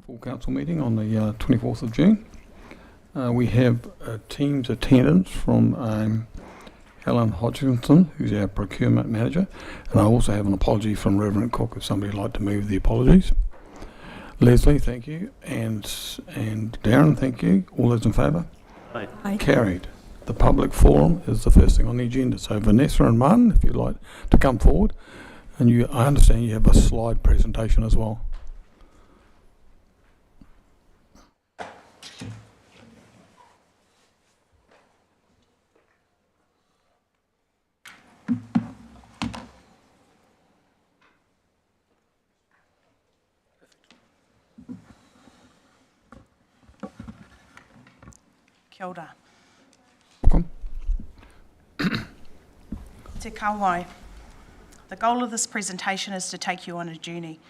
full council meeting on the 24th of June. We have a team's attendance from Helen Hodgkinson, who's our procurement manager, and I also have an apology from Reverend Cook if somebody would like to move the apologies. Leslie, thank you, and Darren, thank you. All those in favour? Aye. Aye. Carried. The public forum is the first thing on the agenda. So Vanessa and Martin, if you'd like to come forward, and I understand you have a slide presentation as well. Kia ora. Welcome. Te Kawai. The goal of this presentation is to take you on a journey,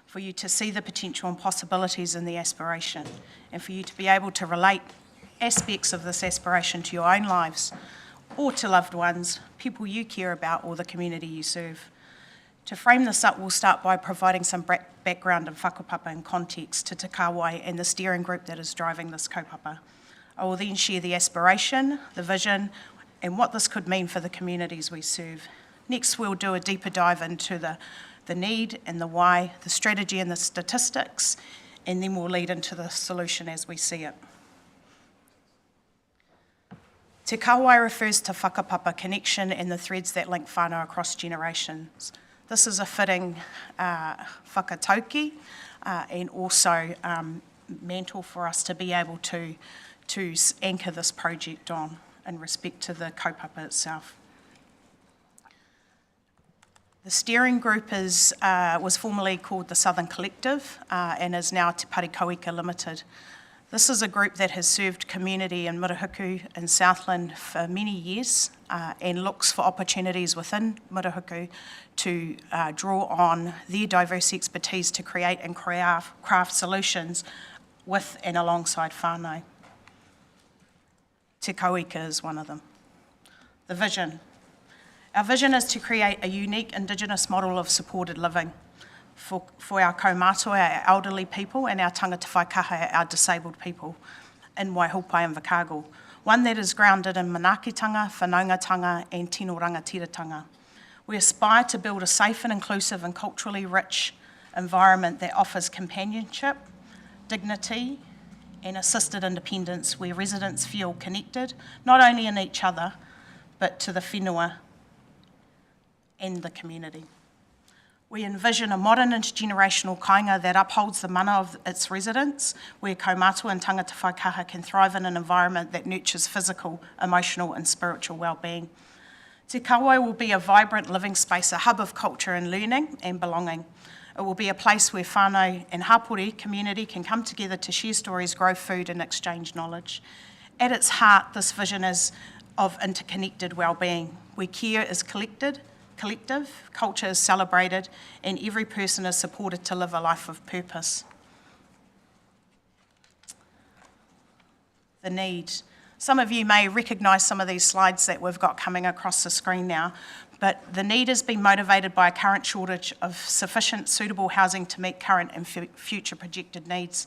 for you to see the potential and possibilities in the aspiration, and for you to be able to relate aspects of this aspiration to your own lives, or to loved ones, people you care about, or the community you serve. To frame this up, we'll start by providing some background and whakapapa and context to Te Kawai and the steering group that is driving this kaupapa. I will then share the aspiration, the vision, and what this could mean for the communities we serve. Next, we'll do a deeper dive into the need and the why, the strategy and the statistics, and then we'll lead into the solution as we see it. Te Kawai refers to whakapapa connection and the threads that link whānau across generations. This is a fitting whakatauki and also mantle for us to be able to anchor this project on in respect to the kaupapa itself. The steering group was formerly called the Southern Collective and is now Te Parikauika Limited. This is a group that has served community in Murihuku and Southland for many years and looks for opportunities within Murihuku to draw on their diverse expertise to create and craft solutions with and alongside whānau. Te Kawika is one of them. The vision. Our vision is to create a unique Indigenous model of supported living for our kaumātua, our elderly people, and our tangata whaikaha, our disabled people, in Waihopai and Invercargill. One that is grounded in manaakitanga, whanaungatanga, and tino rangatiratanga. We aspire to build a safe and inclusive and culturally rich environment that offers companionship, dignity, and assisted independence where residents feel connected, not only in each other, but to the whenua and the community. We envision a modern intergenerational kāinga that upholds the mana of its residents, where kaumātua and tangata whaikaha can thrive in an environment that nurtures physical, emotional and spiritual well-being. Te Kawai will be a vibrant living space, a hub of culture and learning and belonging. It will be a place where whānau and hapori community can come together to share stories, grow food and exchange knowledge. At its heart, this vision is of interconnected well-being, where care is collective, culture is celebrated, and every person is supported to live a life of purpose. The need. Some of you may recognise some of these slides that we've got coming across the screen now, but the need has been motivated by a current shortage of sufficient suitable housing to meet current and future projected needs.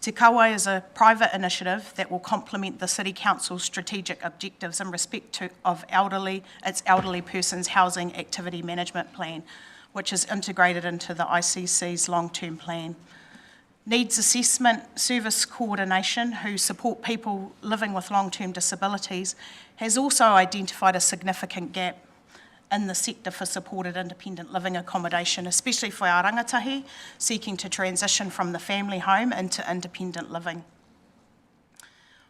Te Kawai is a private initiative that will complement the City Council's strategic objectives in respect of its elderly persons housing activity management plan, which is integrated into the ICC's long-term plan. Needs assessment, service coordination, who support people living with long-term disabilities, has also identified a significant gap in the sector for supported independent living accommodation, especially for our rangatahi seeking to transition from the family home into independent living.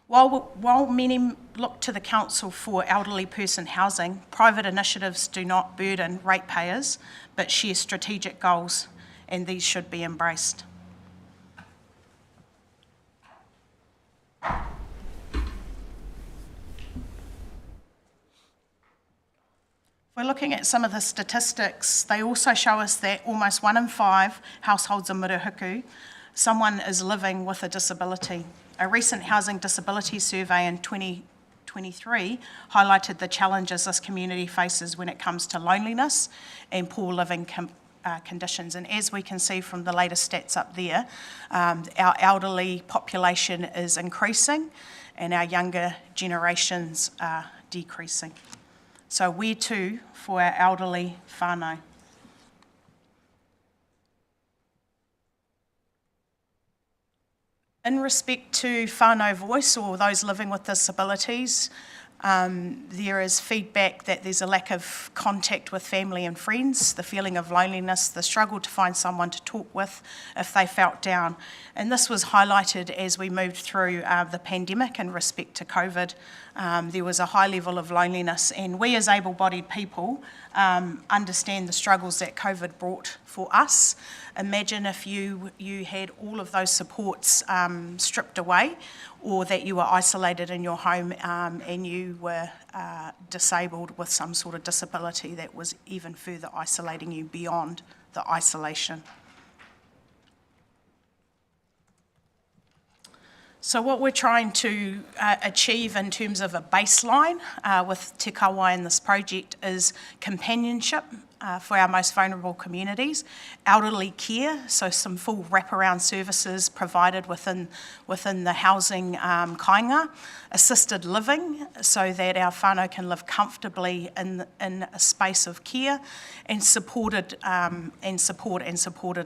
While many look to the council for elderly person housing, private initiatives do not burden ratepayers but share strategic goals, and these should be embraced. If we're looking at some of the statistics, they also show us that almost 1 in 5 households in Murihuku, someone is living with a disability. A recent housing disability survey in 2023 highlighted the challenges this community faces when it comes to loneliness and poor living conditions. And as we can see from the latest stats up there, our elderly population is increasing and our younger generations are decreasing. So where to for our elderly whānau? In respect to whānau voice or those living with disabilities, there is feedback that there's a lack of contact with family and friends, the feeling of loneliness, the struggle to find someone to talk with if they felt down. And this was highlighted as we moved through the pandemic in respect to COVID. There was a high level of loneliness, and we as able-bodied people understand the struggles that COVID brought for us. Imagine if you had all of those supports stripped away, or that you were isolated in your home and you were disabled with some sort of disability that was even further isolating you beyond the isolation. So what we're trying to achieve in terms of a baseline with Te Kawai in this project is companionship for our most vulnerable communities, elderly care, so some full wraparound services provided within the housing kāinga, assisted living so that our whānau can live comfortably in a space of care, and supported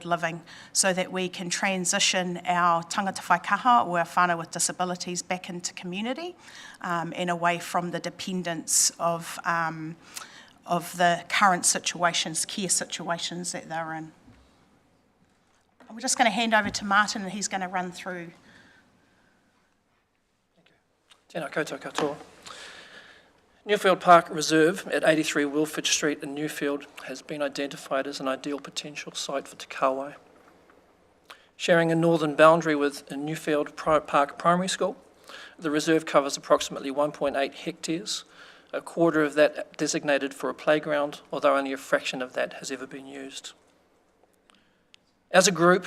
living so that we can transition our tangata whaikaha or our whānau with disabilities back into community and away from the dependence of the current situations, care situations that they're in. We're just going to hand over to Martin and he's going to run through. Tēnā koutou katoa. Newfield Park Reserve at 83 Wilford Street in Newfield has been identified as an ideal potential site for Te Kawai. Sharing a northern boundary with Newfield Park Primary School, the reserve covers approximately 1.8 hectares, a quarter of that designated for a playground, although only a fraction of that has ever been used. As a group,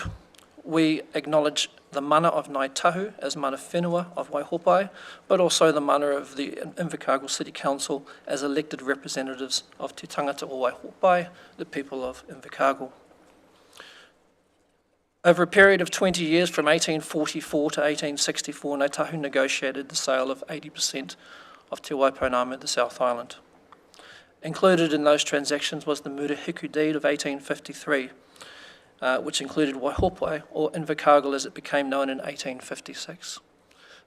we acknowledge the mana of Ngāi Tahu as mana whenua of Waihopai, but also the mana of the Invercargill City Council as elected representatives of Te Tangata o Waihopai, the people of Invercargill. Over a period of 20 years, from 1844 to 1864, Ngāi Tahu negotiated the sale of 80% of Te Waipounamu, the South Island. Included in those transactions was the Murihiku deed of 1853, which included Waihopai, or Invercargill as it became known in 1856.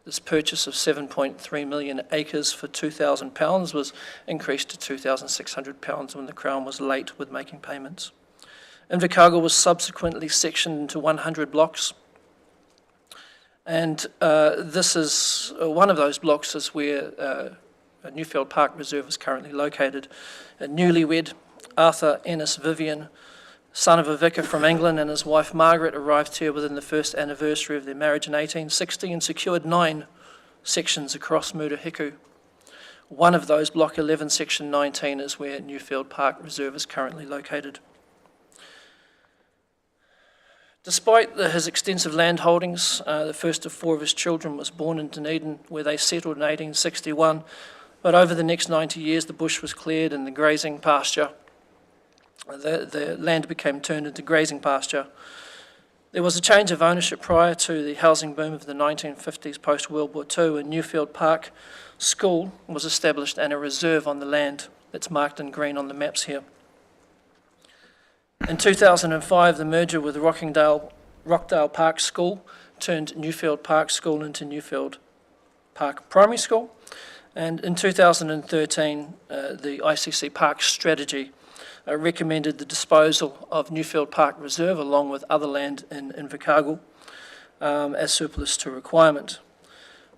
This purchase of 7.3 million acres for £2,000 was increased to £2,600 when the Crown was late with making payments. Invercargill was subsequently sectioned into 100 blocks, and this is one of those blocks is where Newfield Park Reserve is currently located. A newlywed, Arthur Ennis Vivian, son of a vicar from England, and his wife Margaret arrived here within the first anniversary of their marriage in 1860 and secured 9 sections across Murihiku. One of those, Block 11, Section 19, is where Newfield Park Reserve is currently located. Despite his extensive land holdings, the first of 4 of his children was born in Dunedin, where they settled in 1861. But over the next 90 years, the bush was cleared and the grazing pasture, the land became turned into grazing pasture. There was a change of ownership prior to the housing boom of the 1950s post-World War II, and Newfield Park School was established and a reserve on the land that's marked in green on the maps here. In 2005, the merger with Rockdale Park School turned Newfield Park School into Newfield Park Primary School. And in 2013, the ICC Park Strategy recommended the disposal of Newfield Park Reserve along with other land in Invercargill as surplus to requirement.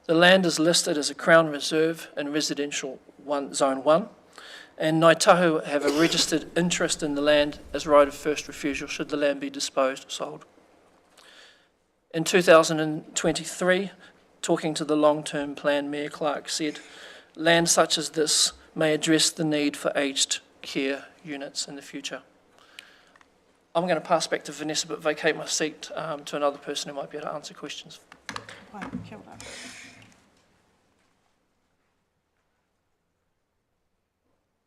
The land is listed as a Crown Reserve in Residential Zone 1. And Ngāi Tahu have a registered interest in the land as right of first refusal should the land be disposed or sold. In 2023, talking to the long-term plan, Mayor Clark said, land such as this may address the need for aged care units in the future. I'm going to pass back to Vanessa, but vacate my seat to another person who might be able to answer questions. Kia ora.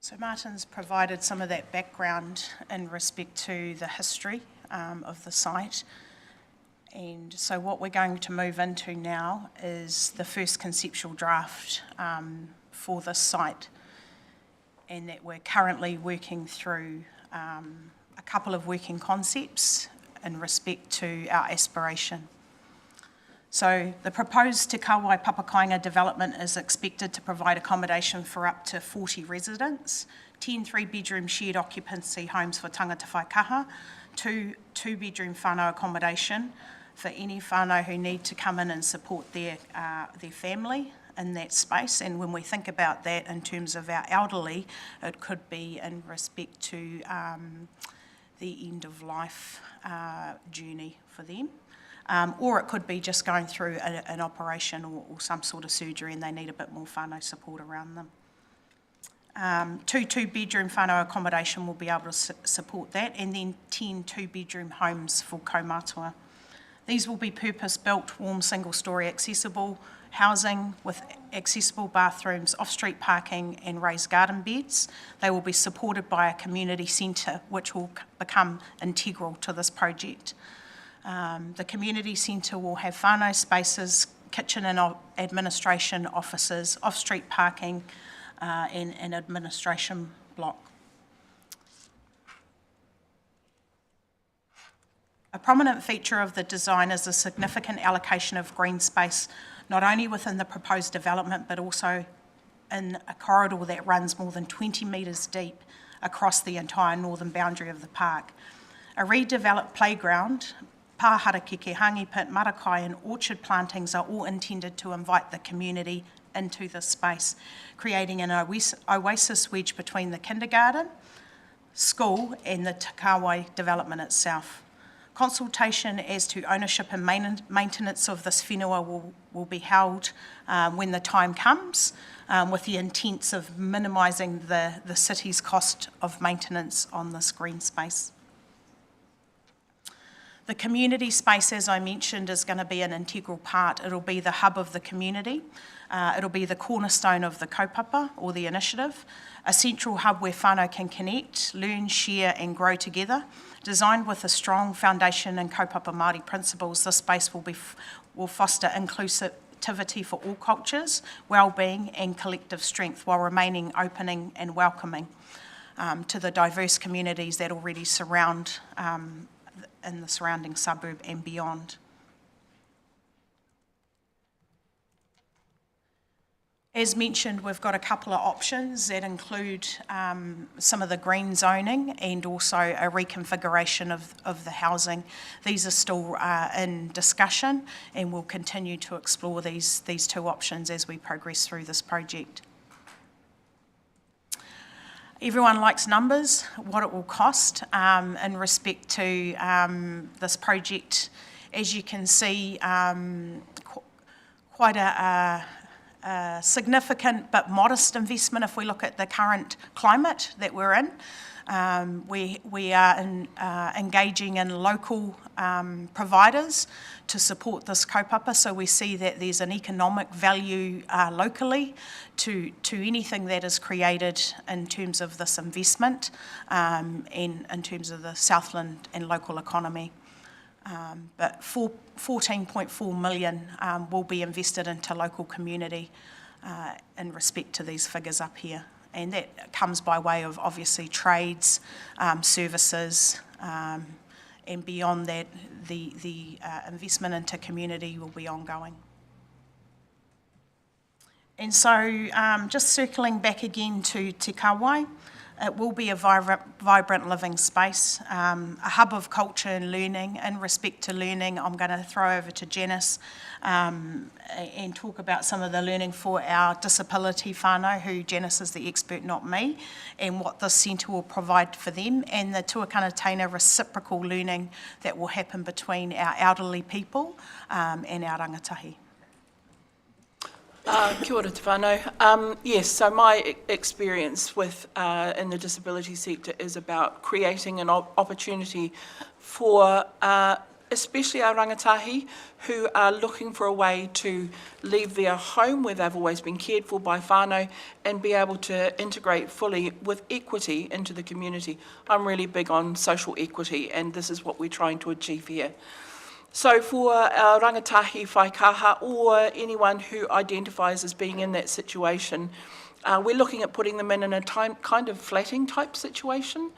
So Martin's provided some of that background in respect to the history of the site. And so what we're going to move into now is the first conceptual draft for this site, and that we're currently working through a couple of working concepts in respect to our aspiration. So the proposed Te Kawai Papakainga development is expected to provide accommodation for up to 40 residents, 10 three-bedroom shared occupancy homes for tangata whaikaha, 2 two-bedroom whānau accommodation for any whānau who need to come in and support their family in that space. And when we think about that in terms of our elderly, it could be in respect to the end of life journey for them. Or it could be just going through an operation or some sort of surgery and they need a bit more whānau support around them. 2 two-bedroom whānau accommodation will be able to support that, and then 10 two-bedroom homes for kaumātua. These will be purpose-built, warm, single-storey accessible housing with accessible bathrooms, off-street parking and raised garden beds. They will be supported by a community centre which will become integral to this project. The community centre will have whānau spaces, kitchen and administration offices, off-street parking and an administration block. A prominent feature of the design is a significant allocation of green space, not only within the proposed development, but also in a corridor that runs more than 20 metres deep across the entire northern boundary of the park. A redeveloped playground, pāharakeke, hangi pit, marakai and orchard plantings are all intended to invite the community into this space, creating an oasis wedge between the kindergarten, school and the Te Kawai development itself. Consultation as to ownership and maintenance of this whenua will be held when the time comes, with the intents of minimising the city's cost of maintenance on this green space. The community space, as I mentioned, is going to be an integral part. It'll be the hub of the community. It'll be the cornerstone of the kaupapa or the initiative, a central hub where whānau can connect, learn, share and grow together. Designed with a strong foundation in kaupapa Māori principles, this space will foster inclusivity for all cultures, well-being and collective strength while remaining opening and welcoming to the diverse communities that already surround in the surrounding suburb and beyond. As mentioned, we've got a couple of options that include some of the green zoning and also a reconfiguration of the housing. These are still in discussion and we'll continue to explore these 2 options as we progress through this project. Everyone likes numbers, what it will cost in respect to this project. As you can see, quite a significant but modest investment if we look at the current climate that we're in. We are engaging in local providers to support this kaupapa, so we see that there's an economic value locally to anything that is created in terms of this investment and in terms of the Southland and local economy. But 14.4 million will be invested into local community in respect to these figures up here. And that comes by way of obviously trades, services, and beyond that, the investment into community will be ongoing. And so just circling back again to Te Kawai, it will be a vibrant living space, a hub of culture and learning. In respect to learning, I'm going to throw over to Janice and talk about some of the learning for our disability whānau, who Janice is the expert, not me, and what this centre will provide for them, and the tuakana reciprocal learning that will happen between our elderly people and our rangatahi. Kia ora te whānau. Yes, so my experience with in the disability sector is about creating an opportunity for especially our rangatahi who are looking for a way to leave their home where they've always been cared for by whānau and be able to integrate fully with equity into the community. I'm really big on social equity, and this is what we're trying to achieve here. So for our rangatahi whaikaha or anyone who identifies as being in that situation, we're looking at putting them in a kind of flatting type situation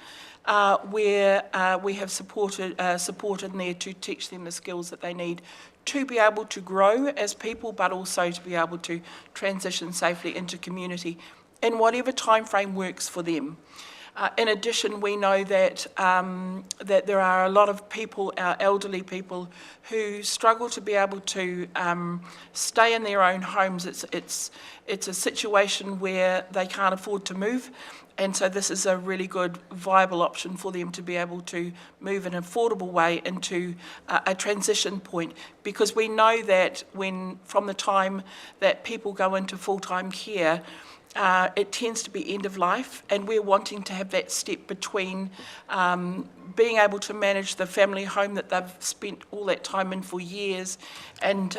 where we have support in there to teach them the skills that they need to be able to grow as people, but also to be able to transition safely into community in whatever time frame works for them. In addition, we know that that there are a lot of people, our elderly people, who struggle to be able to stay in their own homes. It's a situation where they can't afford to move, and so this is a really good, viable option for them to be able to move in an affordable way into a transition point. Because we know that from the time that people go into full-time care, it tends to be end of life, and we're wanting to have that step between being able to manage the family home that they've spent all that time in for years, and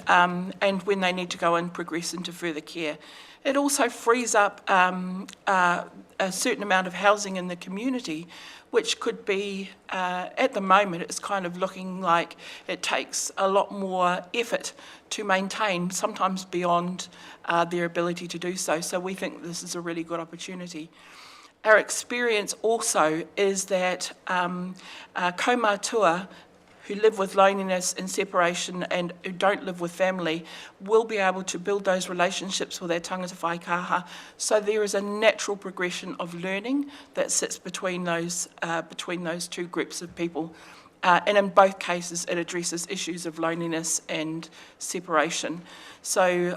when they need to go and progress into further care. It also frees up a certain amount of housing in the community, which could be, at the moment, it's kind of looking like it takes a lot more effort to maintain, sometimes beyond their ability to do so. So we think this is a really good opportunity. Our experience also is that kaumātua who live with loneliness and separation and who don't live with family will be able to build those relationships with their tangata whaikaha. So there is a natural progression of learning that sits between those two groups of people. And in both cases, it addresses issues of loneliness and separation. So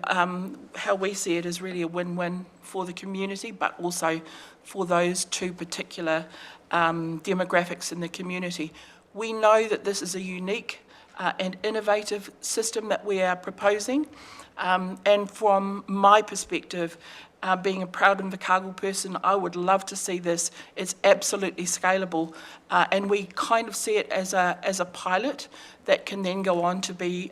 how we see it is really a win-win for the community, but also for those two particular demographics in the community. We know that this is a unique and innovative system that we are proposing. And from my perspective, being a proud Invercargill person, I would love to see this. It's absolutely scalable, and we kind of see it as a pilot that can then go on to be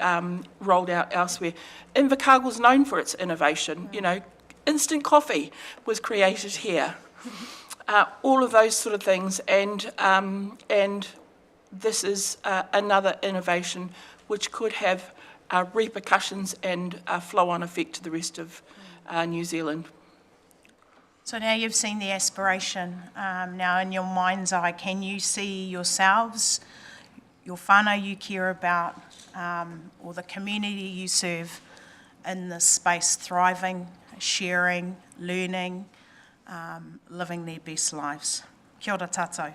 rolled out elsewhere. Invercargill's known for its innovation. You know, instant coffee was created here. All of those sort of things, and this is another innovation which could have repercussions and a flow-on effect to the rest of New Zealand. So now you've seen the aspiration. Now in your mind's eye, can you see yourselves, your whānau you care about, or the community you serve in this space thriving, sharing, learning, living their best lives? Kia ora tātou.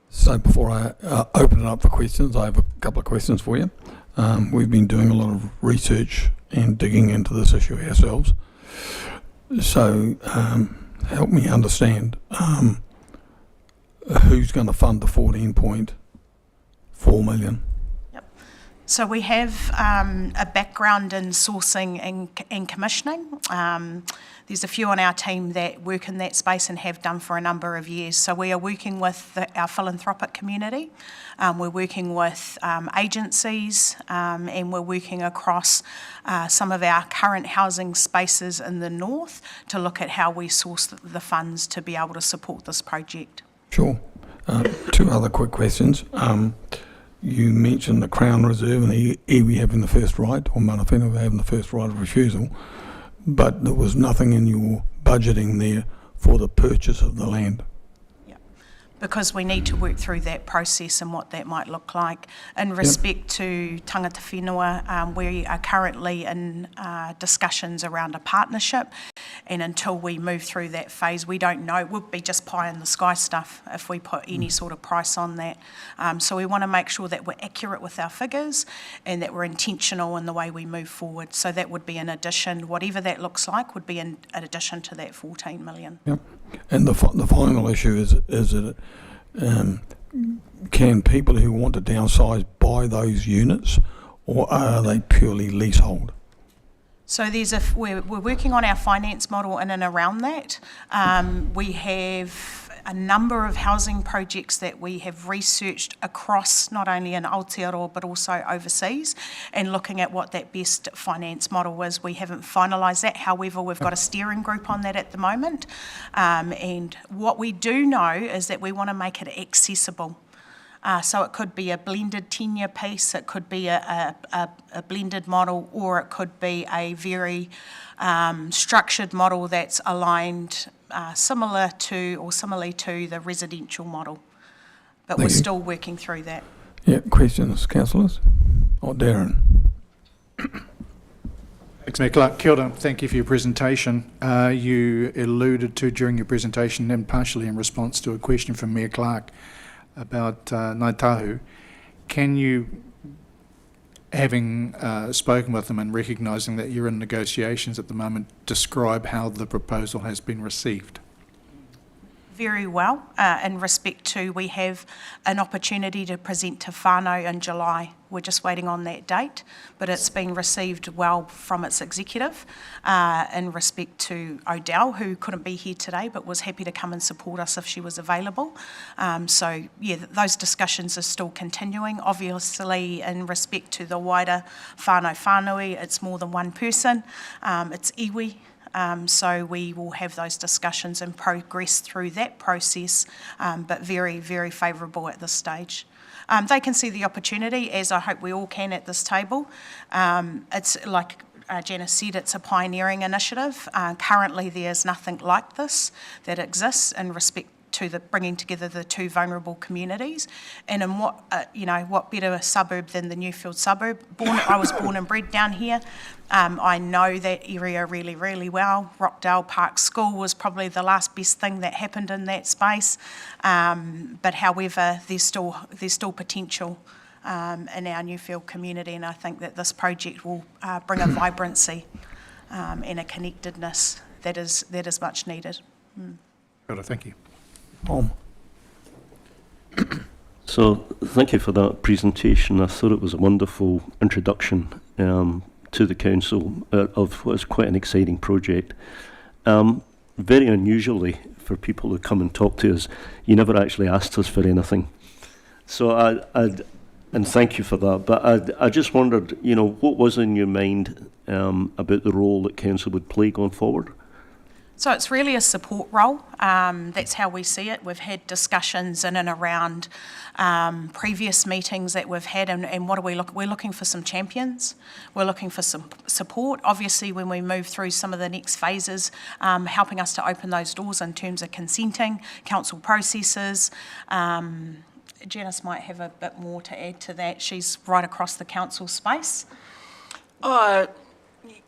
So before I open it up for questions, I have a couple of questions for you. We've been doing a lot of research and digging into this issue ourselves. So help me understand who's going to fund the 14.4 million? So we have a background in sourcing and commissioning. There's a few on our team that work in that space and have done for a number of years. So we are working with our philanthropic community. We're working with agencies, and we're working across some of our current housing spaces in the north to look at how we source the funds to be able to support this project. Sure. Two other quick questions. You mentioned the Crown Reserve and the iwi having the first right, or mana whenua having the first right of refusal, but there was nothing in your budgeting there for the purchase of the land. Because we need to work through that process and what that might look like. In respect to tangata whenua, we are currently in discussions around a partnership, and until we move through that phase, we don't know. It would be just pie in the sky stuff if we put any sort of price on that. So we want to make sure that we're accurate with our figures and that we're intentional in the way we move forward. So that would be an addition, whatever that looks like, would be in addition to that 14 million. Yep. And the final issue is that can people who want to downsize buy those units, or are they purely leasehold? So we're working on our finance model in and around that. We have a number of housing projects that we have researched across not only in Aotearoa but also overseas, and looking at what that best finance model is. We haven't finalised that, however we've got a steering group on that at the moment, and what we do know is that we want to make it accessible. So it could be a blended tenure piece, it could be a blended model, or it could be a very structured model that's aligned similarly to the residential model. But we're still working through that. Yeah, questions, councillors? Or Darren? Thanks, Mayor Clark. Kia ora. Thank you for your presentation. You alluded to during your presentation, and partially in response to a question from Mayor Clark, about Ngāi Tahu. Can you, having spoken with them and recognising that you're in negotiations at the moment, describe how the proposal has been received? Very well. In respect to, we have an opportunity to present to whānau in July. We're just waiting on that date, but it's been received well from its executive. In respect to Odell, who couldn't be here today but was happy to come and support us if she was available. So yeah, those discussions are still continuing. Obviously, in respect to the wider whānui, it's more than one person. It's iwi. So we will have those discussions and progress through that process, but very, very favourable at this stage. They can see the opportunity, as I hope we all can at this table. It's like Janice said, it's a pioneering initiative. Currently there's nothing like this that exists in respect to the bringing together the two vulnerable communities, and in what what better suburb than the Newfield suburb? I was born and bred down here. I know that area really, really well. Rockdale Park School was probably the last best thing that happened in that space, but however, there's still potential in our Newfield community, and I think that this project will bring a vibrancy and a connectedness that is much needed. Thank you. So thank you for that presentation. I thought it was a wonderful introduction to the council of what's quite an exciting project. Very unusually for people who come and talk to us, you never actually asked us for anything. So and thank you for that. But I just wondered, what was in your mind about the role that council would play going forward? So it's really a support role. That's how we see it. We've had discussions in and around previous meetings that we've had, and what are we looking? We're looking for some champions. We're looking for some support. Obviously, when we move through some of the next phases, helping us to open those doors in terms of consenting, council processes. Janice might have a bit more to add to that. She's right across the council space.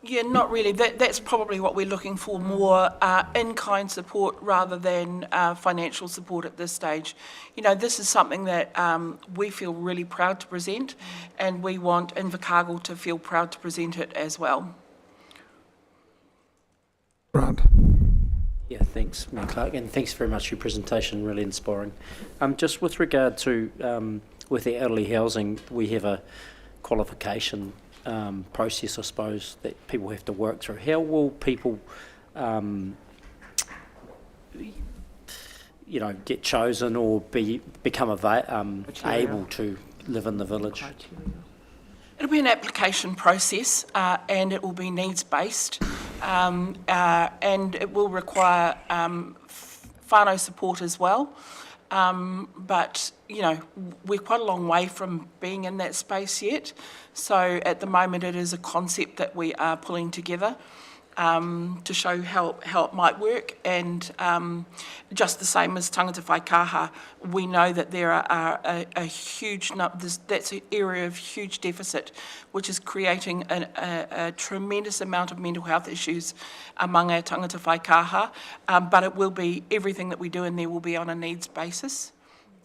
Yeah, not really. That's probably what we're looking for, more in-kind support rather than financial support at this stage. This is something that we feel really proud to present, and we want Invercargill to feel proud to present it as well. Grant. Yeah, thanks, Mayor Clark, and thanks very much for your presentation, really inspiring. Just with regard to, with the elderly housing, we have a qualification process, I suppose, that people have to work through. How will people, get chosen or become able to live in the village? It'll be an application process, and it will be needs-based, and it will require whānau support as well. But, we're quite a long way from being in that space yet. So at the moment it is a concept that we are pulling together to show how it might work. And just the same as tangata whaikaha, we know that there are a huge that's an area of huge deficit, which is creating a tremendous amount of mental health issues among our tangata whaikaha. But it will be, everything that we do in there will be on a needs basis,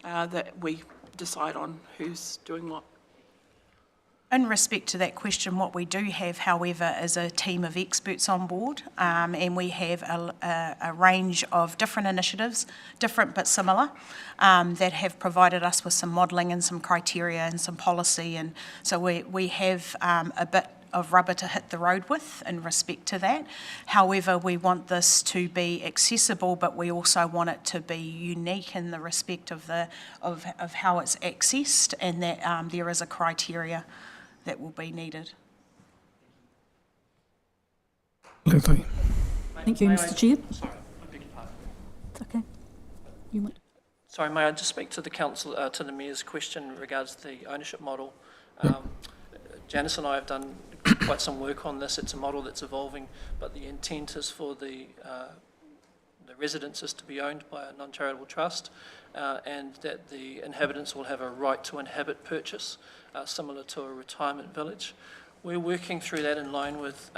that we decide on who's doing what. In respect to that question, what we do have, however, is a team of experts on board, and we have a range of different initiatives, different but similar, that have provided us with some modelling and some criteria and some policy, and so we have a bit of rubber to hit the road with in respect to that. However, we want this to be accessible, but we also want it to be unique in the respect of how it's accessed, and that there is a criteria that will be needed. Leslie. Thank you, Mr. Chair. Sorry, I beg your pardon. It's okay. You want? Sorry, may I just speak to the council, to the Mayor's question in regards to the ownership model? Janice and I have done quite some work on this. It's a model that's evolving, but the intent is for the residences to be owned by a non-charitable trust, and that the inhabitants will have a right to inhabit purchase, similar to a retirement village. We're working through that in line with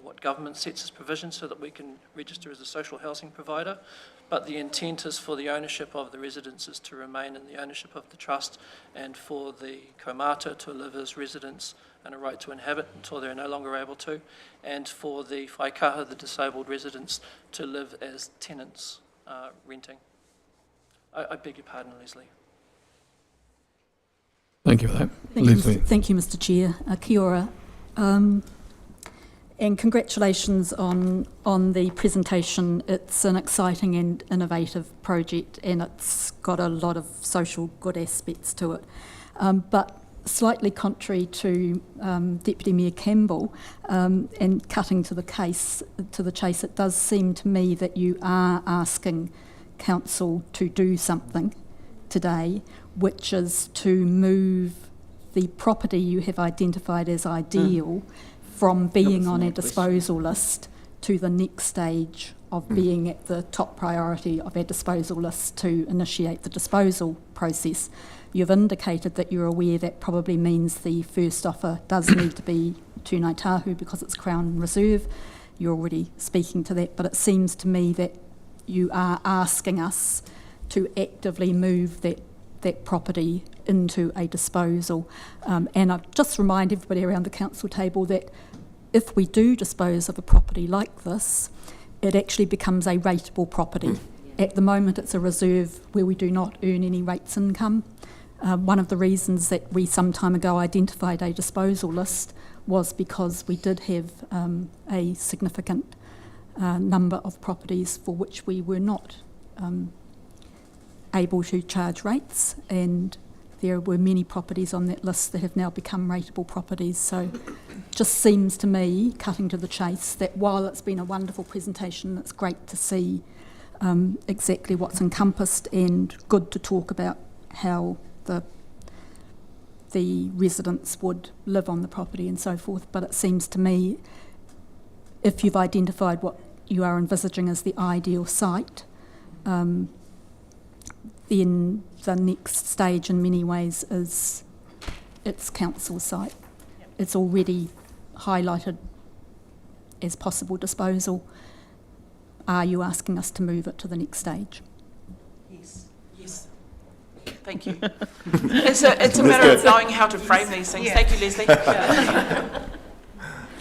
what government sets as provisions so that we can register as a social housing provider. But the intent is for the ownership of the residences to remain in the ownership of the trust, and for the kaumata to live as residents and a right to inhabit until they're no longer able to, and for the whaikaha, the disabled residents, to live as tenants renting. I beg your pardon, Leslie. Thank you for that. Leslie. Thank you, Mr. Chair. Kia ora. And congratulations on the presentation. It's an exciting and innovative project, and it's got a lot of social good aspects to it. But slightly contrary to Deputy Mayor Campbell, and cutting to the chase, it does seem to me that you are asking council to do something today, which is to move the property you have identified as ideal from being on a disposal list to the next stage of being at the top priority of our disposal list to initiate the disposal process. You've indicated that you're aware that probably means the first offer does need to be to Ngāi Tahu because it's Crown Reserve. You're already speaking to that, but it seems to me that you are asking us to actively move that property into a disposal. And I'll just remind everybody around the council table that if we do dispose of a property like this, it actually becomes a rateable property. At the moment, it's a reserve where we do not earn any rates income. One of the reasons that we some time ago identified a disposal list was because we did have a significant number of properties for which we were not able to charge rates, and there were many properties on that list that have now become rateable properties. So just seems to me, cutting to the chase, that while it's been a wonderful presentation, it's great to see exactly what's encompassed, and good to talk about how the residents would live on the property and so forth. But it seems to me, if you've identified what you are envisaging as the ideal site, then the next stage in many ways is its council site. It's already highlighted as possible disposal. Are you asking us to move it to the next stage? Yes. Thank you. It's a matter of knowing how to frame these things. Thank you, Leslie.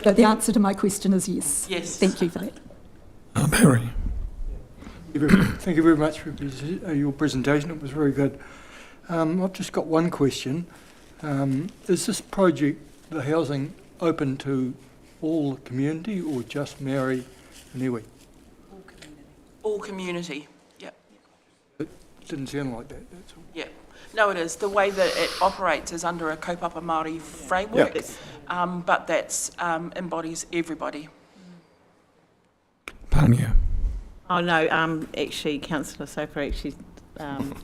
So the answer to my question is yes. Yes. Thank you for that. Barry. Thank you very much for your presentation. It was very good. I've just got one question. Is this project, the housing, open to all the community or just Maori and Iwi? All community. Yep. It didn't sound like that, that's all. Yeah. No, it is. The way that it operates is under a kaupapa Māori framework, but that embodies everybody. Pania. Oh no, actually, Councillor Soper actually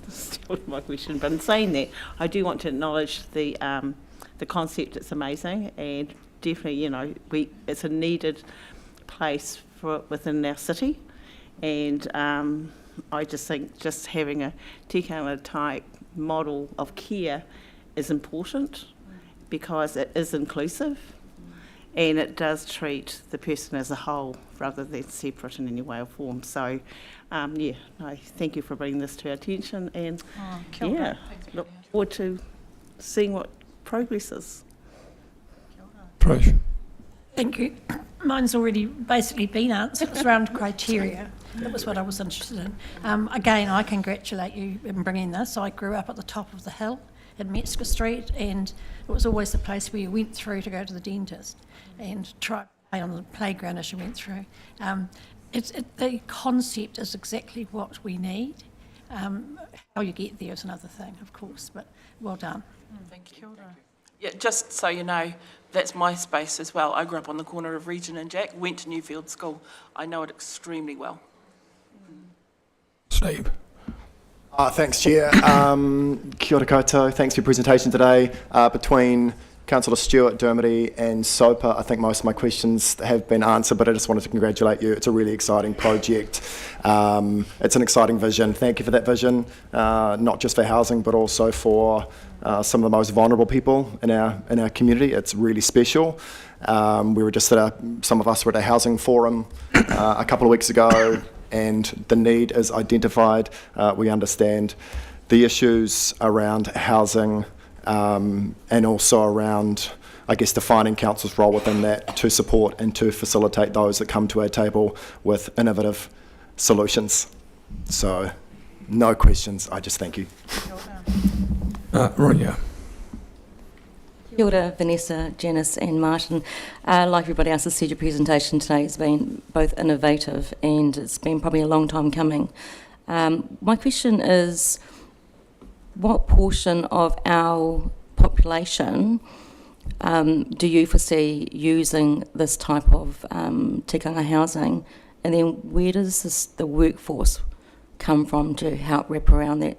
stole my question. But in saying that, I do want to acknowledge the concept. It's amazing, and definitely, it's a needed place for within our city. And I just think just having a Te Kawai type model of care is important because it is inclusive. And it does treat the person as a whole rather than separate in any way or form. So, thank you for bringing this to our attention. And, look forward to seeing what progress is. Trish. Thank you. Mine's already basically been answered. It's around criteria. That was what I was interested in. Again, I congratulate you in bringing this. I grew up at the top of the hill at Metzger Street, and it was always the place where you went through to go to the dentist and try to play on the playground as you went through. The concept is exactly what we need. How you get there is another thing, of course, but well done. Thank you. Yeah, just so you know, that's my space as well. I grew up on the corner of Regent and Jack, went to Newfield School. I know it extremely well. Steve. Thanks, Chair. Kia ora koutou. Thanks for your presentation today. Between Councillor Stewart, Dermody and SOPA, I think most of my questions have been answered, but I just wanted to congratulate you. It's a really exciting project. It's an exciting vision. Thank you for that vision, not just for housing, but also for some of the most vulnerable people in our community. It's really special. We were just some of us were at a housing forum a couple of weeks ago, and the need is identified. We understand the issues around housing, and also around, I guess, defining council's role within that to support and to facilitate those that come to our table with innovative solutions. So, no questions, I just thank you. Roya. Kia ora, Vanessa, Janice and Martin. Like everybody else has said, your presentation today has been both innovative and it's been probably a long time coming. My question is, what portion of our population do you foresee using this type of tikanga housing, and then where does the workforce come from to help wrap around that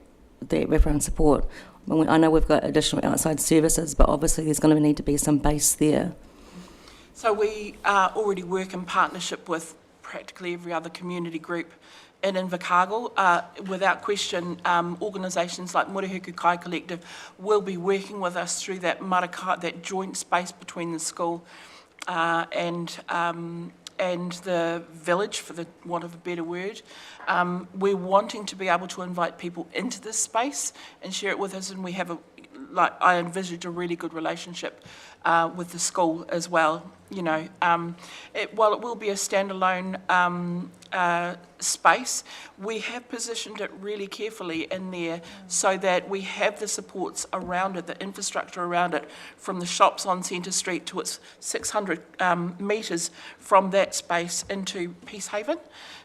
wraparound support? I know we've got additional outside services, but obviously there's going to need to be some base there. So we already work in partnership with practically every other community group in Invercargill. Without question, organisations like Murihuku Kai Collective will be working with us through that maraka, that joint space between the school and the village, for the want of a better word. We're wanting to be able to invite people into this space and share it with us, and we have I envisage a really good relationship with the school as well. You know, while it will be a standalone space, we have positioned it really carefully in there so that we have the supports around it, the infrastructure around it, from the shops on Centre Street to its 600 metres from that space into Peacehaven.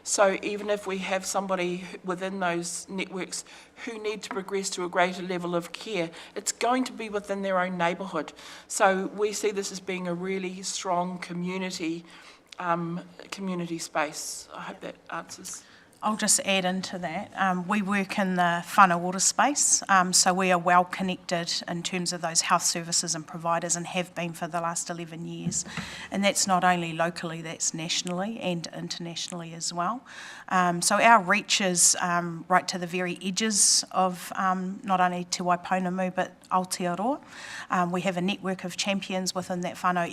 So even if we have somebody within those networks who need to progress to a greater level of care, it's going to be within their own neighbourhood. So we see this as being a really strong community space. I hope that answers. I'll just add into that. We work in the whānau water space, so we are well connected in terms of those health services and providers, and have been for the last 11 years. And that's not only locally, that's nationally and internationally as well. So our reach is right to the very edges of not only Te Waipounamu but Aotearoa. We have a network of champions within that whānau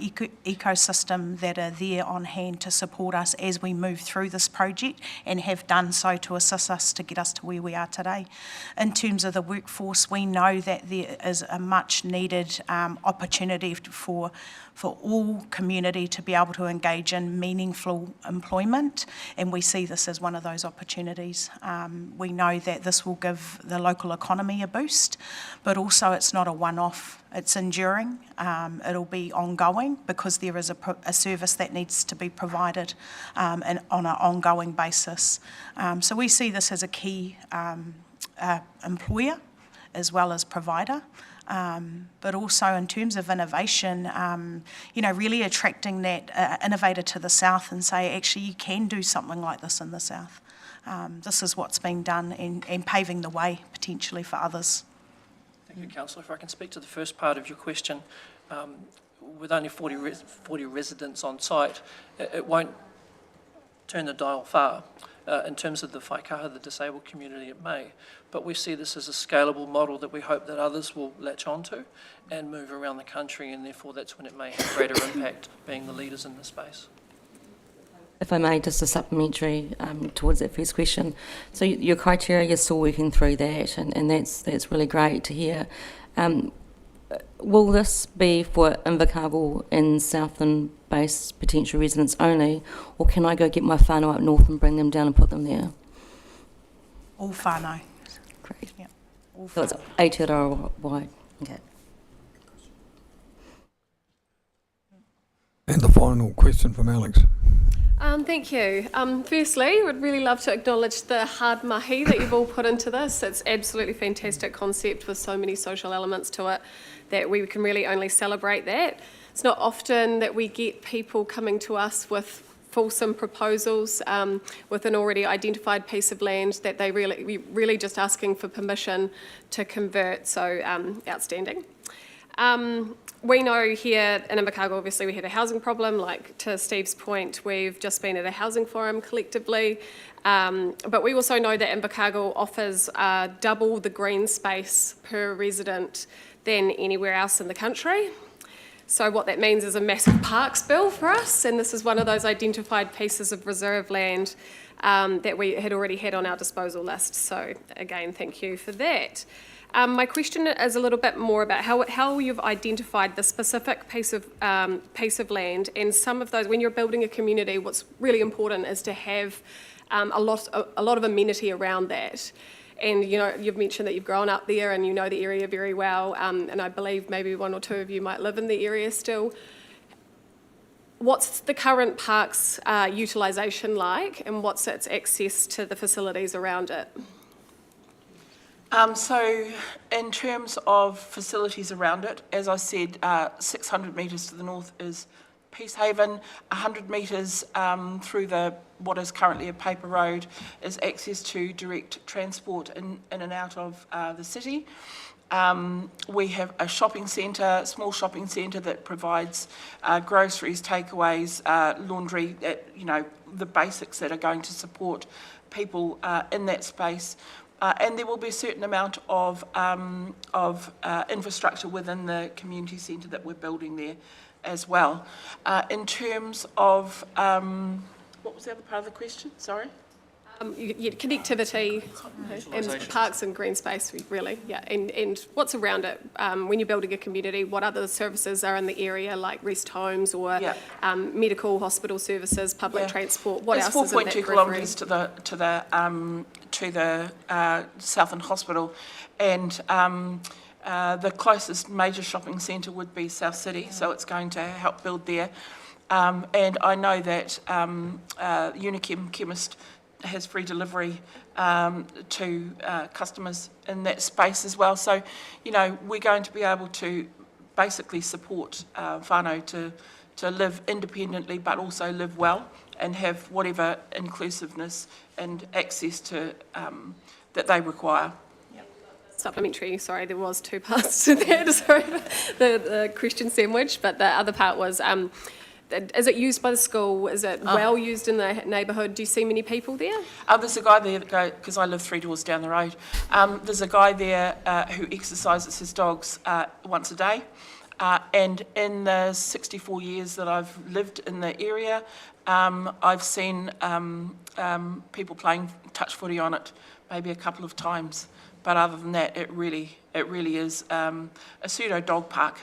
ecosystem that are there on hand to support us as we move through this project, and have done so to assist us to get us to where we are today. In terms of the workforce, we know that there is a much needed opportunity for all community to be able to engage in meaningful employment, and we see this as one of those opportunities. We know that this will give the local economy a boost, but also it's not a one-off, it's enduring. It'll be ongoing because there is a service that needs to be provided and on an ongoing basis. So we see this as a key employer as well as provider. But also in terms of innovation, really attracting that innovator to the south and say, actually, you can do something like this in the south. This is what's being done, and paving the way potentially for others. Thank you, Councillor. If I can speak to the first part of your question, with only 40 residents on site, it won't turn the dial far. In terms of the whaikaha, the disabled community, it may. But we see this as a scalable model that we hope that others will latch onto and move around the country, and therefore that's when it may have greater impact, being the leaders in the space. If I may, just a supplementary towards that first question. So your criteria, you're still working through that, and that's really great to hear. Will this be for Invercargill and Southland-based potential residents only, or can I go get my whānau up north and bring them down and put them there? All whānau. Great. Yeah. All So it's whānau. Aotearoa wide. Okay. And the final question from Alex. Thank you. Firstly, would really love to acknowledge the hard mahi that you've all put into this. It's absolutely fantastic concept with so many social elements to it that we can really only celebrate that. It's not often that we get people coming to us with fulsome proposals with an already identified piece of land that we're really just asking for permission to convert. So outstanding. We know here in Invercargill, obviously, we have a housing problem. Like to Steve's point, we've just been at a housing forum collectively. But we also know that Invercargill offers double the green space per resident than anywhere else in the country. So what that means is a massive parks bill for us, and this is one of those identified pieces of reserve land that we had already had on our disposal list. So again, thank you for that. My question is a little bit more about how you've identified the specific piece of land, and some of those. When you're building a community, what's really important is to have a lot of amenity around that. And you know, you've mentioned that you've grown up there and you know the area very well, and I believe maybe one or two of you might live in the area still. What's the current park's utilisation like, and what's its access to the facilities around it? So in terms of facilities around it, as I said, 600 metres to the north is Peacehaven, 100 metres through what is currently a paper road is access to direct transport in and out of the city. We have a shopping centre, small shopping centre that provides groceries, takeaways, laundry, the basics that are going to support people in that space. And there will be a certain amount of infrastructure within the community centre that we're building there as well. In terms of, what was the other part of the question? Sorry? Connectivity and parks and green space, really, yeah. And what's around it? When you're building a community, what other services are in the area, like rest homes or medical, hospital services, public transport? What else is in that periphery? It's 4.2 kilometres to the Southern Hospital, and the closest major shopping centre would be South City, so it's going to help build there. And I know that Unichem Chemist has free delivery to customers in that space as well. So, we're going to be able to basically support whānau to live independently but also live well and have whatever inclusiveness and access to that they require. Supplementary, sorry, there was two parts to that, sorry, the question sandwich, but the other part was, is it used by the school? Is it well used in the neighbourhood? Do you see many people there? There's a guy there, because I live 3 doors down the road, there's a guy there who exercises his dogs once a day. And in the 64 years that I've lived in the area, I've seen people playing touch footy on it maybe a couple of times. But other than that, it really is a pseudo dog park.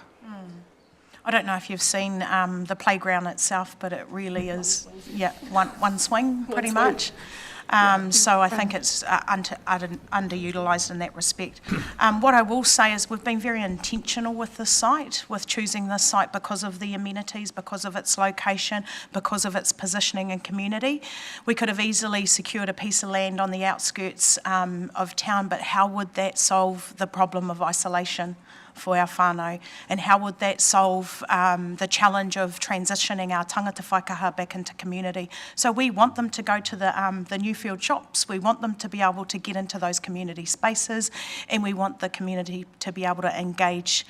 I don't know if you've seen the playground itself, but it really is, one swing pretty much. So I think it's underutilised in that respect. What I will say is we've been very intentional with this site, with choosing this site because of the amenities, because of its location, because of its positioning and community. We could have easily secured a piece of land on the outskirts of town, but how would that solve the problem of isolation for our whānau, and how would that solve the challenge of transitioning our tangata whaikaha back into community? So we want them to go to the Newfield shops, we want them to be able to get into those community spaces, and we want the community to be able to engage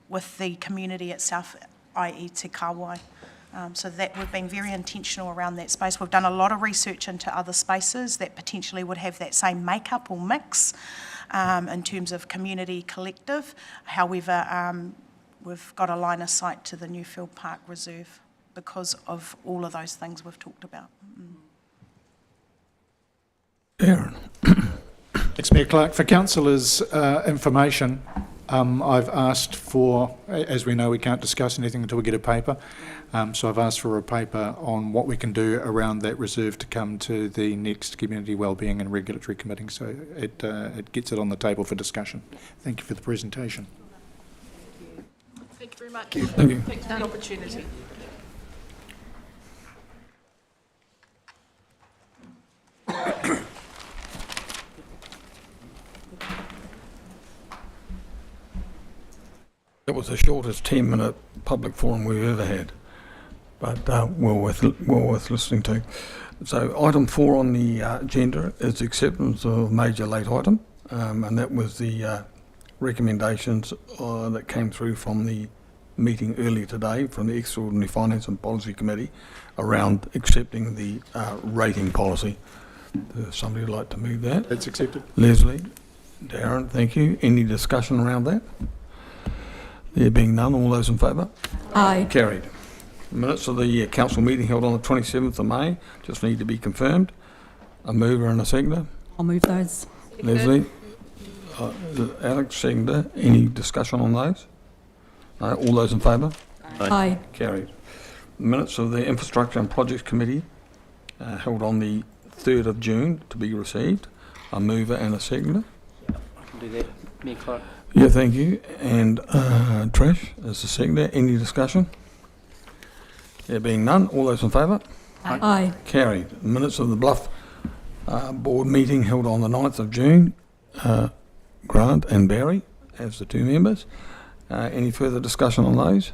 with the community itself, i.e. Te Kawai. So that we've been very intentional around that space. We've done a lot of research into other spaces that potentially would have that same makeup or mix in terms of community collective. However, we've got a line of sight to the Newfield Park Reserve because of all of those things we've talked about. Aaron. Thanks, Mayor Clark. For councillors' information, I've asked for, as we know, we can't discuss anything until we get a paper. So I've asked for a paper on what we can do around that reserve to come to the next Community Wellbeing and Regulatory Committee. So it gets it on the table for discussion. Thank you for the presentation. Thank you very much. Thank you. Thanks for the opportunity. It was the shortest 10-minute public forum we've ever had, but well worth listening to. So item 4 on the agenda is acceptance of major late item, and that was the recommendations that came through from the meeting earlier today from the Extraordinary Finance and Policy Committee around accepting the rating policy. Does somebody like to move that? That's accepted. Leslie, Darren, thank you. Any discussion around that? There being none, all those in favour? Aye. Carried. Minutes of the council meeting held on the 27th of May just need to be confirmed. A mover and a seconder. I'll move those. Leslie, Alex, seconder. Any discussion on those? No, all those in favour? Aye. Carried. Minutes of the Infrastructure and Projects Committee held on the 3rd of June to be received. A mover and a seconder. I can do that, Mayor Clark. Yeah, thank you. And Trish as the seconder. Any discussion? There being none, all those in favour? Aye. Carried. Minutes of the Bluff board meeting held on the 9th of June. Grant and Barry as the 2 members. Any further discussion on those?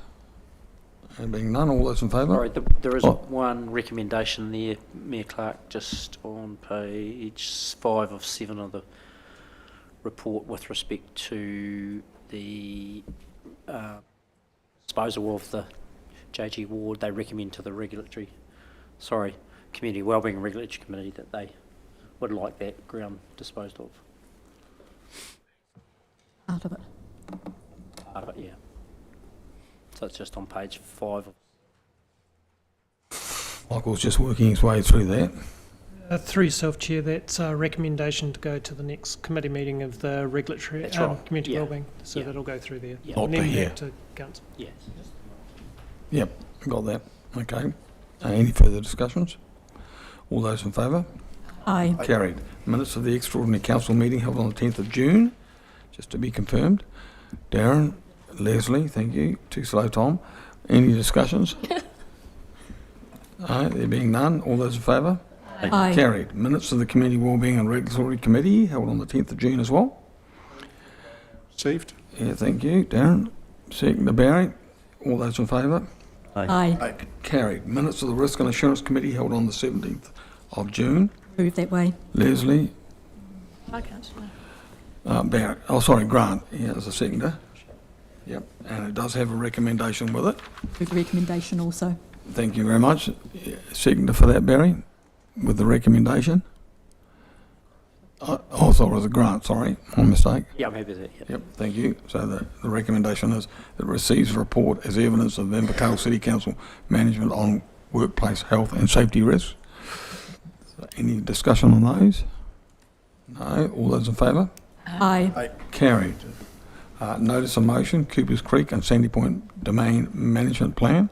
There being none, all those in favour? Sorry, there is one recommendation there, Mayor Clark, just on page 5 of 7 of the report with respect to the disposal of the JG ward. They recommend to the Community Wellbeing and Regulatory Committee that they would like that ground disposed of. Out of it. Part of it, yeah. So it's just on page 5. Michael's just working his way through that. Through yourself, Chair, that's a recommendation to go to the next committee meeting of the regulatory That's right. community Yeah. wellbeing. So Yeah. that'll go through there. Yeah. Not And to then here. back to council. Yes. Yep, got that. Okay. Any further discussions? All those in favour? Aye. Carried. Minutes of the Extraordinary Council meeting held on the 10th of June, just to be confirmed. Darren, Leslie, thank you. Too slow, Tom. Any discussions? There being none, all those in favour? Aye. Carried. Minutes of the Community Wellbeing and Regulatory Committee held on the 10th of June as well. Received. Yeah, thank you. Darren, second, Barry. All those in favour? Aye. Carried. Minutes of the Risk and Assurance Committee held on the 17th of June. Move that way. Leslie, I can't. Barry, Grant, as a seconder. Yep, and it does have a recommendation with it. Move the recommendation also. Thank you very much. Seconder for that, Barry, with the recommendation. Sorry, it was a Grant, sorry, my mistake. Yeah, I'm happy with that. Yep, thank you. So the recommendation is that it receives a report as evidence of Invercargill City Council management on workplace health and safety risks. So any discussion on those? No. All those in favour? Aye. Carried. Notice of motion, Coopers Creek and Sandy Point Domain Management Plan.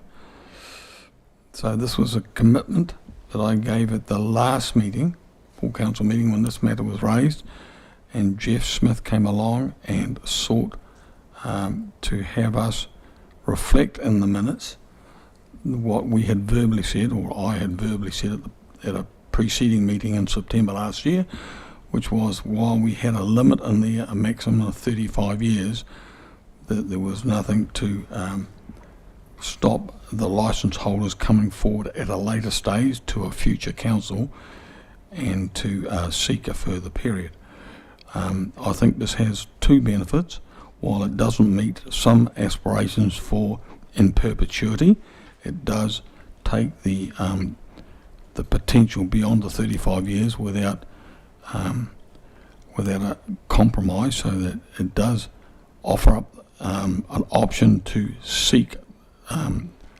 So this was a commitment that I gave at the last meeting, full council meeting, when this matter was raised, and Jeff Smith came along and sought to have us reflect in the minutes what we had verbally said, or I had verbally said at a preceding meeting in September last year, which was, while we had a limit in there, a maximum of 35 years, that there was nothing to stop the licence holders coming forward at a later stage to a future council and to seek a further period. I think this has 2 benefits. While it doesn't meet some aspirations for in perpetuity, it does take the potential beyond the 35 years without a compromise, so that it does offer up an option to seek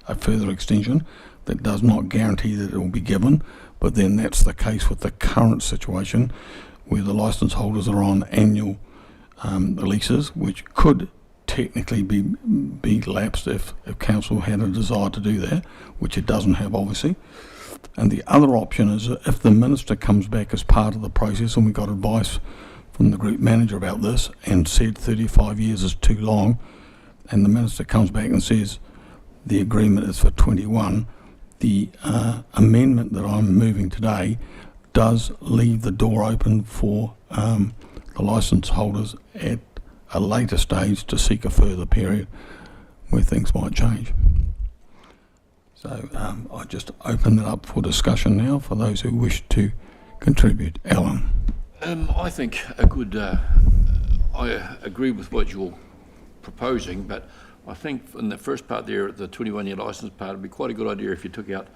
a further extension that does not guarantee that it will be given, but then that's the case with the current situation where the licence holders are on annual leases, which could technically be lapsed if council had a desire to do that, which it doesn't have, obviously. And the other option is if the minister comes back as part of the process, and we got advice from the group manager about this and said 35 years is too long, and the minister comes back and says the agreement is for 21, the amendment that I'm moving today does leave the door open for the licence holders at a later stage to seek a further period where things might change. So I just open it up for discussion now for those who wish to contribute. Alan. I think a good, I agree with what you're proposing, but I think in the first part there, the 21-year licence part, it'd be quite a good idea if you took out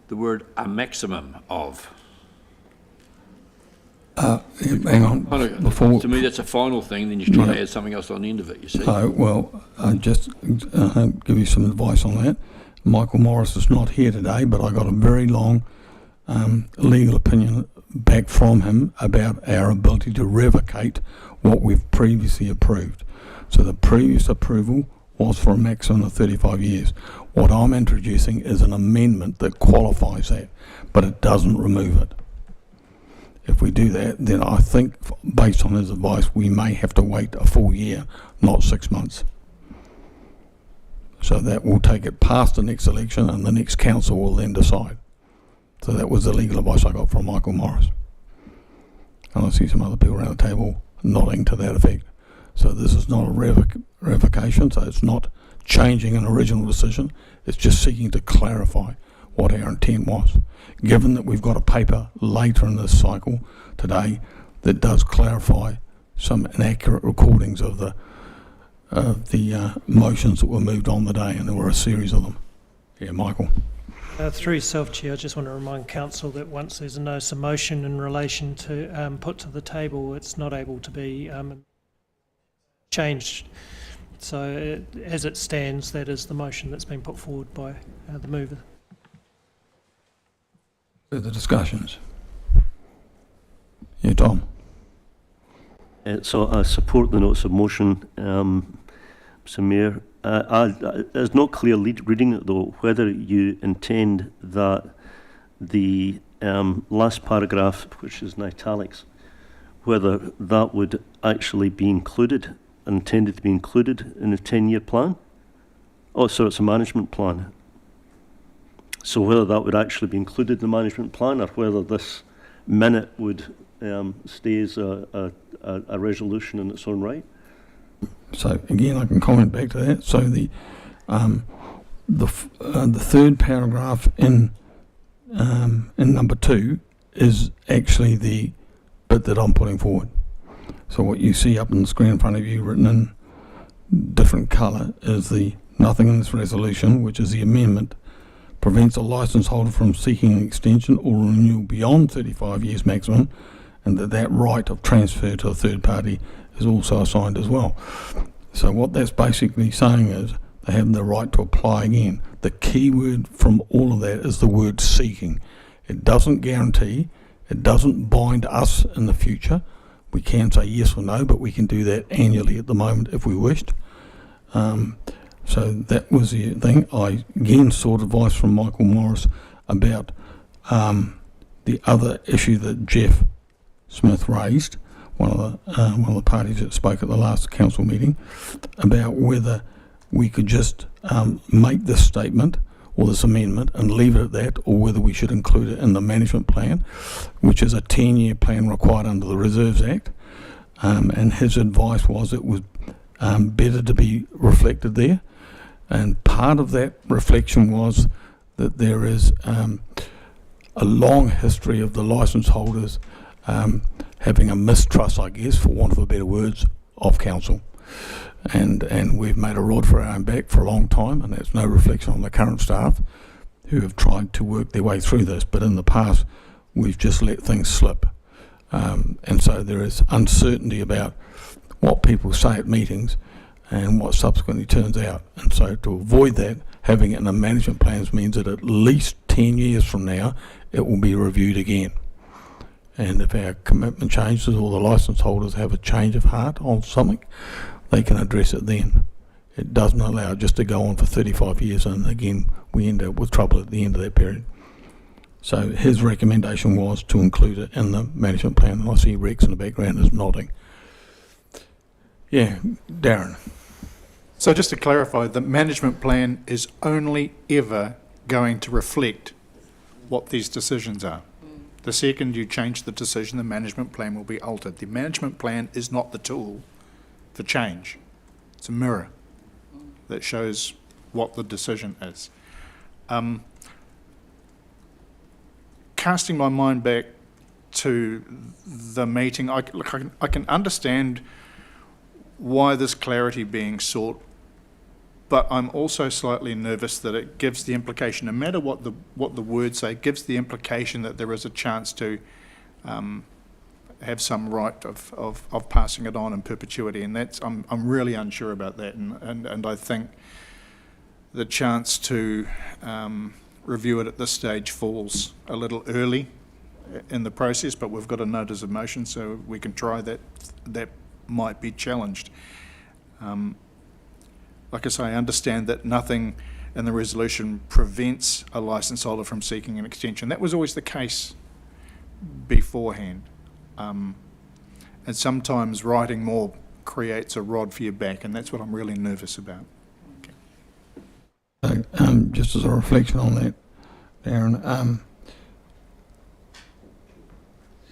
the word a maximum of. Hang on. Before, to me, that's a final thing, then you're trying to add something else on the end of it, you see. Well, just give you some advice on that. Michael Morris is not here today, but I got a very long legal opinion back from him about our ability to revocate what we've previously approved. So the previous approval was for a maximum of 35 years. What I'm introducing is an amendment that qualifies that, but it doesn't remove it. If we do that, then I think, based on his advice, we may have to wait a full year, not 6 months. So that will take it past the next election, and the next council will then decide. So that was the legal advice I got from Michael Morris. And I see some other people around the table nodding to that effect. So this is not a revocation, so it's not changing an original decision. It's just seeking to clarify what our intent was. Given that we've got a paper later in this cycle today that does clarify some inaccurate recordings of the motions that were moved on the day, and there were a series of them. Yeah, Michael. Through yourself, Chair, I just want to remind Council that once there's a notice of motion in relation to put to the table, it's not able to be changed. So as it stands, that is the motion that's been put forward by the mover. Further discussions? Yeah, Tom. So I support the notice of motion, Mr. Mayor. It's not clear reading it though whether you intend that the last paragraph, which is in italics, whether that would actually be included, intended to be included in the 10-year plan. Oh, so it's a management plan. So whether that would actually be included in the management plan, or whether this minute would stay as a resolution in its own right. So again, I can comment back to that. So the third paragraph in number 2 is actually the bit that I'm putting forward. So what you see up on the screen in front of you, written in different colour, is the nothing in this resolution, which is the amendment, prevents a licence holder from seeking an extension or renewal beyond 35 years maximum, and that right of transfer to a third party is also assigned as well. So what that's basically saying is they have the right to apply again. The key word from all of that is the word seeking. It doesn't guarantee, it doesn't bind us in the future. We can say yes or no, but we can do that annually at the moment if we wished. So that was the thing. I again sought advice from Michael Morris about the other issue that Jeff Smith raised, one of the parties that spoke at the last council meeting, about whether we could just make this statement or this amendment and leave it at that, or whether we should include it in the management plan, which is a 10-year plan required under the Reserves Act. And his advice was it was better to be reflected there. And part of that reflection was that there is a long history of the licence holders having a mistrust, I guess, for want of a better words, of council. And we've made a rod for our own back for a long time, and that's no reflection on the current staff who have tried to work their way through this. But in the past, we've just let things slip. And so there is uncertainty about what people say at meetings and what subsequently turns out. And so to avoid that, having it in the management plans means that at least 10 years from now, it will be reviewed again. And if our commitment changes or the licence holders have a change of heart on something, they can address it then. It doesn't allow it just to go on for 35 years, and again, we end up with trouble at the end of that period. So his recommendation was to include it in the management plan, and I see Rex in the background is nodding. Yeah, Darren. So just to clarify, the management plan is only ever going to reflect what these decisions are. The second you change the decision, the management plan will be altered. The management plan is not the tool for change. It's a mirror that shows what the decision is. Casting my mind back to the meeting, I can understand why there's clarity being sought, but I'm also slightly nervous that it gives the implication, no matter what the words say, gives the implication that there is a chance to have some right of passing it on in perpetuity, and that's I'm really unsure about that, and I think the chance to review it at this stage falls a little early in the process, but we've got a notice of motion, so we can try that. That might be challenged. Like I say, I understand that nothing in the resolution prevents a licence holder from seeking an extension. That was always the case beforehand. And sometimes writing more creates a rod for your back, and that's what I'm really nervous about. Okay. Just as a reflection on that, Darren,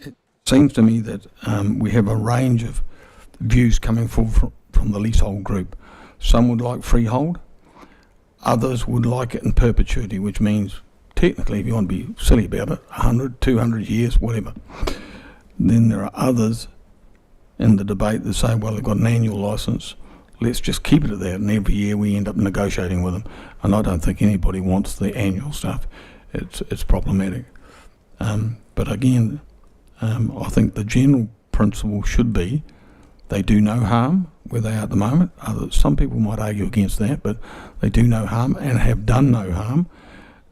it seems to me that we have a range of views coming forward from the leasehold group. Some would like freehold, others would like it in perpetuity, which means technically, if you want to be silly about it, 100, 200 years, whatever. Then there are others in the debate that say, well, they've got an annual licence, let's just keep it at that, and every year we end up negotiating with them. And I don't think anybody wants the annual stuff. It's problematic. But again, I think the general principle should be they do no harm where they are at the moment. Some people might argue against that, but they do no harm and have done no harm.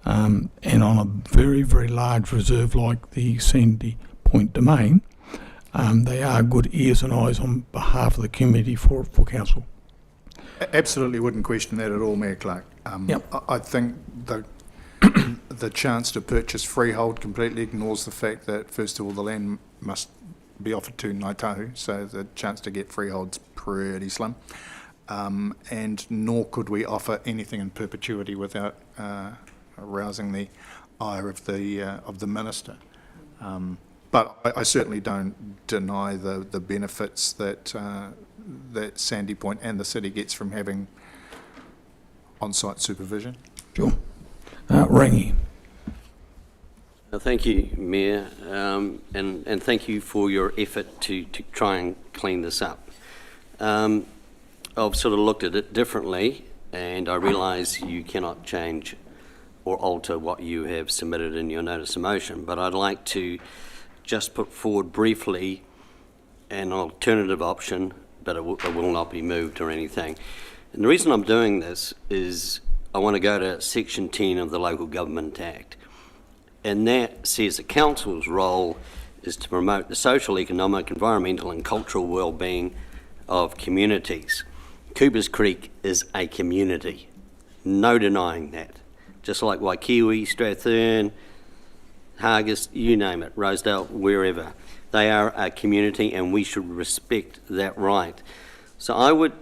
And on a very, very large reserve like the Sandy Point Domain, they are good ears and eyes on behalf of the community for council. Absolutely wouldn't question that at all, Mayor Clark. Yep. I think the chance to purchase freehold completely ignores the fact that, first of all, the land must be offered to Ngāi Tahu, so the chance to get freehold's pretty slim. And nor could we offer anything in perpetuity without arousing the ire of the minister. But I certainly don't deny the benefits that that Sandy Point and the city gets from having on-site supervision. Sure. Rangi. Thank you, Mayor, and thank you for your effort to try and clean this up. I've sort of looked at it differently, and I realise you cannot change or alter what you have submitted in your notice of motion, but I'd like to just put forward briefly an alternative option, but it will not be moved or anything. And the reason I'm doing this is I want to go to Section 10 of the Local Government Act. And that says the council's role is to promote the social, economic, environmental and cultural well-being of communities. Coopers Creek is a community, no denying that. Just like Waikiwi, Strathern, Hargis, you name it, Rosedale, wherever. They are a community and we should respect that right. So I would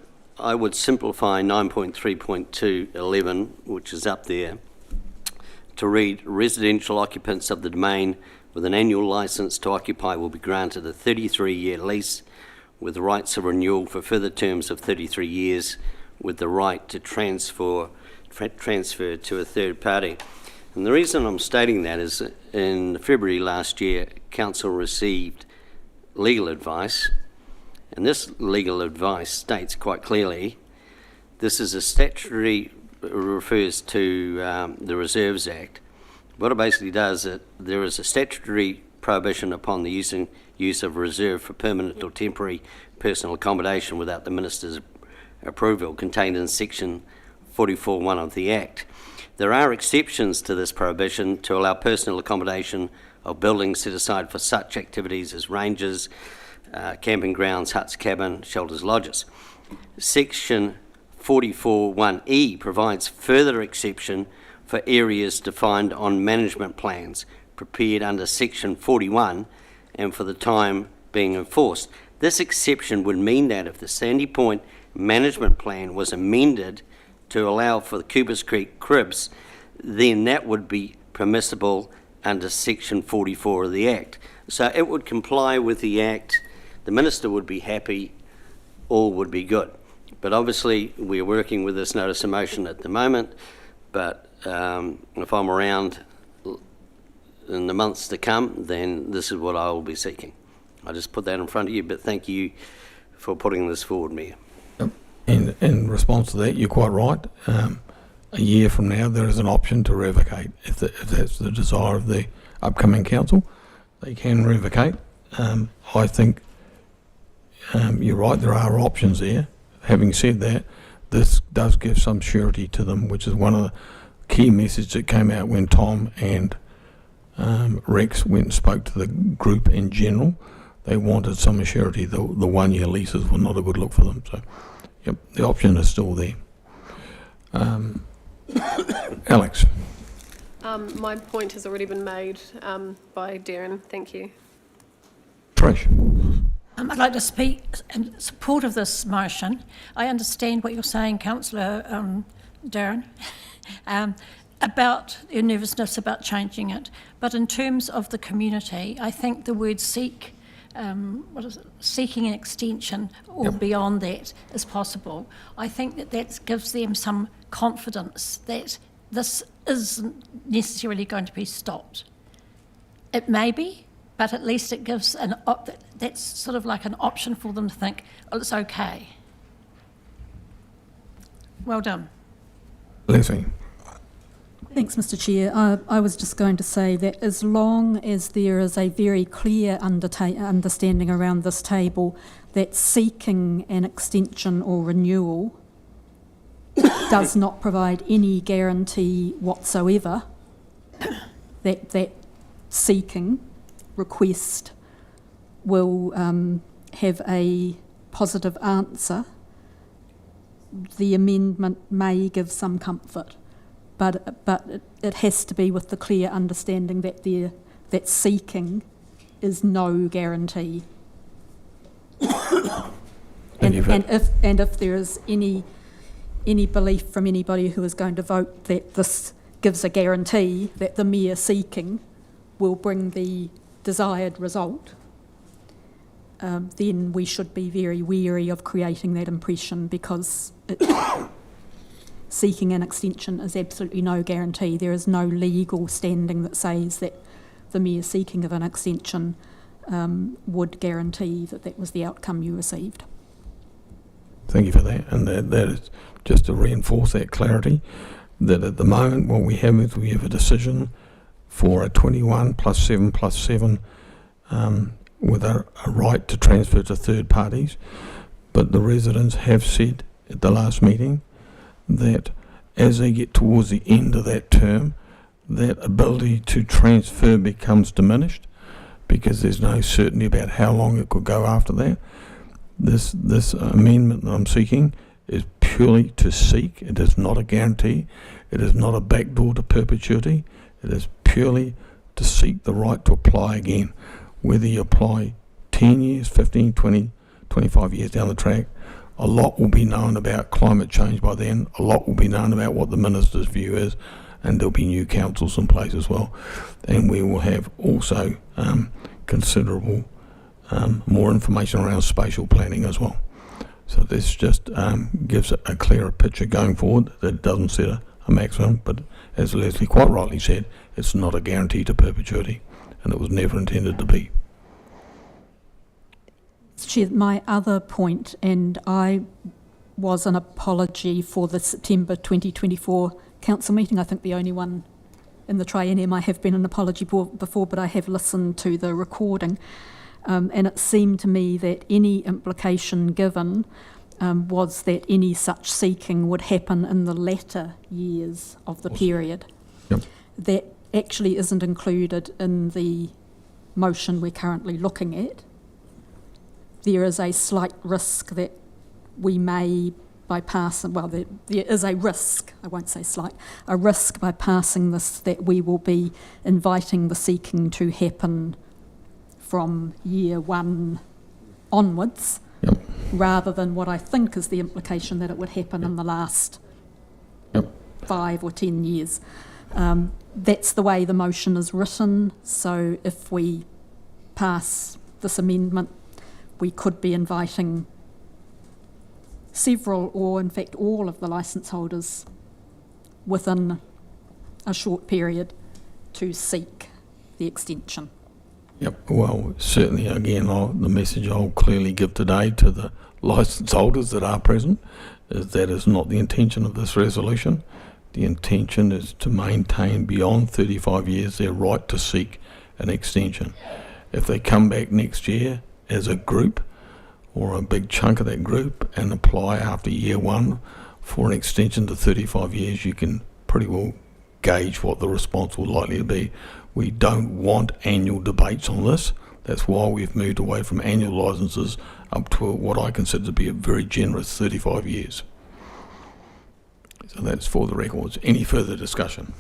simplify 9.3.211, which is up there, to read, residential occupants of the domain with an annual licence to occupy will be granted a 33-year lease with rights of renewal for further terms of 33 years with the right to transfer to a third party. And the reason I'm stating that is in February last year, Council received legal advice, and this legal advice states quite clearly this is a statutory, refers to the Reserves Act. What it basically does is there is a statutory prohibition upon the use of reserve for permanent or temporary personal accommodation without the Minister's approval, contained in Section 44(1) of the Act. There are exceptions to this prohibition to allow personal accommodation of buildings set aside for such activities as ranges, camping grounds, huts, cabin, shelters, lodges. Section 44(1)E provides further exception for areas defined on management plans prepared under Section 41 and for the time being enforced. This exception would mean that if the Sandy Point management plan was amended to allow for the Coopers Creek cribs, then that would be permissible under Section 44 of the Act. So it would comply with the Act, the Minister would be happy, all would be good. But obviously we're working with this notice of motion at the moment, but if I'm around in the months to come, then this is what I will be seeking. I just put that in front of you, but thank you for putting this forward, Mayor. And in response to that, you're quite right. A year from now, there is an option to revocate. If that's the desire of the upcoming council, they can revocate. I think you're right, there are options there. Having said that, this does give some surety to them, which is one of the key messages that came out when Tom and Rex went and spoke to the group in general. They wanted some surety. The 1 year leases were not a good look for them. So, yep, the option is still there. Alex. My point has already been made by Darren. Thank you. Trish. I'd like to speak in support of this motion. I understand what you're saying, Councillor Darren, about your nervousness about changing it. But in terms of the community, I think the word seek, seeking an extension or beyond that is possible. I think that gives them some confidence that this isn't necessarily going to be stopped. It may be, but at least it gives that's sort of like an option for them to think, oh, it's okay. Well done. Leslie. Thanks, Mr. Chair. I was just going to say that as long as there is a very clear understanding around this table that seeking an extension or renewal does not provide any guarantee whatsoever that seeking request will have a positive answer, the amendment may give some comfort. But it has to be with the clear understanding that that seeking is no guarantee. and if there is any belief from anybody who is going to vote that this gives a guarantee that the mere seeking will bring the desired result, then we should be very wary of creating that impression, because seeking an extension is absolutely no guarantee. There is no legal standing that says that the mere seeking of an extension would guarantee that was the outcome you received. Thank you for that. And that is just to reinforce that clarity, that at the moment what we have is we have a decision for a 21 plus 7 plus 7 with a right to transfer to third parties. But the residents have said at the last meeting that as they get towards the end of that term, that ability to transfer becomes diminished because there's no certainty about how long it could go after that. This amendment that I'm seeking is purely to seek. It is not a guarantee. It is not a backdoor to perpetuity. It is purely to seek the right to apply again. Whether you apply 10 years, 15, 20, 25 years down the track, a lot will be known about climate change by then. A lot will be known about what the Minister's view is, and there'll be new councils in place as well. And we will have also considerable more information around spatial planning as well. So this just gives a clearer picture going forward, that it doesn't set a maximum, but as Leslie quite rightly said, it's not a guarantee to perpetuity, and it was never intended to be. Chair, my other point, and I was an apology for the September 2024 council meeting. I think the only one in the triennium I have been an apology before, but I have listened to the recording. And it seemed to me that any implication given was that any such seeking would happen in the latter years of the period. Yep. actually isn't included in the motion we're currently looking at. There is a slight risk that we may, by passing, well, there is a risk, I won't say slight, a risk by passing this that we will be inviting the seeking to happen from year one onwards, rather than what I think is the implication that it would happen in the last 5 or 10 years. That's the way the motion is written, so if we pass this amendment, we could be inviting several, or in fact all of the licence holders within a short period to seek the extension. Yep, well, certainly, again, the message I'll clearly give today to the licence holders that are present is that is not the intention of this resolution. The intention is to maintain beyond 35 years their right to seek an extension. If they come back next year as a group, or a big chunk of that group, and apply after year one for an extension to 35 years, you can pretty well gauge what the response will likely to be. We don't want annual debates on this. That's why we've moved away from annual licences up to what I consider to be a very generous 35 years. So that's for the records. Any further discussion?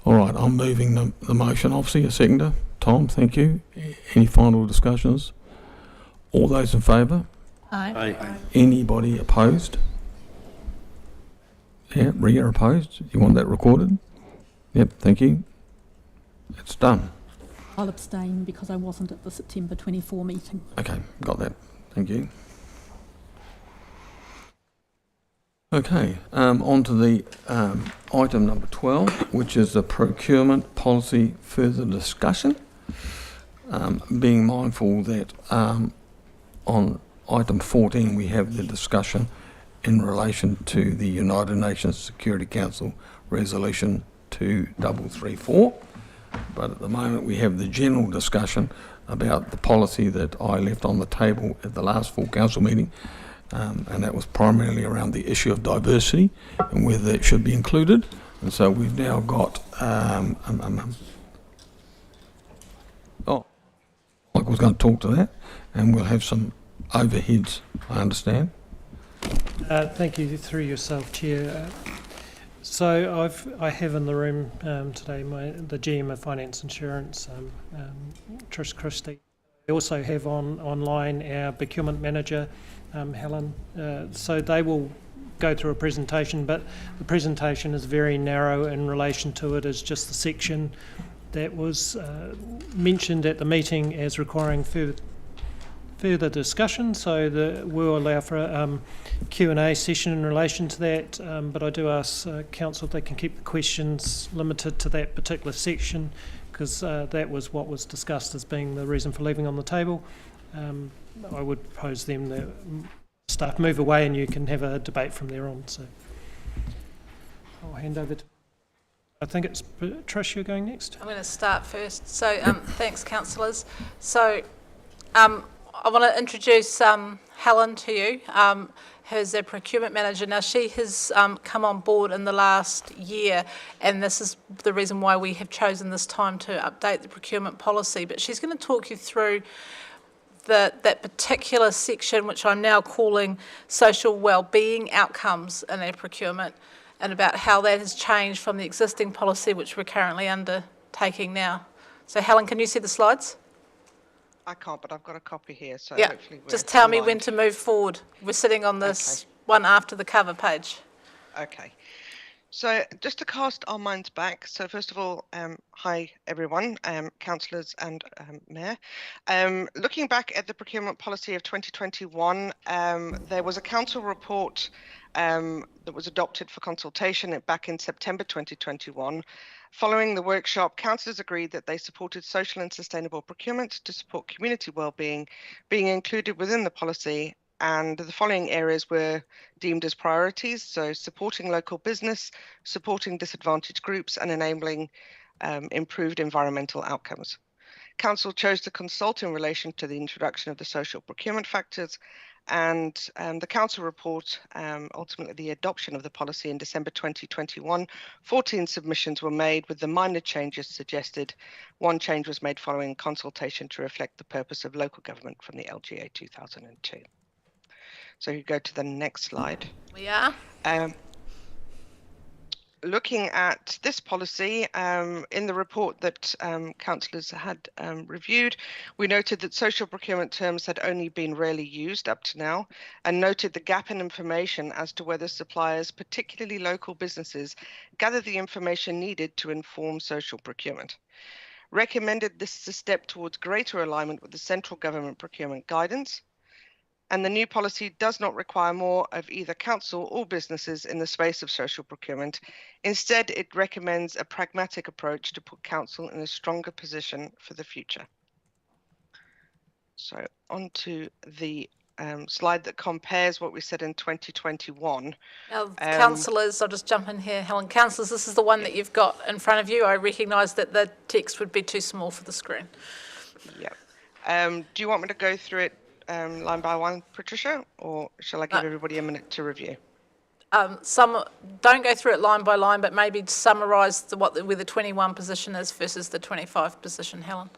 All right, I'm moving the motion. Obviously, a seconder. Tom, thank you. Any final discussions? All those in favour? Aye. Anybody opposed? Yeah, Ria opposed. You want that recorded? Yep, thank you. It's done. I'll abstain because I wasn't at the September 24 meeting. Okay, got that. Thank you. Okay, on to the item number 12, which is the procurement policy further discussion. Being mindful that on item 14 we have the discussion in relation to the United Nations Security Council Resolution 2334, but at the moment we have the general discussion about the policy that I left on the table at the last full council meeting, and that was primarily around the issue of diversity and whether it should be included. And so we've now got Michael's going to talk to that, and we'll have some overheads, I understand. Thank you, through yourself, Chair. So I have in the room today the GM of Finance Insurance, Trish Christie. I also have online our procurement manager, Helen. So they will go through a presentation, but the presentation is very narrow in relation to it as just the section that was mentioned at the meeting as requiring further discussion. So we'll allow for a Q&A session in relation to that, but I do ask Council if they can keep the questions limited to that particular section, because that was what was discussed as being the reason for leaving on the table. I would propose them that staff move away and you can have a debate from there on. So I'll hand over to, I think it's Trish, you're going next. I'm going to start first. So thanks, councillors. So I want to introduce Helen to you, who's a procurement manager. Now, she has come on board in the last year, and this is the reason why we have chosen this time to update the procurement policy. But she's going to talk you through that particular section, which I'm now calling social wellbeing outcomes in our procurement, and about how that has changed from the existing policy, which we're currently undertaking now. So, Helen, can you see the slides? I can't, but I've got a copy here, so yeah. Hopefully just tell me when to move forward. We're sitting on this one after the cover page. Okay. So just to cast our minds back, so first of all, hi everyone, councillors and Mayor. Looking back at the procurement policy of 2021, there was a council report that was adopted for consultation back in September 2021. Following the workshop, councillors agreed that they supported social and sustainable procurement to support community wellbeing being included within the policy, and the following areas were deemed as priorities: so supporting local business, supporting disadvantaged groups, and enabling improved environmental outcomes. Council chose to consult in relation to the introduction of the social procurement factors And the council report, ultimately the adoption of the policy in December 2021, 14 submissions were made with the minor changes suggested. One change was made following consultation to reflect the purpose of local government from the LGA 2002. So you go to the next slide. We are. Looking at this policy, in the report that councillors had reviewed, we noted that social procurement terms had only been rarely used up to now, and noted the gap in information as to whether suppliers, particularly local businesses, gather the information needed to inform social procurement. Recommended this is a step towards greater alignment with the central government procurement guidance, and the new policy does not require more of either council or businesses in the space of social procurement. Instead, it recommends a pragmatic approach to put council in a stronger position for the future. So on to the slide that compares what we said in 2021. Now, councillors, I'll just jump in here. Helen, councillors, this is the one that you've got in front of you. I recognise that the text would be too small for the screen. Yeah. Do you want me to go through it line by one, Patricia, or shall I give everybody a minute to review? Some don't go through it line by line, but maybe summarise where the 21 position is versus the 25 position, Helen.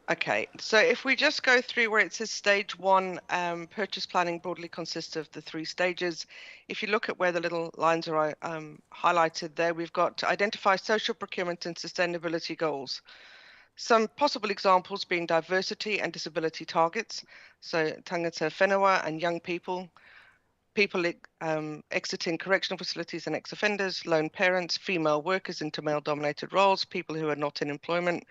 Okay, so if we just go through where it says stage one, purchase planning broadly consists of the 3 stages. If you look at where the little lines are highlighted there, we've got to identify social procurement and sustainability goals. Some possible examples being diversity and disability targets, so tangata whenua and young people, people exiting correctional facilities and ex-offenders, lone parents, female workers into male-dominated roles, people who are not in employment.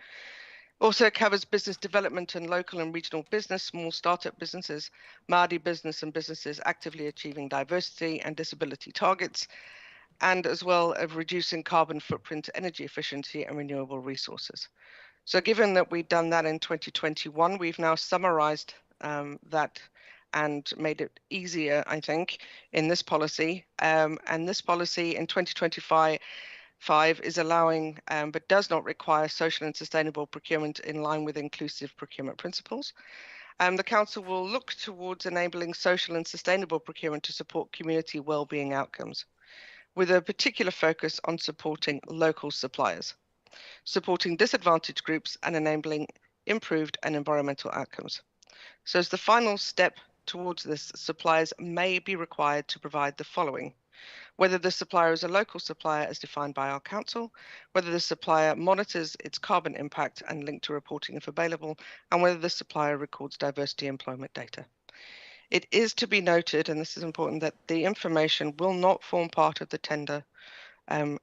Also covers business development and local and regional business, small startup businesses, Māori business and businesses actively achieving diversity and disability targets, and as well of reducing carbon footprint, energy efficiency and renewable resources. So given that we've done that in 2021, we've now summarised that and made it easier, I think, in this policy. And this policy in 2025 is allowing, but does not require social and sustainable procurement in line with inclusive procurement principles. The Council will look towards enabling social and sustainable procurement to support community wellbeing outcomes, with a particular focus on supporting local suppliers, supporting disadvantaged groups and enabling improved and environmental outcomes. So as the final step towards this, suppliers may be required to provide the following: whether the supplier is a local supplier as defined by our council, whether the supplier monitors its carbon impact and linked to reporting if available, and whether the supplier records diversity employment data. It is to be noted, and this is important, that the information will not form part of the tender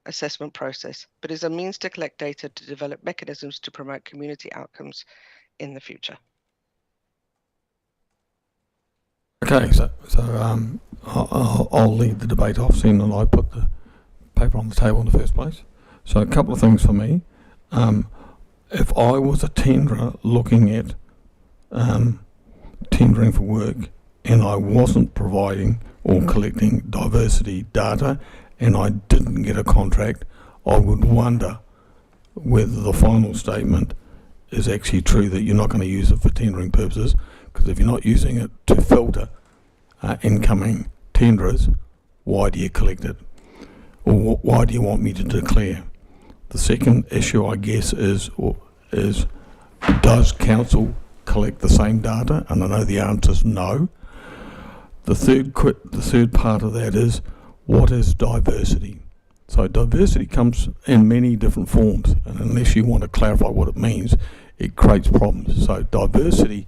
assessment process, but is a means to collect data to develop mechanisms to promote community outcomes in the future. Okay, so I'll lead the debate off, seeing that I put the paper on the table in the first place. So a couple of things for me. If I was a tenderer looking at tendering for work and I wasn't providing or collecting diversity data and I didn't get a contract, I would wonder whether the final statement is actually true, that you're not going to use it for tendering purposes, because if you're not using it to filter incoming tenderers, why do you collect it? Or why do you want me to declare? The second issue, I guess, is does council collect the same data? And I know the answer is no. The third part of that is, what is diversity? So diversity comes in many different forms, and unless you want to clarify what it means, it creates problems. So diversity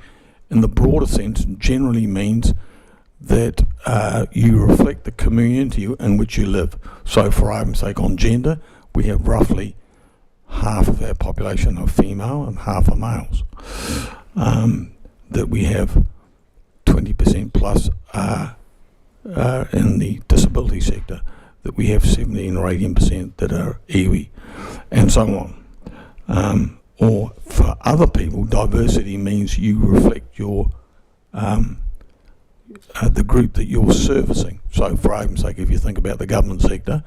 in the broader sense generally means that you reflect the community in which you live. So for argument's sake, on gender, we have roughly half of our population are female and half are males. That we have 20% plus in the disability sector, that we have 17 or 18% that are iwi, and so on. Or for other people, diversity means you reflect your the group that you're servicing. So for argument's sake, if you think about the government sector,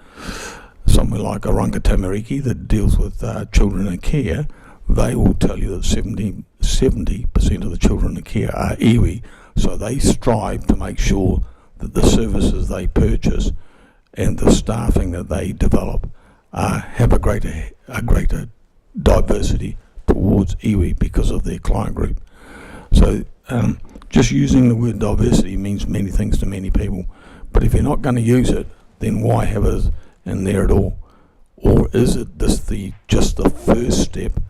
somewhere like a rangatamariki that deals with children in care, they will tell you that 70% of the children in care are iwi, So they strive to make sure that the services they purchase and the staffing that they develop have a greater diversity towards iwi because of their client group. So just using the word diversity means many things to many people, but if you're not going to use it, then why have it in there at all? Or is it just the first step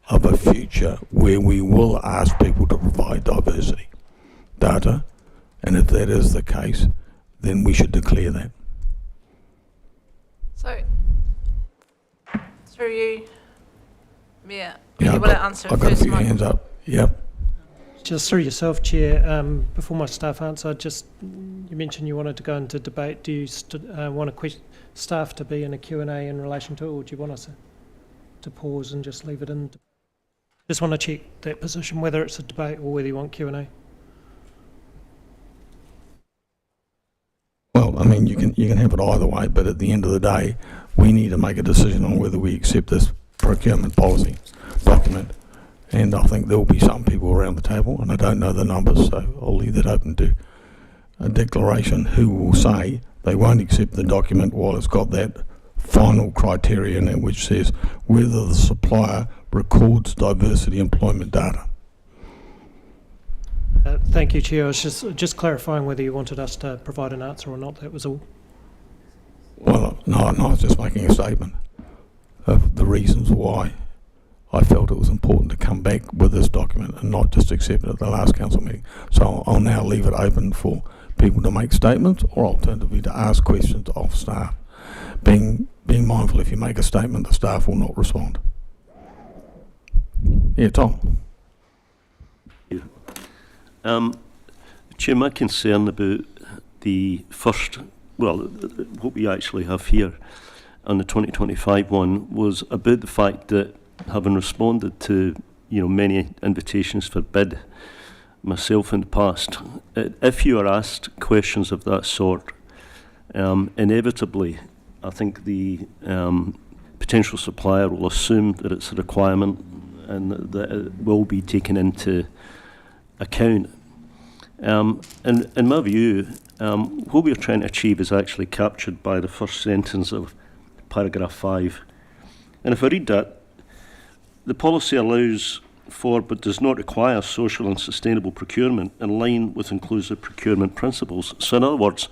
of a future where we will ask people to provide diversity data? And if that is the case, then we should declare that. So, through you, Mayor, Yeah, you want to answer I've got a first, few Mike? hands up. Yep. Just through yourself, Chair, before my staff answer, you mentioned you wanted to go into debate. Do you want staff to be in a Q&A in relation to it, or do you want us to pause and just leave it in? Just want to check that position, whether it's a debate or whether you want Q&A. Well, I mean, you can have it either way, but at the end of the day, we need to make a decision on whether we accept this procurement policy document. And I think there will be some people around the table, and I don't know the numbers, so I'll leave that open to a declaration, who will say they won't accept the document while it's got that final criteria in it which says whether the supplier records diversity employment data. Thank you, Chair. I was just clarifying whether you wanted us to provide an answer or not. That was all. Well, no, I was just making a statement of the reasons why I felt it was important to come back with this document and not just accept it at the last council meeting. So I'll now leave it open for people to make statements, or alternatively to ask questions of staff. Being mindful, if you make a statement, the staff will not respond. Yeah, Tom. Chair, my concern about the first, well, what we actually have here on the 2025 one was about the fact that, having responded to many invitations for bid myself in the past, if you are asked questions of that sort, inevitably I think the potential supplier will assume that it's a requirement and that it will be taken into account. In my view, what we're trying to achieve is actually captured by the first sentence of paragraph 5. And if I read that, the policy allows for but does not require social and sustainable procurement in line with inclusive procurement principles. So in other words,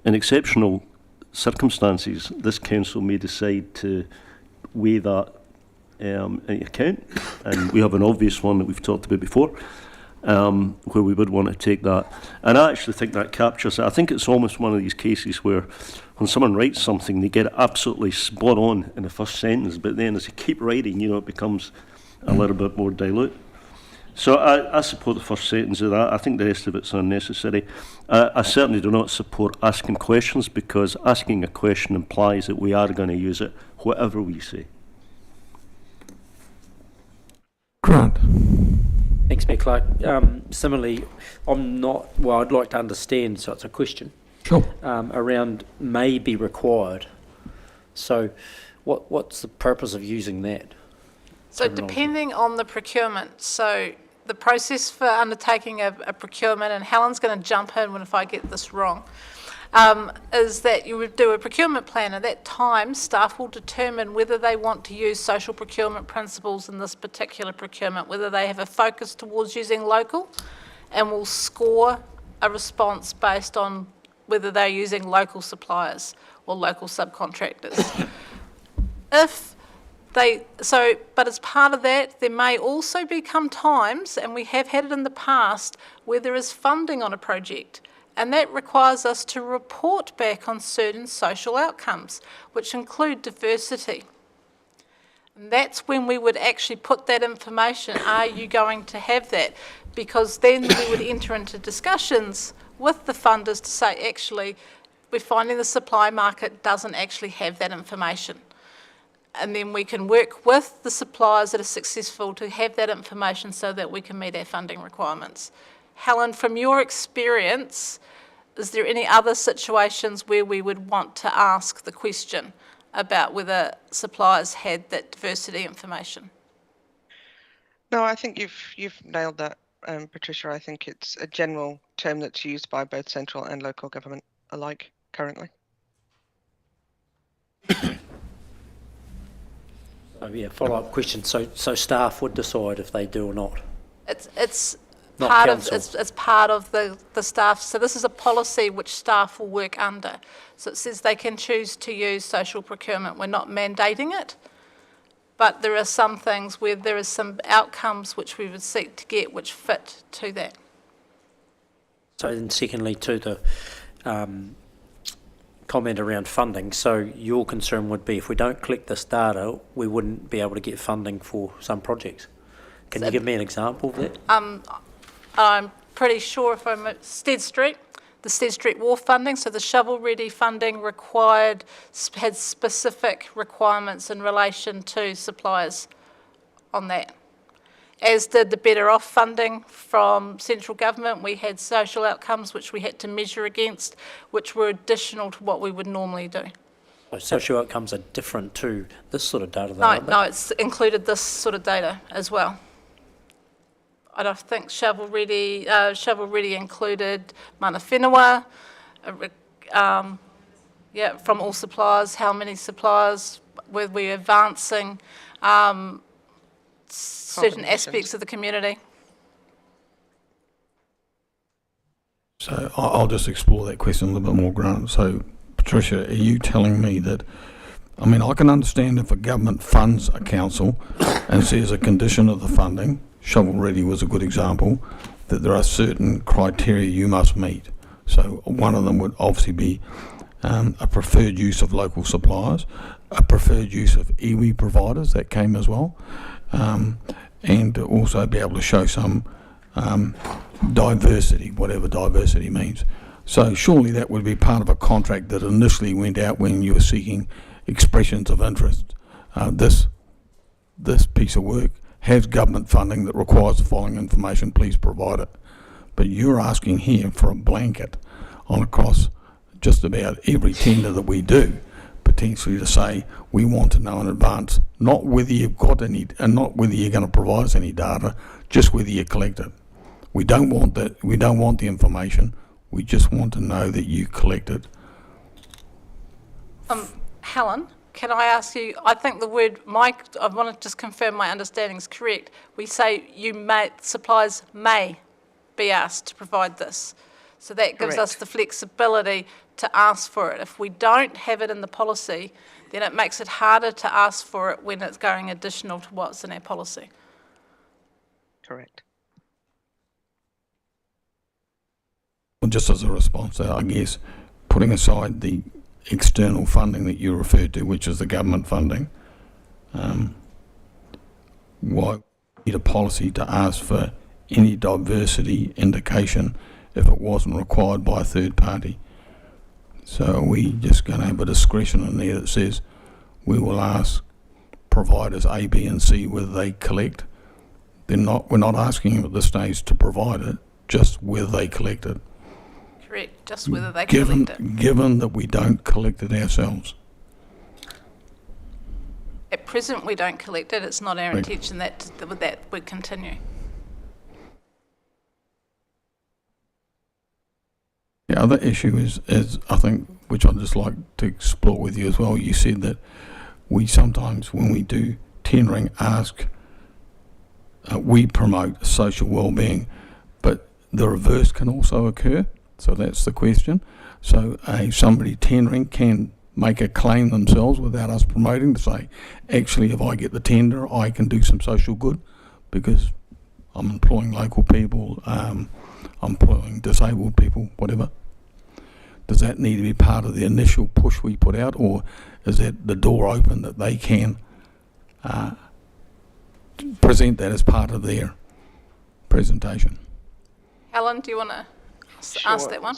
in exceptional circumstances, this council may decide to weigh that in account, and we have an obvious one that we've talked about before, where we would want to take that. And I actually think that captures it. I think it's almost one of these cases where when someone writes something, they get it absolutely spot on in the first sentence, but then as you keep writing, it becomes a little bit more dilute. So I support the first sentence of that. I think the rest of it's unnecessary. I certainly do not support asking questions, because asking a question implies that we are going to use it, whatever we say. Grant. Thanks, Mayor Clark. Similarly, I'd like to understand, so it's a question. Sure. Around may be required. So what's the purpose of using that? So depending on the procurement, so the process for undertaking a procurement, and Helen's going to jump in if I get this wrong, is that you would do a procurement plan. At that time, staff will determine whether they want to use social procurement principles in this particular procurement, whether they have a focus towards using local, and will score a response based on whether they're using local suppliers or local subcontractors. But as part of that, there may also become times, and we have had it in the past, where there is funding on a project, and that requires us to report back on certain social outcomes, which include diversity. And that's when we would actually put that information, are you going to have that? Because then we would enter into discussions with the funders to say, actually, we're finding the supply market doesn't actually have that information. And then we can work with the suppliers that are successful to have that information so that we can meet our funding requirements. Helen, from your experience, is there any other situations where we would want to ask the question about whether suppliers had that diversity information? No, I think you've nailed that Patricia. I think it's a general term that's used by both central and local government alike currently. Oh, yeah, follow-up question. So staff would decide if they do or not? It's Not part council. of it's part of the staff. So this is a policy which staff will work under. So it says they can choose to use social procurement. We're not mandating it, but there are some things where there is some outcomes which we would seek to get which fit to that. So then secondly, to the comment around funding, so your concern would be if we don't collect this data, we wouldn't be able to get funding for some projects. Can you give me an example of that? I'm pretty sure if I'm at Stead Street, the Stead Street Wharf funding, so the shovel-ready funding had specific requirements in relation to suppliers on that. As did the Better Off funding from central government. We had social outcomes which we had to measure against, which were additional to what we would normally do. So social outcomes are different to this sort of data, though, No, aren't they? no, it's included this sort of data as well. I don't think shovel-ready included mana whenua, from all suppliers, how many suppliers, were we advancing certain aspects of the community. So I'll just explore that question a little bit more, Grant. So, Patricia, are you telling me that, I mean, I can understand if a government funds a council and says a condition of the funding, Shovel Ready was a good example, that there are certain criteria you must meet. So one of them would obviously be a preferred use of local suppliers, a preferred use of iwi providers, that came as well, and also be able to show some diversity, whatever diversity means. So surely that would be part of a contract that initially went out when you were seeking expressions of interest. This piece of work has government funding that requires the following information, please provide it. But you're asking here for a blanket on across just about every tender that we do, potentially to say we want to know in advance, not whether you've got any, and not whether you're going to provide us any data, just whether you collect it. We don't want that. We don't want the information. We just want to know that you collect it. Helen, can I ask you, I think the word, I want to just confirm my understanding is correct. We say suppliers may be asked to provide this. So that gives us the flexibility to ask for it. If we don't have it in the policy, then it makes it harder to ask for it when it's going additional to what's in our policy. Correct. Well, just as a response, I guess, putting aside the external funding that you referred to, which is the government funding, why need a policy to ask for any diversity indication if it wasn't required by a third party? So are we just going to have a discretion in there that says we will ask providers A, B and C whether they collect? We're not asking them at this stage to provide it, just whether they collect it. Correct, just whether they collect it. Given that we don't collect it ourselves. At present, we don't collect it. It's not our intention that would continue. The other issue is I think, which I'd just like to explore with you as well, you said that we sometimes, when we do tendering, we promote social wellbeing, but the reverse can also occur. So that's the question. So somebody tendering can make a claim themselves without us promoting to say, actually, if I get the tender, I can do some social good because I'm employing local people, I'm employing disabled people, whatever. Does that need to be part of the initial push we put out, or is that the door open that they can present that as part of their presentation? Helen, do you want to ask that one?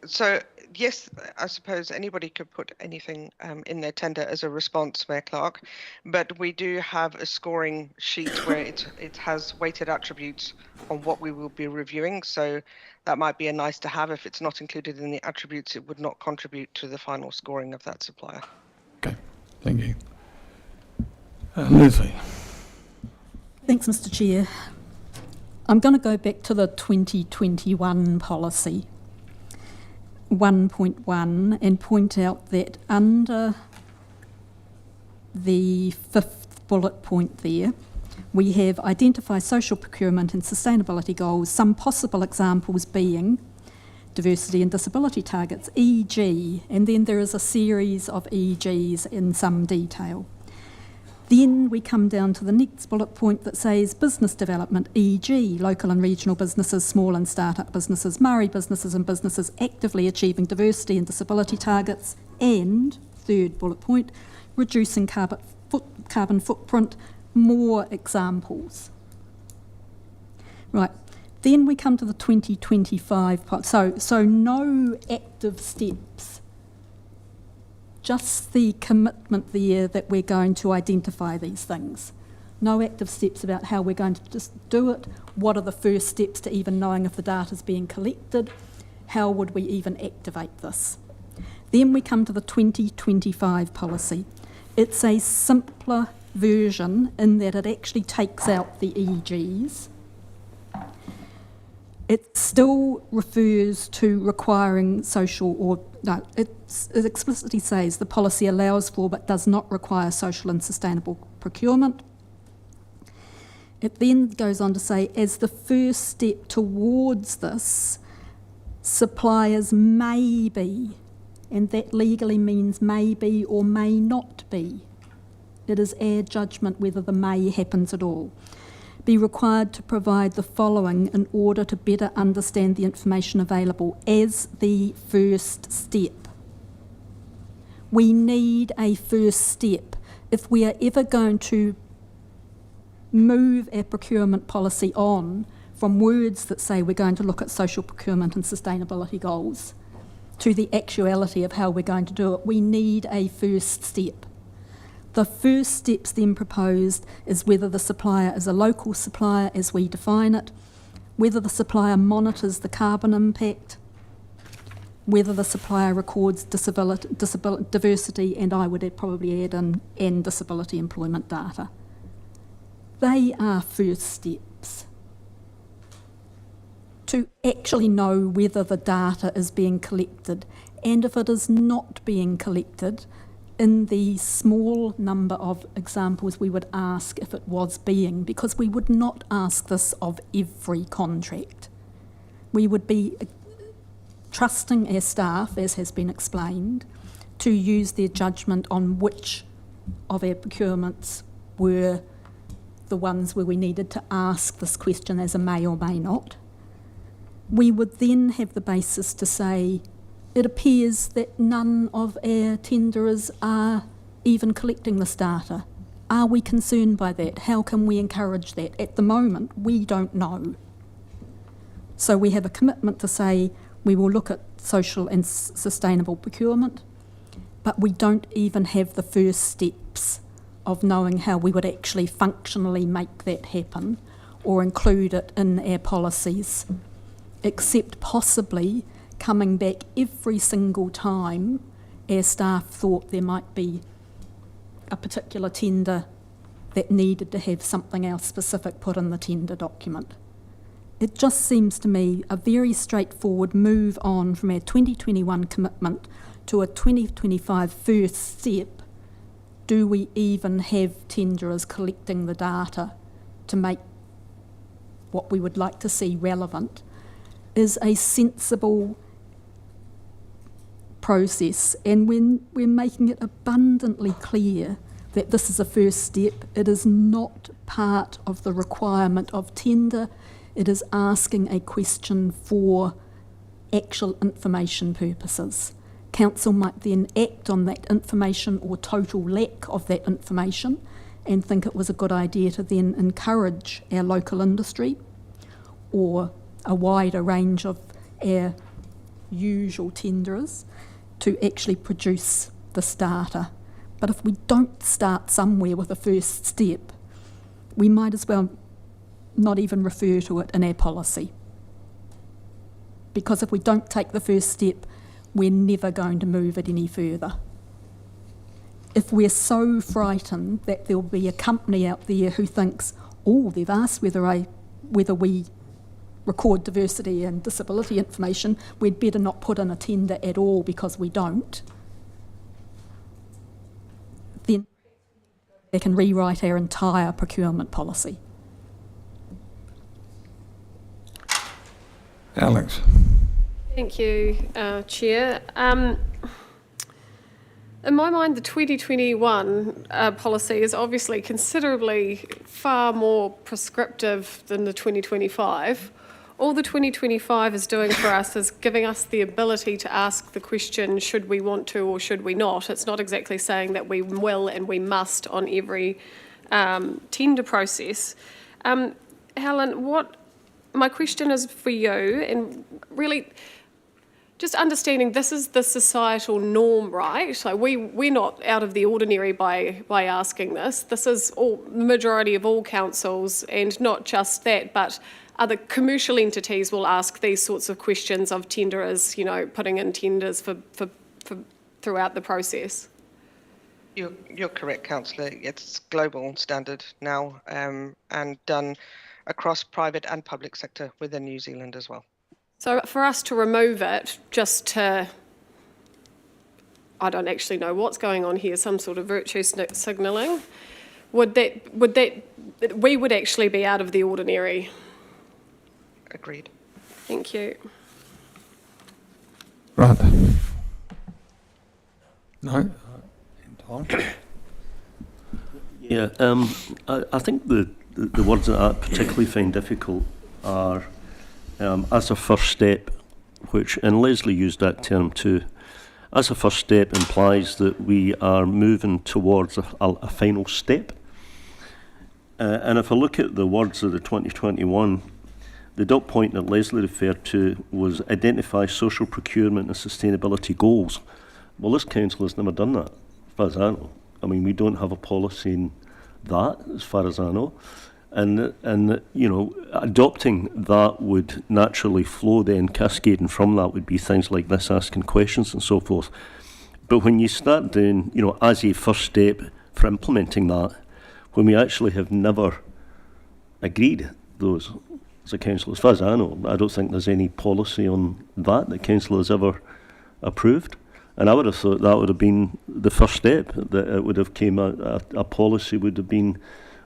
So yes, I suppose anybody could put anything in their tender as a response, Mayor Clark, but we do have a scoring sheet where it has weighted attributes on what we will be reviewing. So that might be a nice to have. If it's not included in the attributes, it would not contribute to the final scoring of that supplier. Okay, thank you. Leslie. Thanks, Mr. Chair. I'm going to go back to the 2021 policy, 1.1, and point out that under the 5th bullet point there, we have identify social procurement and sustainability goals, some possible examples being diversity and disability targets, e.g., and then there is a series of e.g.s in some detail. Then we come down to the next bullet point that says business development, e.g. local and regional businesses, small and start-up businesses, Māori businesses and businesses actively achieving diversity and disability targets, and, third bullet point, reducing carbon footprint, more examples. Right, then we come to the 2025 part. So no active steps. Just the commitment there that we're going to identify these things. No active steps about how we're going to just do it. What are the first steps to even knowing if the data is being collected? How would we even activate this? Then we come to the 2025 policy. It's a simpler version in that it actually takes out the EGs. It still refers to requiring social or, no, it explicitly says the policy allows for but does not require social and sustainable procurement. It then goes on to say, as the first step towards this, suppliers may be, and that legally means may be or may not be. It is our judgment whether the may happens at all. Be required to provide the following in order to better understand the information available as the first step. We need a first step. If we are ever going to move our procurement policy on from words that say we're going to look at social procurement and sustainability goals to the actuality of how we're going to do it, we need a first step. The first steps then proposed is whether the supplier is a local supplier as we define it, whether the supplier monitors the carbon impact, whether the supplier records diversity, and I would probably add in, and disability employment data. They are first steps. To actually know whether the data is being collected, and if it is not being collected, in the small number of examples we would ask if it was being, because we would not ask this of every contract. We would be trusting our staff, as has been explained, to use their judgment on which of our procurements were the ones where we needed to ask this question as a may or may not. We would then have the basis to say, it appears that none of our tenderers are even collecting this data. Are we concerned by that? How can we encourage that? At the moment, we don't know. So we have a commitment to say we will look at social and sustainable procurement, but we don't even have the first steps of knowing how we would actually functionally make that happen or include it in our policies, except possibly coming back every single time our staff thought there might be a particular tender that needed to have something else specific put in the tender document. It just seems to me a very straightforward move on from our 2021 commitment to a 2025 first step. Do we even have tenderers collecting the data to make what we would like to see relevant? Is a sensible process, and when we're making it abundantly clear that this is a first step, it is not part of the requirement of tender. It is asking a question for actual information purposes. Council might then act on that information or total lack of that information and think it was a good idea to then encourage our local industry or a wider range of our usual tenderers to actually produce this data. But if we don't start somewhere with a first step, we might as well not even refer to it in our policy. Because if we don't take the first step, we're never going to move it any further. If we're so frightened that there'll be a company out there who thinks, oh, they've asked whether we record diversity and disability information, we'd better not put in a tender at all because we don't. Then they can rewrite our entire procurement policy. Alex. Thank you, Chair. In my mind, the 2021 policy is obviously considerably far more prescriptive than the 2025. All the 2025 is doing for us is giving us the ability to ask the question, should we want to or should we not? It's not exactly saying that we will and we must on every tender process. Helen, my question is for you, and really just understanding this is the societal norm, right? So we're not out of the ordinary by asking this. This is the majority of all councils, and not just that, but other commercial entities will ask these sorts of questions of tenderers, putting in tenders for throughout the process. You're correct, Councillor. It's global standard now, and done across private and public sector within New Zealand as well. So for us to remove it, I don't actually know what's going on here, some sort of virtue signalling, we would actually be out of the ordinary. Agreed. Thank you. Right. No? Tom? Yeah, I think the words that I particularly find difficult are as a first step, which, and Leslie used that term too, as a first step implies that we are moving towards a final step. And if I look at the words of the 2021, the dot point that Leslie referred to was identify social procurement and sustainability goals. Well, this council has never done that, as far as I know. I mean, we don't have a policy in that, as far as I know. And adopting that would naturally flow then, cascading from that would be things like this, asking questions and so forth. But when you start doing, as a first step for implementing that, when we actually have never agreed those as a council, as far as I know, I don't think there's any policy on that council has ever approved. And I would have thought that would have been the first step, that it would have came a policy would have been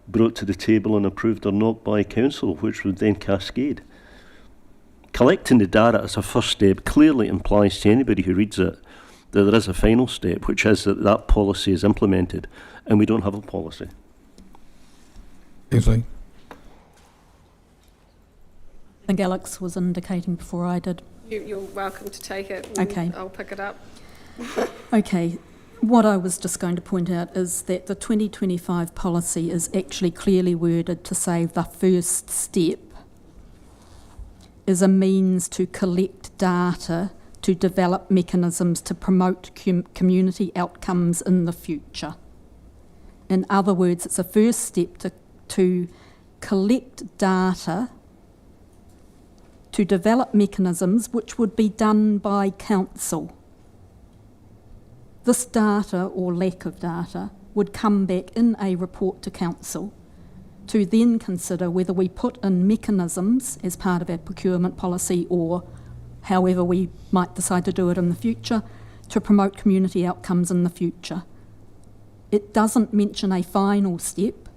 brought to the table and approved or not by council, which would then cascade. Collecting the data as a first step clearly implies to anybody who reads it that there is a final step, which is that policy is implemented, and we don't have a policy. Easily. I think Alex was indicating before I did. You're welcome to take it. Okay. I'll pick it up. Okay. What I was just going to point out is that the 2025 policy is actually clearly worded to say the first step is a means to collect data to develop mechanisms to promote community outcomes in the future. In other words, it's a first step to collect data to develop mechanisms which would be done by council. This data, or lack of data, would come back in a report to council to then consider whether we put in mechanisms as part of our procurement policy, or however we might decide to do it in the future, to promote community outcomes in the future. It doesn't mention a final step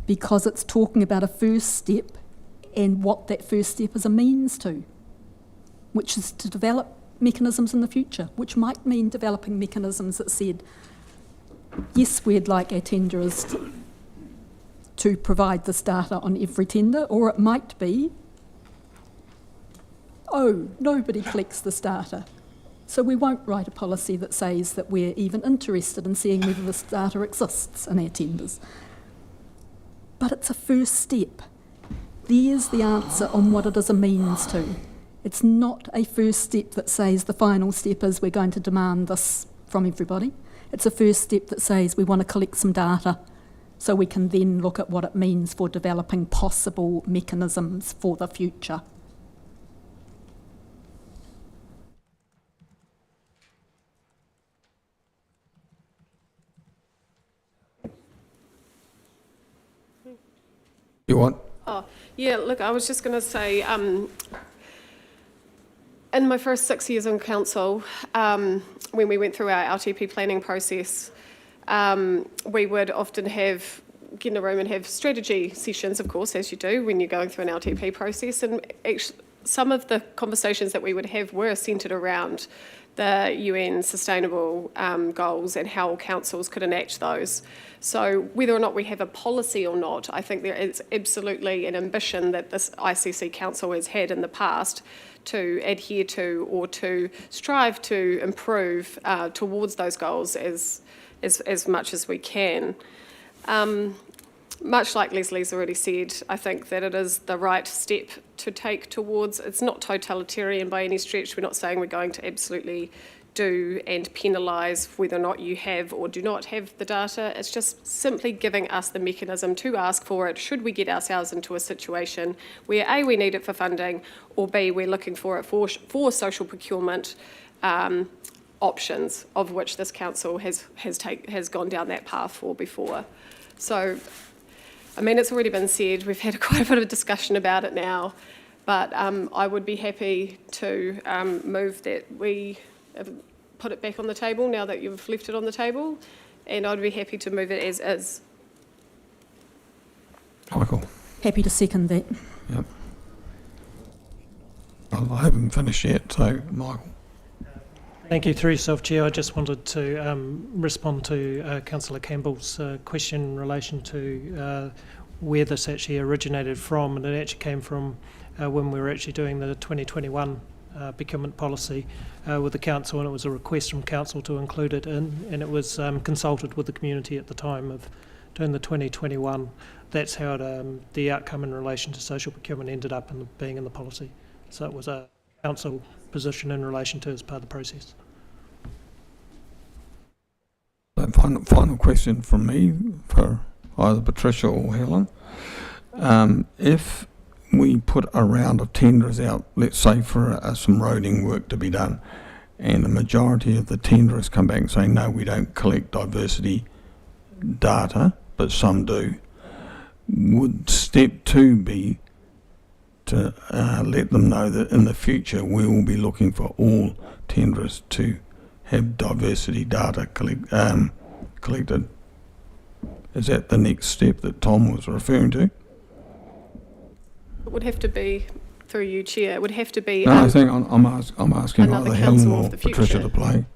because it's talking about a first step and what that first step is a means to, which is to develop mechanisms in the future, which might mean developing mechanisms that said, yes, we'd like our tenderers to provide this data on every tender, or it might be, oh, nobody collects this data, so we won't write a policy that says that we're even interested in seeing whether this data exists in our tenders. But it's a first step. There's the answer on what it is a means to. It's not a first step that says the final step is we're going to demand this from everybody. It's a first step that says we want to collect some data so we can then look at what it means for developing possible mechanisms for the future. You want? Oh, Yeah, look, I was just going to say, in my first 6 years on council, when we went through our LTP planning process, we would often get in a room and have strategy sessions, of course, as you do when you're going through an LTP process. And actually, some of the conversations that we would have were centred around the UN Sustainable Goals and how councils could enact those. So whether or not we have a policy or not, I think there is absolutely an ambition that this ICC Council has had in the past to adhere to or to strive to improve towards those goals as much as we can. Much like Leslie's already said, I think that it is the right step to take towards, it's not totalitarian by any stretch. We're not saying we're going to absolutely do and penalise whether or not you have or do not have the data. It's just simply giving us the mechanism to ask for it should we get ourselves into a situation where A, we need it for funding, or B, we're looking for it for social procurement options, of which this council has gone down that path for before. So, I mean, it's already been said, we've had quite a bit of discussion about it now, but I would be happy to move that we put it back on the table now that you've left it on the table, and I'd be happy to move it as is. Michael? Happy to second that. Yep. Well, I haven't finished yet, so Michael. Thank you. Through yourself, Chair, I just wanted to respond to Councillor Campbell's question in relation to where this actually originated from, and it actually came from when we were actually doing the 2021 procurement policy with the council, and it was a request from council to include it in, and it was consulted with the community at the time of doing the 2021. That's how the outcome in relation to social procurement ended up being in the policy. So it was a council position in relation to as part of the process. Final question from me for either Patricia or Helen. If we put a round of tenders out, let's say for some roading work to be done, and the majority of the tenderers come back and say, no, we don't collect diversity data, but some do, would step 2 be to let them know that in the future we will be looking for all tenderers to have diversity data collected? Is that the next step that Tom was referring to? It would have to be, through you, Chair, it would have to be... No, I think I'm asking either Helen or Patricia to play.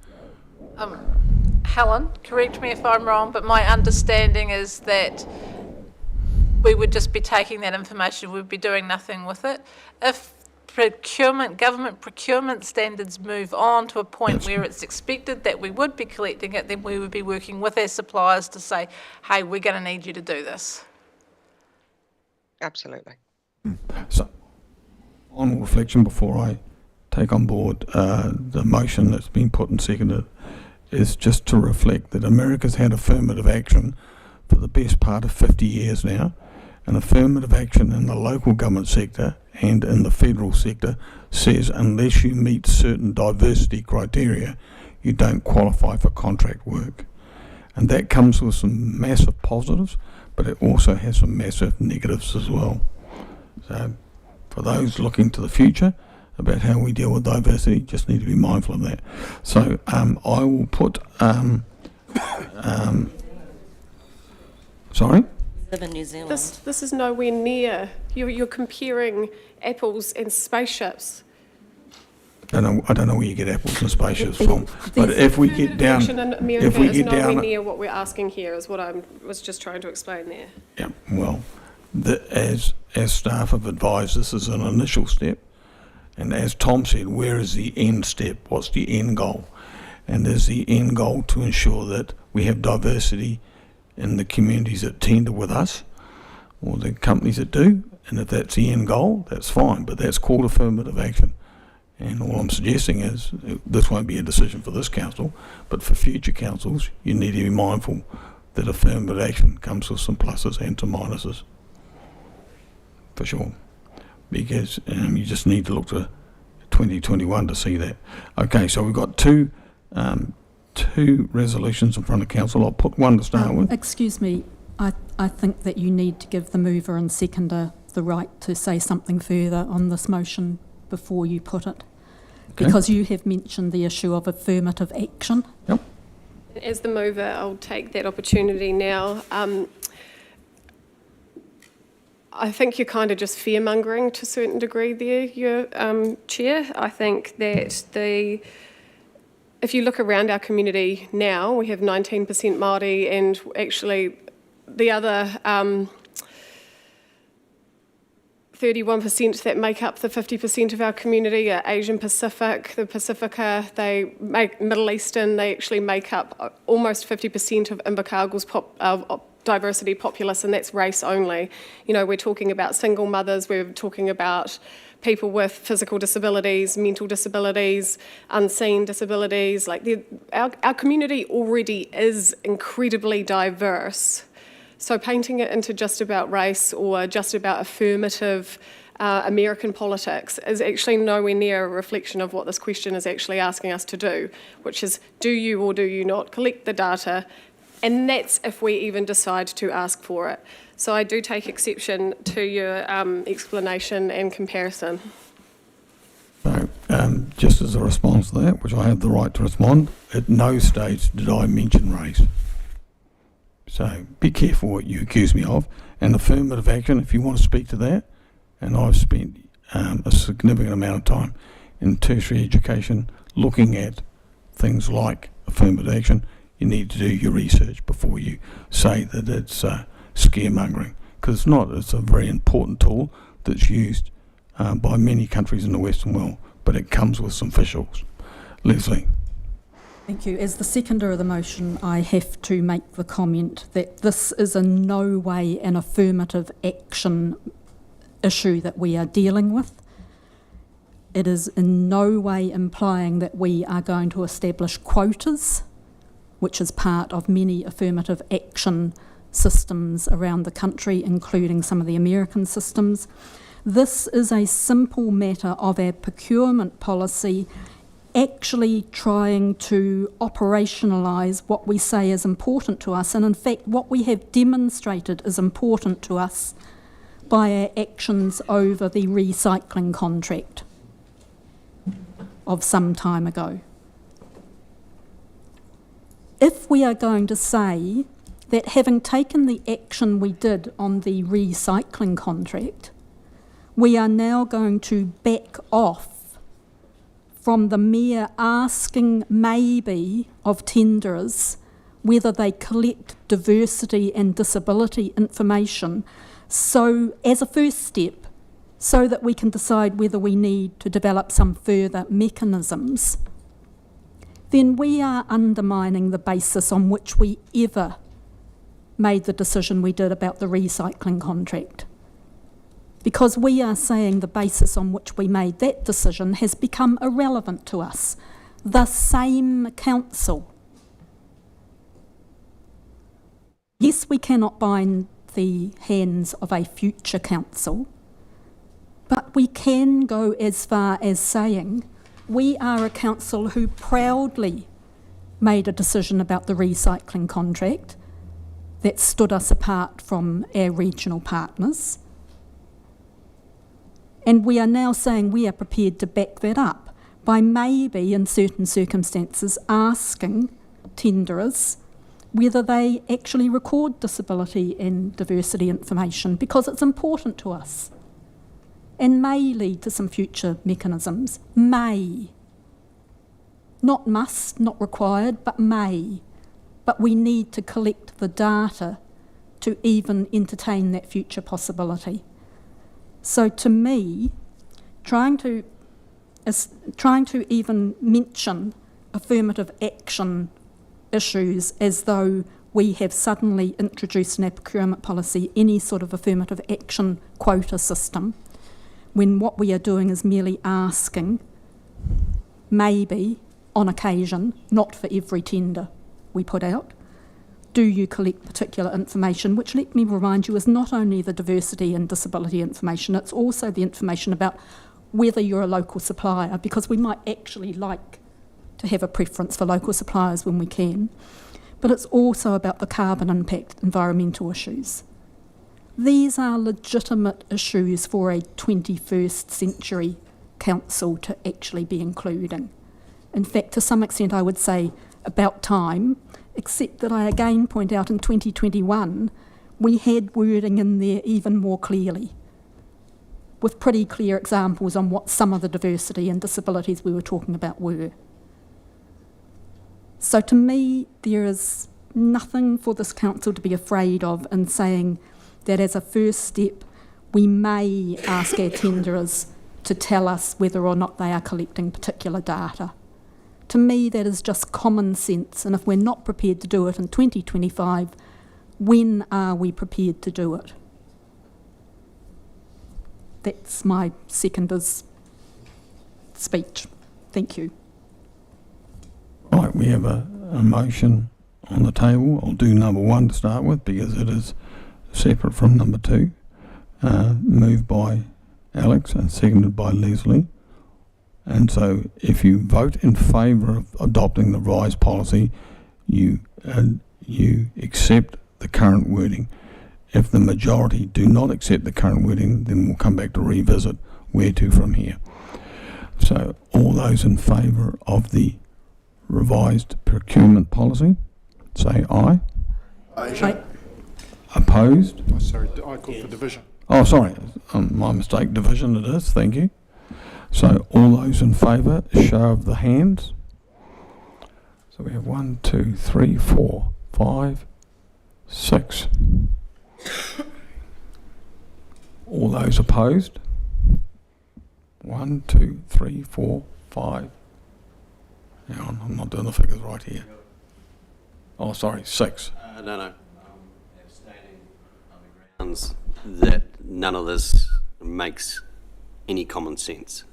Helen, correct me if I'm wrong, but my understanding is that we would just be taking that information, we'd be doing nothing with it. If government procurement standards move on to a point where it's expected that we would be collecting it, then we would be working with our suppliers to say, hey, we're going to need you to do this. Absolutely. So, on reflection before I take on board the motion that's been put and seconded, is just to reflect that America's had affirmative action for the best part of 50 years now, and affirmative action in the local government sector and in the federal sector says unless you meet certain diversity criteria, you don't qualify for contract work. And that comes with some massive positives, but it also has some massive negatives as well. So for those looking to the future about how we deal with diversity, just need to be mindful of that. So I will put sorry? Live in New Zealand. This is nowhere near. You're comparing apples and spaceships. I don't know where you get apples and spaceships from, but if we get down, if we get down, nowhere near what we're asking here is what I was just trying to explain there. Yeah, well, as staff have advised, this is an initial step, and as Tom said, where is the end step? What's the end goal? And is the end goal to ensure that we have diversity in the communities that tender with us, or the companies that do? And if that's the end goal, that's fine, but that's called affirmative action. And all I'm suggesting is this won't be a decision for this council, but for future councils, you need to be mindful that affirmative action comes with some pluses and some minuses, for sure. Because you just need to look to 2021 to see that. Okay, so we've got two resolutions in front of council. I'll put one to start with. Excuse me, I think that you need to give the mover and seconder the right to say something further on this motion before you put it, because you have mentioned the issue of affirmative action. Yep. As the mover, I'll take that opportunity now. I think you're kind of just fear-mongering to a certain degree there, your Chair. I think that if you look around our community now, we have 19% Māori, and actually the other 31% that make up the 50% of our community are Asian Pacific, the Pacifica, Middle Eastern, they actually make up almost 50% of Invercargill's diversity populace, and that's race only. You know, we're talking about single mothers, we're talking about people with physical disabilities, mental disabilities, unseen disabilities. Like our community already is incredibly diverse. So painting it into just about race or just about affirmative American politics is actually nowhere near a reflection of what this question is actually asking us to do, which is, do you or do you not collect the data? And that's if we even decide to ask for it. So I do take exception to your explanation and comparison. So, just as a response to that, which I have the right to respond, at no stage did I mention race. So be careful what you accuse me of. And affirmative action, if you want to speak to that, and I've spent a significant amount of time in tertiary education looking at things like affirmative action, you need to do your research before you say that it's scaremongering, because it's not. It's a very important tool that's used by many countries in the Western world, but it comes with some fish-hooks. Leslie. Thank you. As the seconder of the motion, I have to make the comment that this is in no way an affirmative action issue that we are dealing with. It is in no way implying that we are going to establish quotas, which is part of many affirmative action systems around the country, including some of the American systems. This is a simple matter of our procurement policy actually trying to operationalise what we say is important to us, and in fact what we have demonstrated is important to us by our actions over the recycling contract of some time ago. If we are going to say that having taken the action we did on the recycling contract, we are now going to back off from the mere asking maybe of tenderers whether they collect diversity and disability information, so as a first step, so that we can decide whether we need to develop some further mechanisms, then we are undermining the basis on which we ever made the decision we did about the recycling contract. Because we are saying the basis on which we made that decision has become irrelevant to us. The same council. Yes, we cannot bind the hands of a future council, but we can go as far as saying we are a council who proudly made a decision about the recycling contract that stood us apart from our regional partners. And we are now saying we are prepared to back that up by maybe, in certain circumstances, asking tenderers whether they actually record disability and diversity information, because it's important to us and may lead to some future mechanisms. May. Not must, not required, but may. But we need to collect the data to even entertain that future possibility. So to me, trying to even mention affirmative action issues as though we have suddenly introduced in our procurement policy any sort of affirmative action quota system, when what we are doing is merely asking, maybe on occasion, not for every tender we put out, do you collect particular information, which, let me remind you, is not only the diversity and disability information, it's also the information about whether you're a local supplier, because we might actually like to have a preference for local suppliers when we can, but it's also about the carbon impact, environmental issues. These are legitimate issues for a 21st century council to actually be including. In fact, to some extent, I would say about time, except that I again point out in 2021, we had wording in there even more clearly, with pretty clear examples on what some of the diversity and disabilities we were talking about were. So to me, there is nothing for this council to be afraid of in saying that as a first step, we may ask our tenderers to tell us whether or not they are collecting particular data. To me, that is just common sense, and if we're not prepared to do it in 2025, when are we prepared to do it? That's my seconder's speech. Thank you. Right, we have a motion on the table. I'll do number 1 to start with because it is separate from number 2. Moved by Alex and seconded by Leslie. And so if you vote in favour of adopting the revised policy, you accept the current wording. If the majority do not accept the current wording, then we'll come back to revisit where to from here. So all those in favour of the revised procurement policy, say aye. Aye. Opposed? Oh, sorry, I called for division. Oh, sorry, my mistake, division it is, thank you. So all those in favour, show of the hands. So we have 1, 2, 3, 4, 5, 6. All those opposed? 1, 2, 3, 4, 5. Hang on, I'm not doing the figures right here. Oh, sorry, 6. No. Abstaining on the grounds that none of this makes any common sense.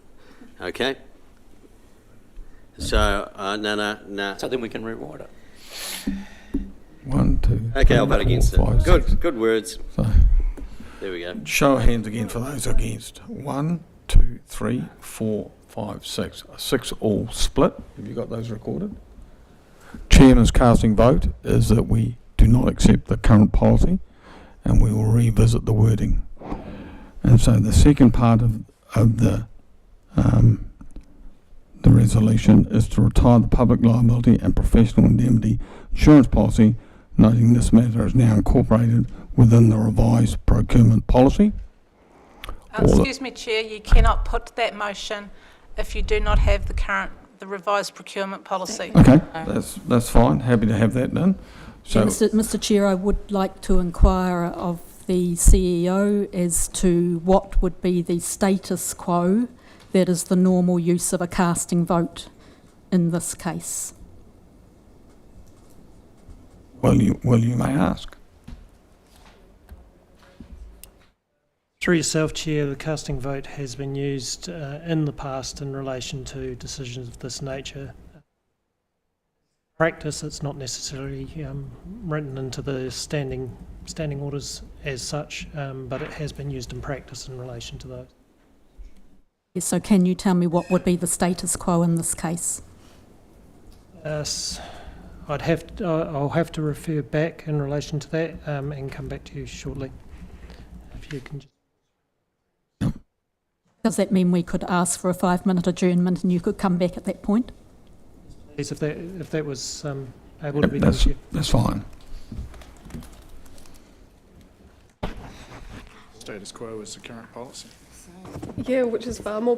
Okay? So, no. So then we can rewrite it. 1, 2. Okay, I'll vote against it. Good words. So, there we go. show of hands again for those against. 1, 2, 3, 4, 5, 6. 6 all split. Have you got those recorded? Chairman's casting vote is that we do not accept the current policy and we will revisit the wording. And so the second part of the resolution is to retire the public liability and professional indemnity insurance policy, noting this matter is now incorporated within the revised procurement policy. Excuse me, Chair, you cannot put that motion if you do not have the revised procurement policy. Okay, that's fine. Happy to have that done. So, Mr. Chair, I would like to inquire of the CEO as to what would be the status quo that is the normal use of a casting vote in this case. Well, you may ask. Through yourself, Chair, the casting vote has been used in the past in relation to decisions of this nature. Practice, it's not necessarily written into the standing orders as such, but it has been used in practice in relation to those. Yes, so can you tell me what would be the status quo in this case? I'll have to refer back in relation to that and come back to you shortly. If you can just... Does that mean we could ask for a 5-minute adjournment and you could come back at that point? Please, if that was able to be done. That's fine. Status quo is the current policy. Yeah, which is far more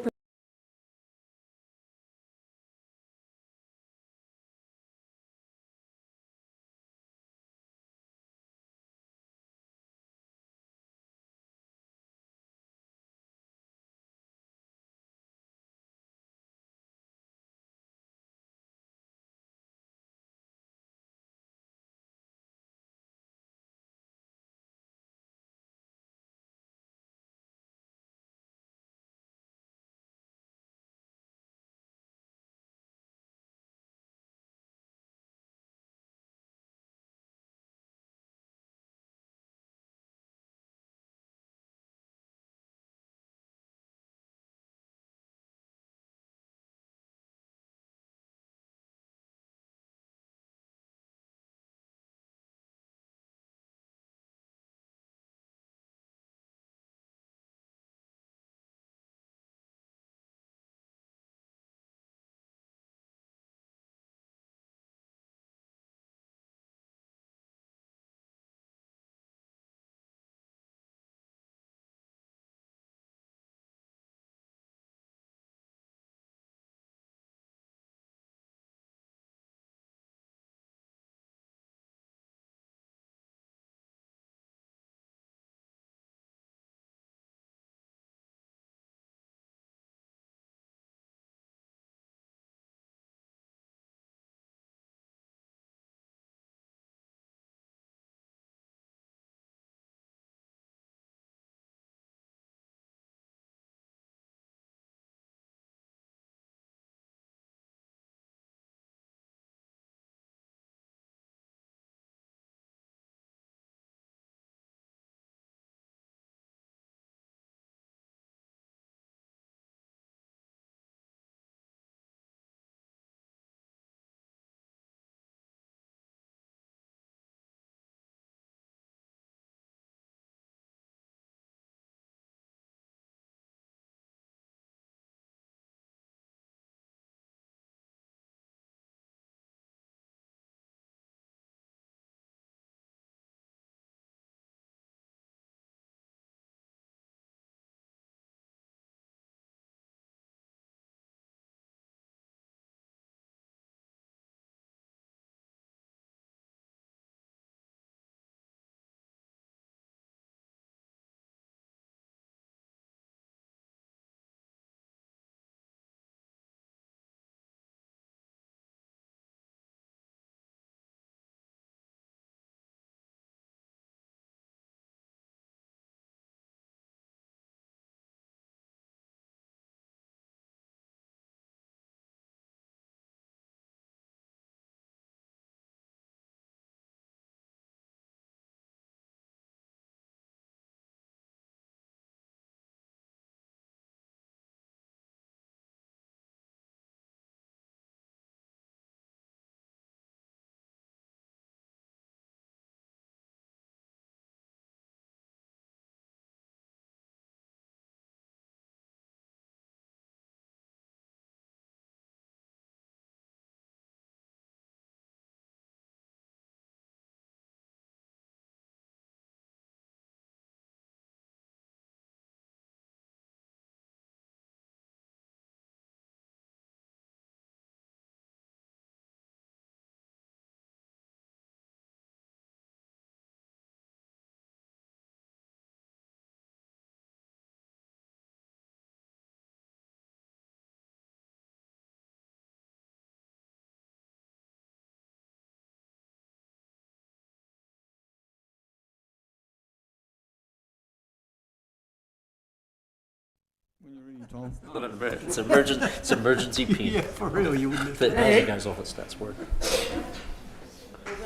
It's emergency pen. Yeah, for real, you wouldn't have. But as it goes off, it starts working.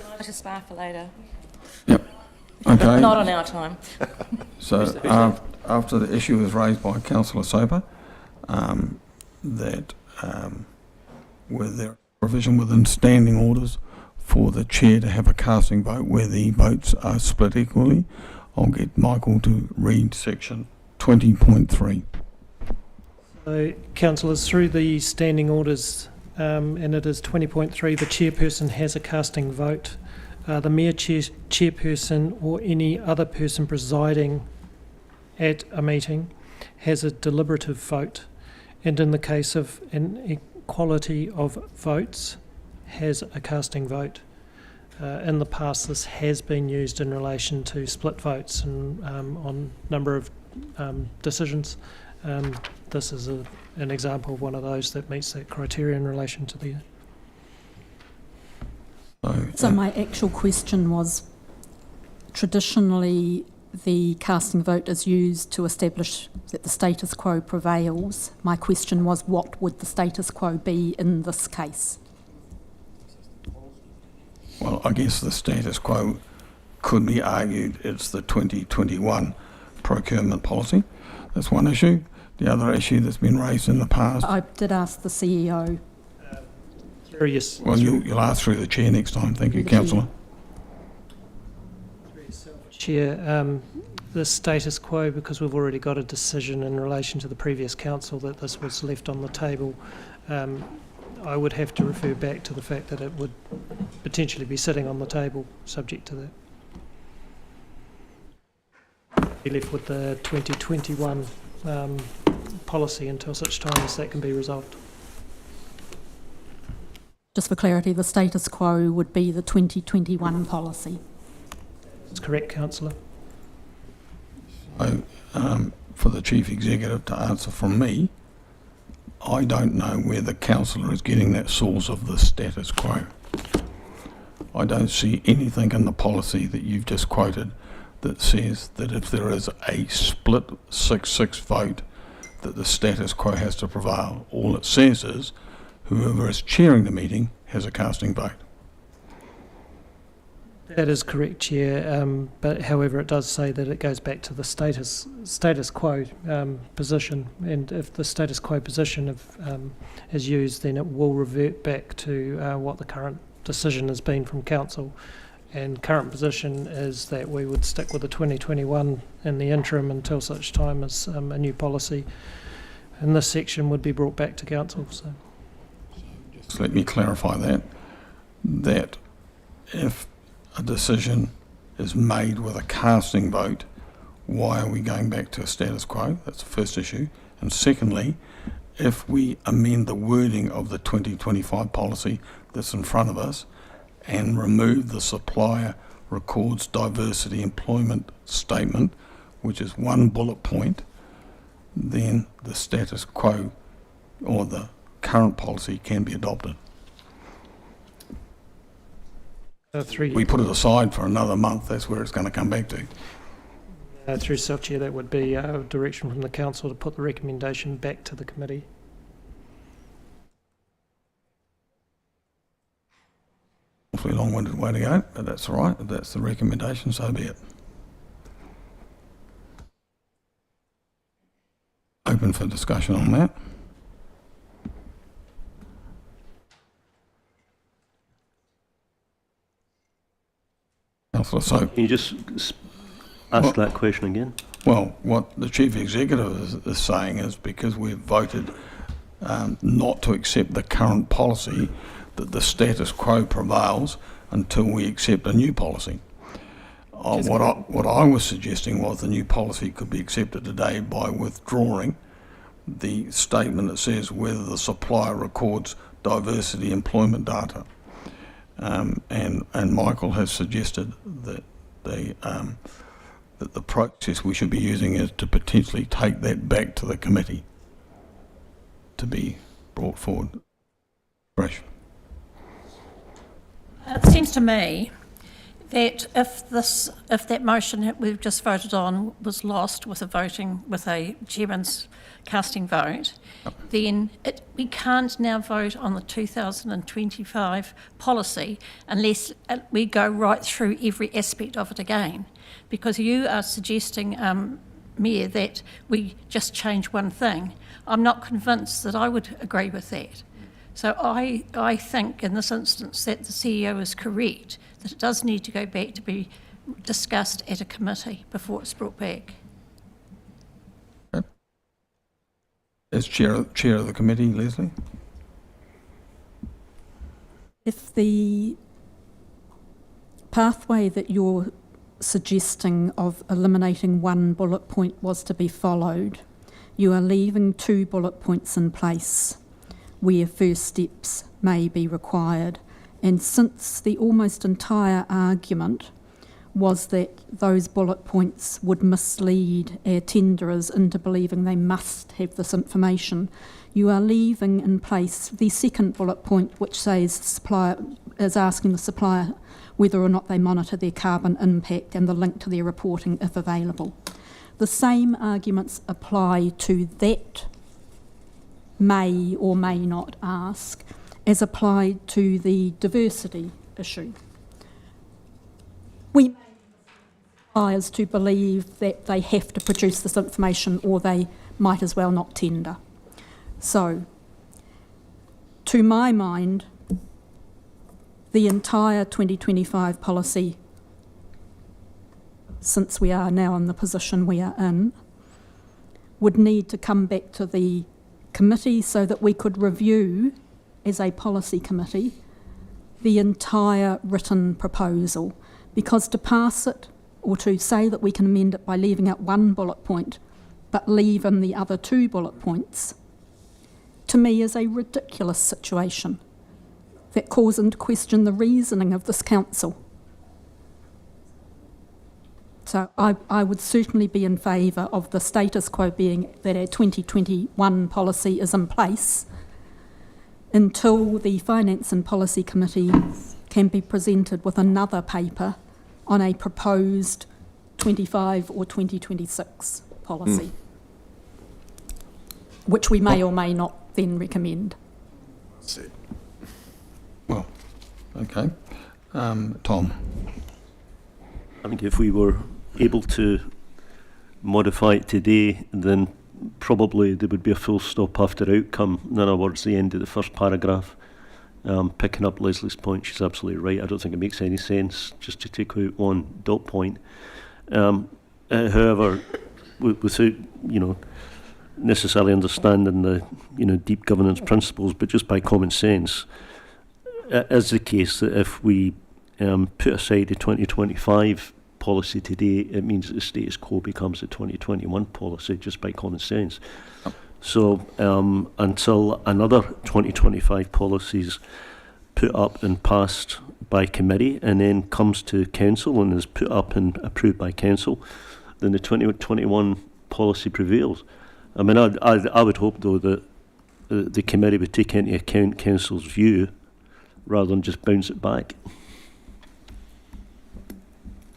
Light a spark for later. Okay. Not on our time. So after the issue was raised by Councillor Soper, that with their provision within standing orders for the chair to have a casting vote where the votes are split equally, I'll get Michael to read section 20.3. So, councillors, through the standing orders, and it is 20.3, the chairperson has a casting vote. The mayor chairperson or any other person presiding at a meeting has a deliberative vote, and in the case of an equality of votes, has a casting vote. In the past, this has been used in relation to split votes and on number of decisions. This is an example of one of those that meets that criteria in relation to the... So my actual question was, traditionally the casting vote is used to establish that the status quo prevails. My question was, what would the status quo be in this case? Well, I guess the status quo could be argued it's the 2021 procurement policy. That's one issue. The other issue that's been raised in the past... I did ask the CEO. Yes. Well, you'll ask through the chair next time. Thank you, Councillor. Chair, the status quo, because we've already got a decision in relation to the previous council that this was left on the table, I would have to refer back to the fact that it would potentially be sitting on the table subject to that. Be left with the 2021 policy until such time as that can be resolved. Just for clarity, the status quo would be the 2021 policy. That's correct, Councillor. So, for the Chief Executive to answer from me, I don't know where the councillor is getting that source of the status quo. I don't see anything in the policy that you've just quoted that says that if there is a split 6-6 vote that the status quo has to prevail. All it says is whoever is chairing the meeting has a casting vote. That is correct, Chair, but however it does say that it goes back to the status quo position, and if the status quo position is used, then it will revert back to what the current decision has been from Council, and current position is that we would stick with the 2021 in the interim until such time as a new policy in this section would be brought back to Council. So, just let me clarify that if a decision is made with a casting vote, why are we going back to a status quo? That's the first issue. And secondly, if we amend the wording of the 2025 policy that's in front of us and remove the supplier records diversity employment statement, which is one bullet point, then the status quo or the current policy can be adopted. We put it aside for another month, that's where it's going to come back to. Through Self-Chair, that would be a direction from the Council to put the recommendation back to the committee. Awfully long-winded way to go, but that's all right. If that's the recommendation, so be it. Open for discussion on that. Councillor Soap. Can you just ask that question again? Well, what the Chief Executive is saying is because we've voted not to accept the current policy, that the status quo prevails until we accept a new policy. What I was suggesting was the new policy could be accepted today by withdrawing the statement that says whether the supplier records diversity employment data. And Michael has suggested that the process we should be using is to potentially take that back to the committee to be brought forward. Fresh. It seems to me that if that motion that we've just voted on was lost with a chairman's casting vote, then we can't now vote on the 2025 policy unless we go right through every aspect of it again, because you are suggesting, Mayor, that we just change one thing. I'm not convinced that I would agree with that. So I think in this instance that the CEO is correct, that it does need to go back to be discussed at a committee before it's brought back. As chair of the committee, Leslie? If the pathway that you're suggesting of eliminating one bullet point was to be followed, you are leaving 2 bullet points in place where first steps may be required. And since the almost entire argument was that those bullet points would mislead our tenderers into believing they must have this information, you are leaving in place the second bullet point, which says the supplier is asking the supplier whether or not they monitor their carbon impact and the link to their reporting if available. The same arguments apply to that may or may not ask as applied to the diversity issue. We may suppliers to believe that they have to produce this information or they might as well not tender. So, to my mind, the entire 2025 policy, since we are now in the position we are in, would need to come back to the committee so that we could review, as a policy committee, the entire written proposal. Because to pass it, or to say that we can amend it by leaving out 1 bullet point, but leave in the other 2 bullet points, to me is a ridiculous situation that calls into question the reasoning of this council. So I would certainly be in favour of the status quo being that our 2021 policy is in place until the Finance and Policy Committee can be presented with another paper on a proposed 25 or 2026 policy, which we may or may not then recommend. Well, okay. Tom? I think if we were able to modify it today, then probably there would be a full stop after outcome. In other words, the end of the first paragraph. Picking up Leslie's point, she's absolutely right. I don't think it makes any sense just to take out 1 dot point. However, without necessarily understanding the deep governance principles, but just by common sense, it is the case that if we put aside the 2025 policy today, it means that the status quo becomes the 2021 policy just by common sense. So until another 2025 policies put up and passed by committee and then comes to council and is put up and approved by council, then the 2021 policy prevails. I mean, I would hope though that the committee would take into account council's view rather than just bounce it back.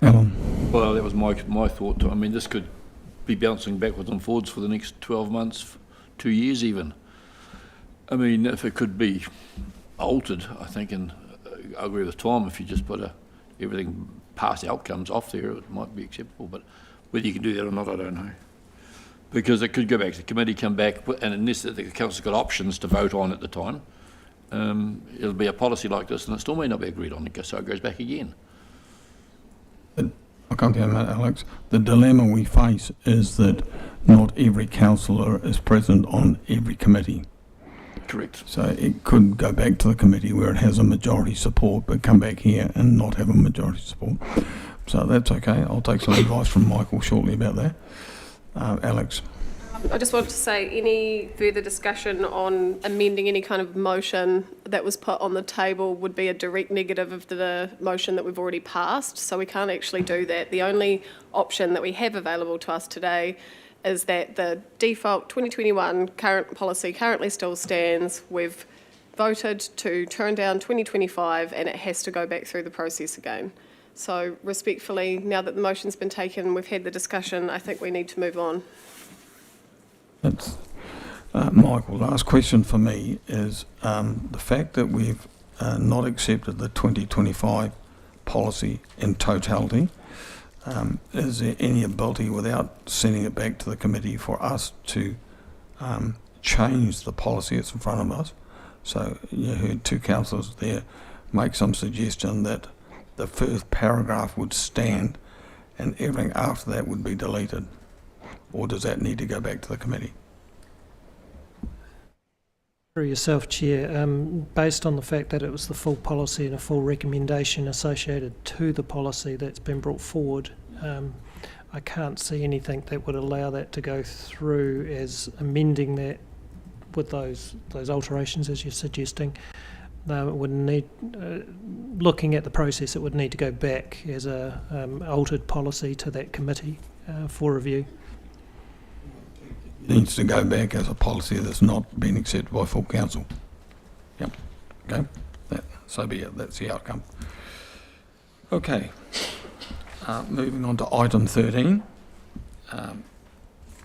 Alan? Well, that was my thought. I mean, this could be bouncing backwards and forwards for the next 12 months, 2 years even. I mean, if it could be altered, I think, and I agree with Tom, if you just put everything past outcomes off there, it might be acceptable. But whether you can do that or not, I don't know. Because it could go back to the committee, come back, and unless the council's got options to vote on at the time, it'll be a policy like this, and it still may not be agreed on, so it goes back again. I'll come to you in a minute, Alex. The dilemma we face is that not every councillor is present on every committee. Correct. So it could go back to the committee where it has a majority support, but come back here and not have a majority support. So that's okay. I'll take some advice from Michael shortly about that. Alex? I just wanted to say, any further discussion on amending any kind of motion that was put on the table would be a direct negative of the motion that we've already passed, so we can't actually do that. The only option that we have available to us today is that the default 2021 current policy currently still stands. We've voted to turn down 2025 and it has to go back through the process again. So respectfully, now that the motion's been taken, we've had the discussion, I think we need to move on. That's, Michael, last question for me is the fact that we've not accepted the 2025 policy in totality. Is there any ability, without sending it back to the committee, for us to change the policy that's in front of us? So you heard two councillors there make some suggestion that the first paragraph would stand and everything after that would be deleted. Or does that need to go back to the committee? Through yourself, Chair, based on the fact that it was the full policy and a full recommendation associated to the policy that's been brought forward, I can't see anything that would allow that to go through as amending that with those alterations as you're suggesting. It would need, looking at the process, it would need to go back as a altered policy to that committee for review. It needs to go back as a policy that's not been accepted by full council. Yep. Okay. So be it. That's the outcome. Okay. Moving on to item 13, the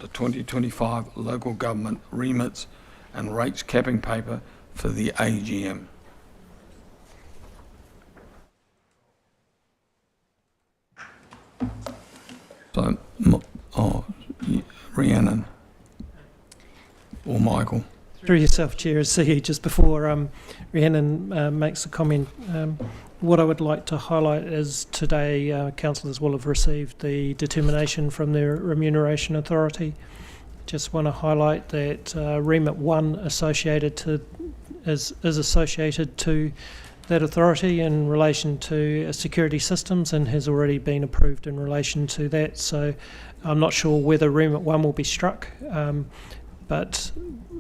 2025 local government remits and rates capping paper for the AGM. So, Rhiannon or Michael. Through yourself, Chair, as CE, just before Rhiannon makes a comment, what I would like to highlight is today councillors will have received the determination from their Remuneration Authority. Just want to highlight that remit 1 associated to is associated to that authority in relation to security systems and has already been approved in relation to that. So I'm not sure whether remit 1 will be struck, but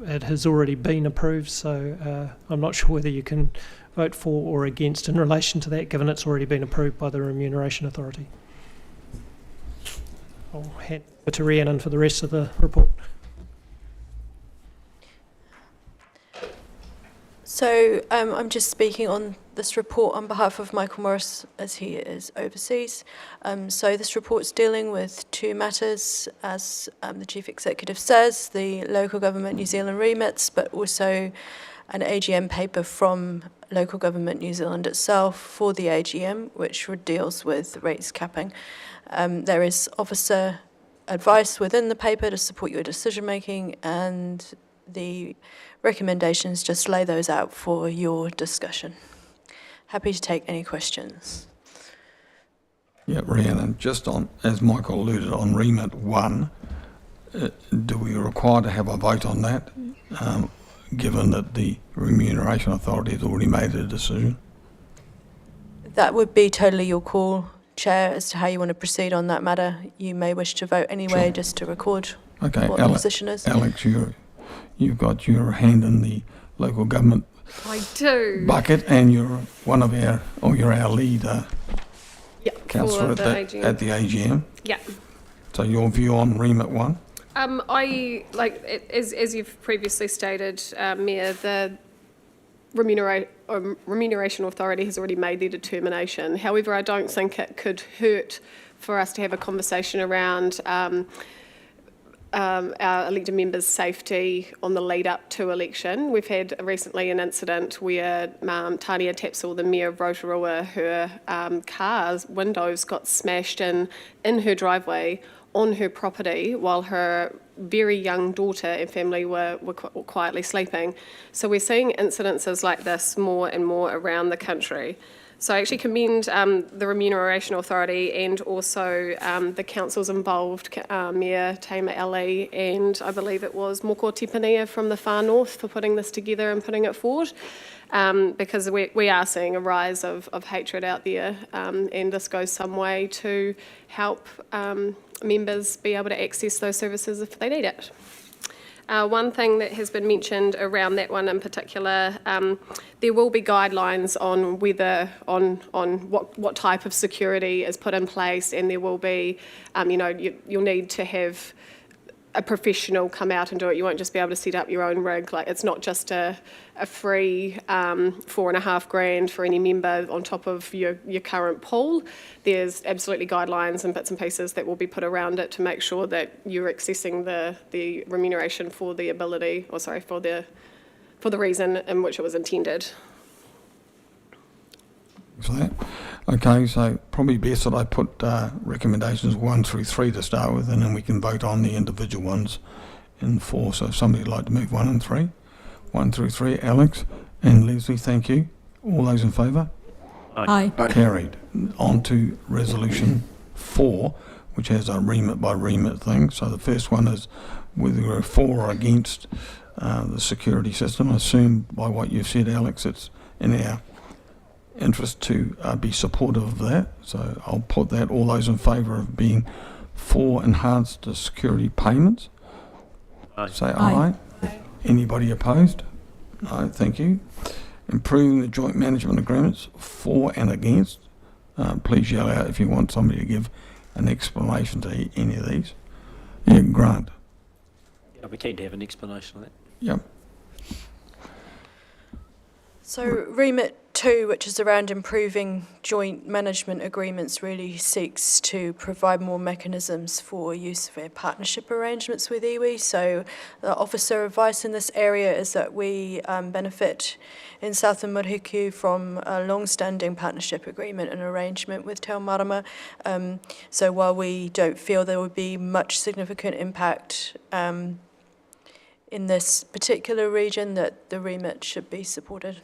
it has already been approved. So I'm not sure whether you can vote for or against in relation to that, given it's already been approved by the Remuneration Authority. I'll hand over to Rhiannon for the rest of the report. So I'm just speaking on this report on behalf of Michael Morris as he is overseas. So this report's dealing with two matters, as the Chief Executive says, the Local Government New Zealand remits, but also an AGM paper from Local Government New Zealand itself for the AGM, which deals with rates capping. There is officer advice within the paper to support your decision making, and the recommendations just lay those out for your discussion. Happy to take any questions. Yeah, Rhiannon, just on, as Michael alluded, on remit 1, do we require to have a vote on that, given that the Remuneration Authority has already made a decision? That would be totally your call, Chair, as to how you want to proceed on that matter. You may wish to vote anyway, sure, just to record what the position is. Alex, you've got your hand in the local government bucket, and you're one of our, or you're our lead councillor at the AGM. Yeah. So your view on remit 1? As you've previously stated, Mayor, the Remuneration Authority has already made their determination. However, I don't think it could hurt for us to have a conversation around our elected members' safety on the lead up to election. We've had recently an incident where Tania Tapsell, the Mayor of Rotorua, her car's windows got smashed in her driveway on her property while her very young daughter and family were quietly sleeping. So we're seeing incidences like this more and more around the country. So I actually commend the Remuneration Authority and also the councils involved, Mayor Taima Ali and I believe it was Moko Tipanea from the far north, for putting this together and putting it forward, because we are seeing a rise of hatred out there, and this goes some way to help members be able to access those services if they need it. One thing that has been mentioned around that one in particular, there will be guidelines on whether what type of security is put in place, and there will be, you'll need to have a professional come out and do it. You won't just be able to set up your own rig. Like, it's not just a free $4,500 for any member on top of your current pool. There's absolutely guidelines and bits and pieces that will be put around it to make sure that you're accessing the remuneration for the ability, or sorry, for the reason in which it was intended. So that. Okay, so probably best that I put recommendations 1 through 3 to start with, and then we can vote on the individual ones in 4. So if somebody would like to move 1 and 3, 1 through 3, Alex and Leslie, thank you. All those in favour? Aye. Carried. On to resolution 4, which has a remit by remit thing. So the first one is whether you're for or against the security system. I assume by what you've said, Alex, it's in our interest to be supportive of that. So I'll put that. All those in favour of being for enhanced security payments? Aye. Say aye. Anybody opposed? No, thank you. Improving the joint management agreements, for and against. Please yell out if you want somebody to give an explanation to any of these. Yeah, Grant. Yeah, we keen to have an explanation of that. Yep. So remit 2, which is around improving joint management agreements, really seeks to provide more mechanisms for use of our partnership arrangements with iwi. So the officer advice in this area is that we benefit in Southern Murihiku from a long-standing partnership agreement and arrangement with Te Marama. So while we don't feel there would be much significant impact in this particular region, that the remit should be supported.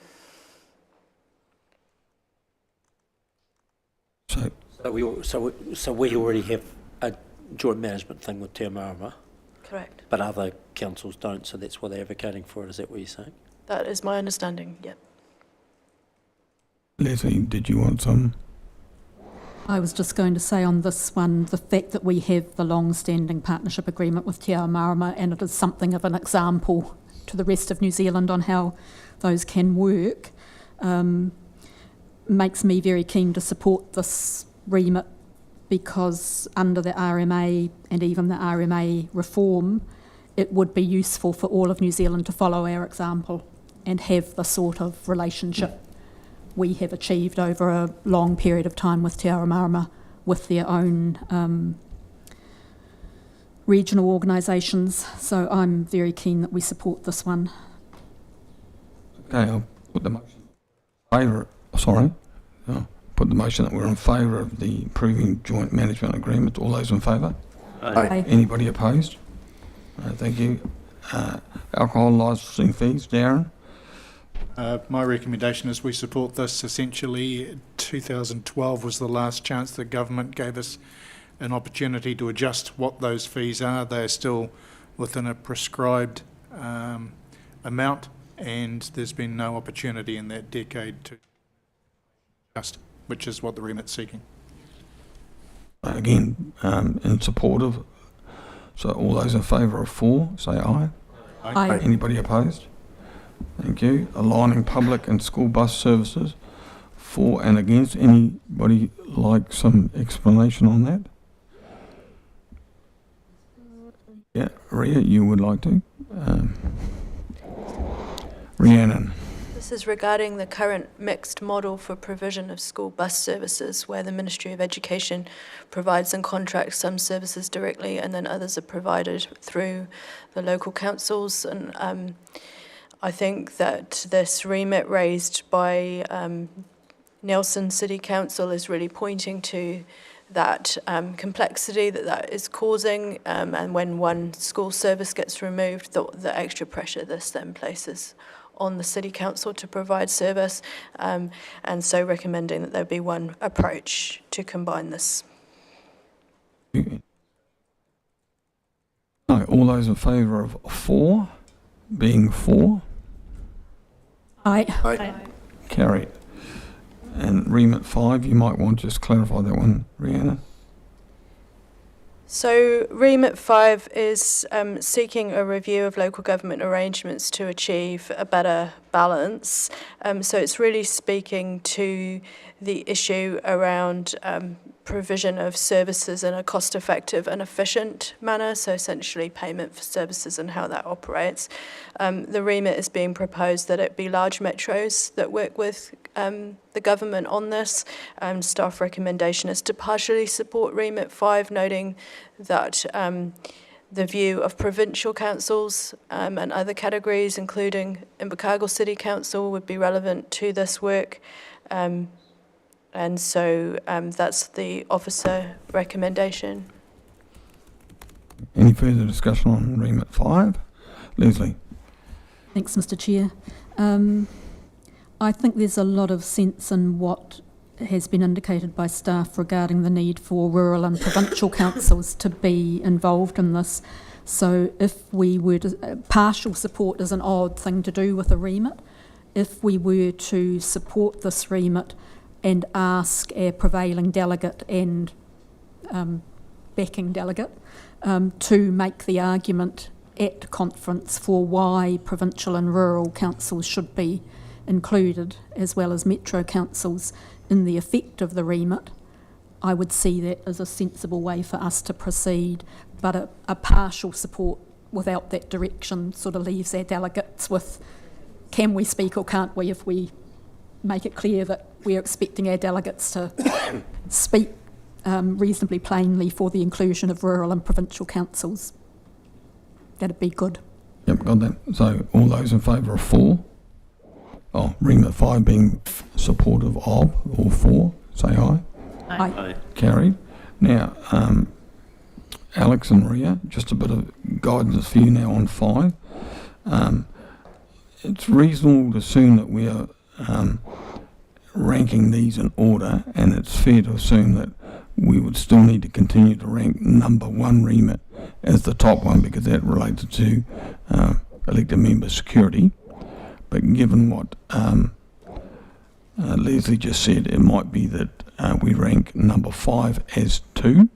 So we already have a joint management thing with Te Marama, Correct. but other councils don't, so that's why they're advocating for it. Is that what you're saying? That is my understanding, yep. Leslie, did you want some? I was just going to say on this one, the fact that we have the long-standing partnership agreement with Te Marama, and it is something of an example to the rest of New Zealand on how those can work, makes me very keen to support this remit, because under the RMA and even the RMA reform, it would be useful for all of New Zealand to follow our example and have the sort of relationship we have achieved over a long period of time with Te Marama, with their own regional organisations. So I'm very keen that we support this one. Okay, I'll put the motion. Put the motion that we're in favour of the improving joint management agreement. All those in favour? Aye. Anybody opposed? Thank you. Alcohol licensing fees, Darren? My recommendation is we support this. Essentially, 2012 was the last chance the government gave us an opportunity to adjust what those fees are. They are still within a prescribed amount, and there's been no opportunity in that decade to adjust, which is what the remit's seeking. Again, in support of. So all those in favour of 4, say aye. Aye. Anybody opposed? Thank you. Aligning public and school bus services, for and against. Anybody like some explanation on that? Yeah, Ria, you would like to? Rhiannon. This is regarding the current mixed model for provision of school bus services, where the Ministry of Education provides and contracts some services directly, and then others are provided through the local councils. And I think that this remit raised by Nelson City Council is really pointing to that complexity that is causing, and when one school service gets removed, the extra pressure this then places on the City Council to provide service, and so recommending that there be one approach to combine this. All those in favour of 4, being 4? Aye. Carried. And remit 5, you might want to just clarify that one, Rhiannon. So remit 5 is seeking a review of local government arrangements to achieve a better balance. So it's really speaking to the issue around provision of services in a cost-effective and efficient manner, so essentially payment for services and how that operates. The remit is being proposed that it be large metros that work with the government on this. Staff recommendation is to partially support remit 5, noting that the view of provincial councils and other categories, including Invercargill City Council, would be relevant to this work. And so that's the officer recommendation. Any further discussion on remit 5? Leslie? Thanks, Mr. Chair. I think there's a lot of sense in what has been indicated by staff regarding the need for rural and provincial councils to be involved in this. So if we were to, partial support is an odd thing to do with a remit. If we were to support this remit and ask our prevailing delegate and backing delegate to make the argument at conference for why provincial and rural councils should be included, as well as metro councils, in the effect of the remit, I would see that as a sensible way for us to proceed. But a partial support without that direction sort of leaves our delegates with, can we speak or can't we, if we make it clear that we're expecting our delegates to speak reasonably plainly for the inclusion of rural and provincial councils. That'd be good. Yep, got that. So all those in favour of 4? Oh, remit 5 being supportive of, all 4, say aye. Aye. Aye. Carried. Now, Alex and Ria, just a bit of guidance for you now on 5. It's reasonable to assume that we are ranking these in order, and it's fair to assume that we would still need to continue to rank number 1 remit as the top one, because that relates to elected member security. But given what Leslie just said, it might be that we rank number 5 as 2,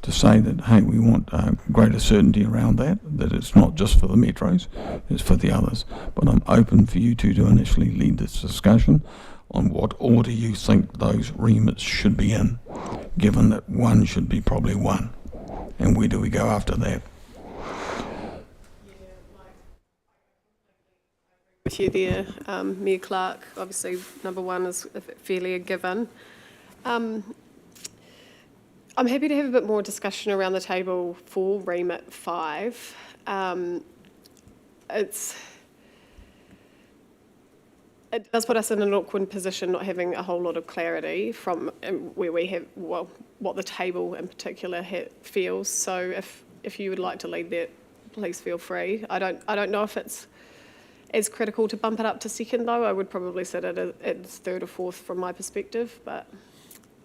to say that, hey, we want greater certainty around that it's not just for the metros, it's for the others. But I'm open for you two to initially lead this discussion on what order you think those remits should be in, given that 1 should be probably 1. And where do we go after that? With you there, Mayor Clark. Obviously, number 1 is fairly a given. I'm happy to have a bit more discussion around the table for remit 5. It does put us in an awkward position, not having a whole lot of clarity from where we have, well, what the table in particular feels. So if you would like to lead that, please feel free. I don't know if it's as critical to bump it up to 2nd, though. I would probably sit at 3rd or 4th from my perspective, but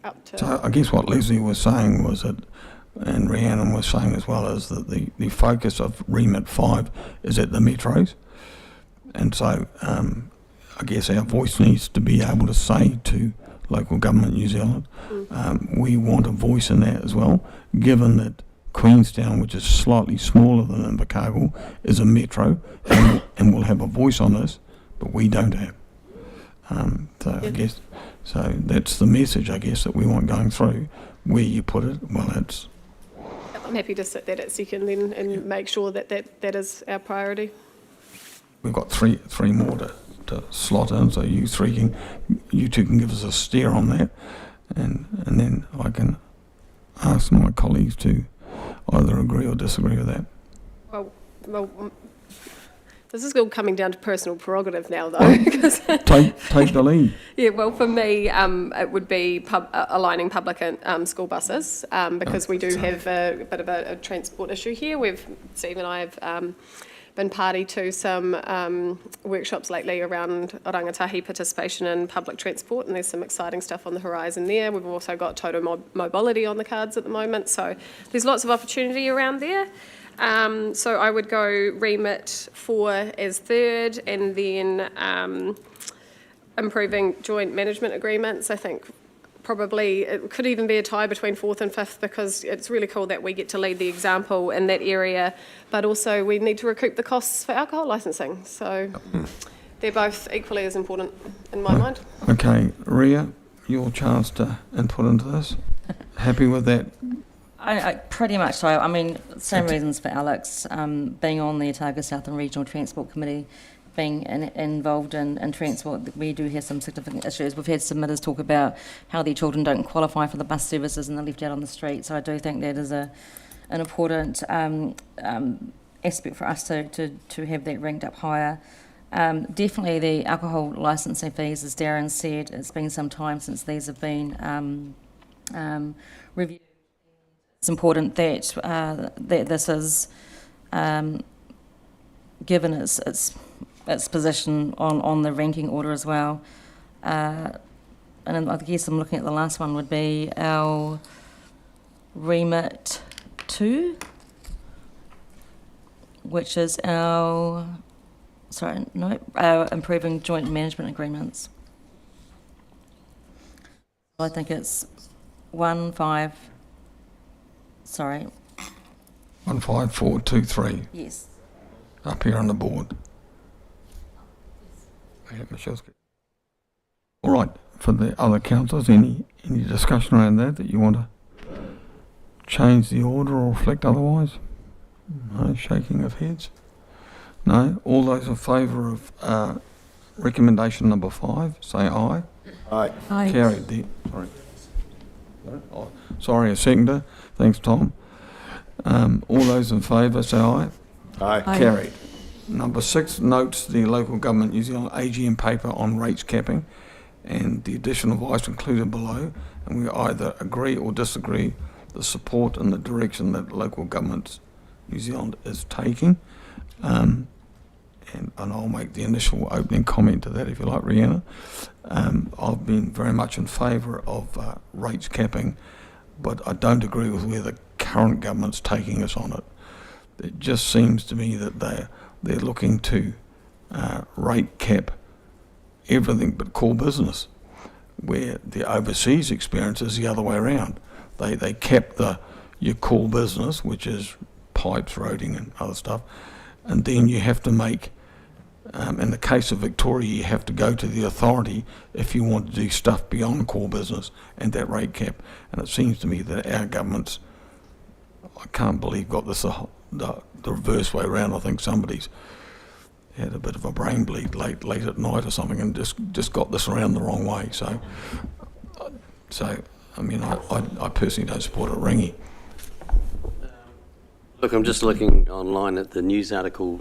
up to... So I guess what Leslie was saying was that, and Rhiannon was saying as well, is that the focus of remit 5 is at the metros. And so I guess our voice needs to be able to say to local government New Zealand, we want a voice in that as well, given that Queenstown, which is slightly smaller than Invercargill, is a metro and will have a voice on this, but we don't have. I guess, so that's the message, I guess, that we want going through. Where you put it, well, it's... I'm happy to sit that at 2nd then and make sure that is our priority. We've got three more to slot in, so you two can give us a steer on that, and then I can ask my colleagues to either agree or disagree with that. Well, this is all coming down to personal prerogative now, though. Take the lead. Yeah, well, for me, it would be aligning public and school buses, because we do have a bit of a transport issue here. Steve and I have been party to some workshops lately around rangatahi participation in public transport, and there's some exciting stuff on the horizon there. We've also got total mobility on the cards at the moment, so there's lots of opportunity around there. So I would go remit 4 as 3rd, and then improving joint management agreements. I think probably it could even be a tie between 4th and 5th, because it's really cool that we get to lead the example in that area, but also we need to recoup the costs for alcohol licensing. So they're both equally as important in my mind. Okay, Ria, your chance to input into this. Happy with that? I pretty much so. I mean, same reasons for Alex, being on the Otago Southern Regional Transport Committee, being involved in transport. We do have some significant issues. We've had submitters talk about how their children don't qualify for the bus services and they're left out on the street. So I do think that is an important aspect for us to have that ranked up higher. Definitely the alcohol licensing fees, as Darren said, it's been some time since these have been reviewed. It's important that that this is given its position on the ranking order as well. And I guess I'm looking at the last one would be our remit 2, which is our improving joint management agreements. I think it's 15423. Yes. Up here on the board. Yeah, Michelle's good. All right, for the other councillors, any discussion around that you want to change the order or reflect otherwise? No shaking of heads? No? All those in favour of recommendation number 5, say aye. Aye. Aye. Carried there. Sorry. Oh, sorry, a seconder. Thanks, Tom. All those in favour, say aye. Aye. Aye. Carried. Number 6 notes the Local Government New Zealand AGM paper on rates capping and the additional advice included below, and we either agree or disagree the support and the direction that Local Government New Zealand is taking. And I'll make the initial opening comment to that if you like, Rhianna. I've been very much in favour of rates capping, but I don't agree with where the current government's taking us on it. It just seems to me that they're looking to rate cap everything but core business, where the overseas experience is the other way around. They cap your core business, which is pipes, roading and other stuff, and then you have to make, in the case of Victoria, you have to go to the authority if you want to do stuff beyond core business and that rate cap. And it seems to me that our government's, I can't believe, got this the reverse way around. I think somebody's had a bit of a brain bleed late at night or something and just got this around the wrong way. So I mean, I personally don't support a ringy. Look, I'm just looking online at the news article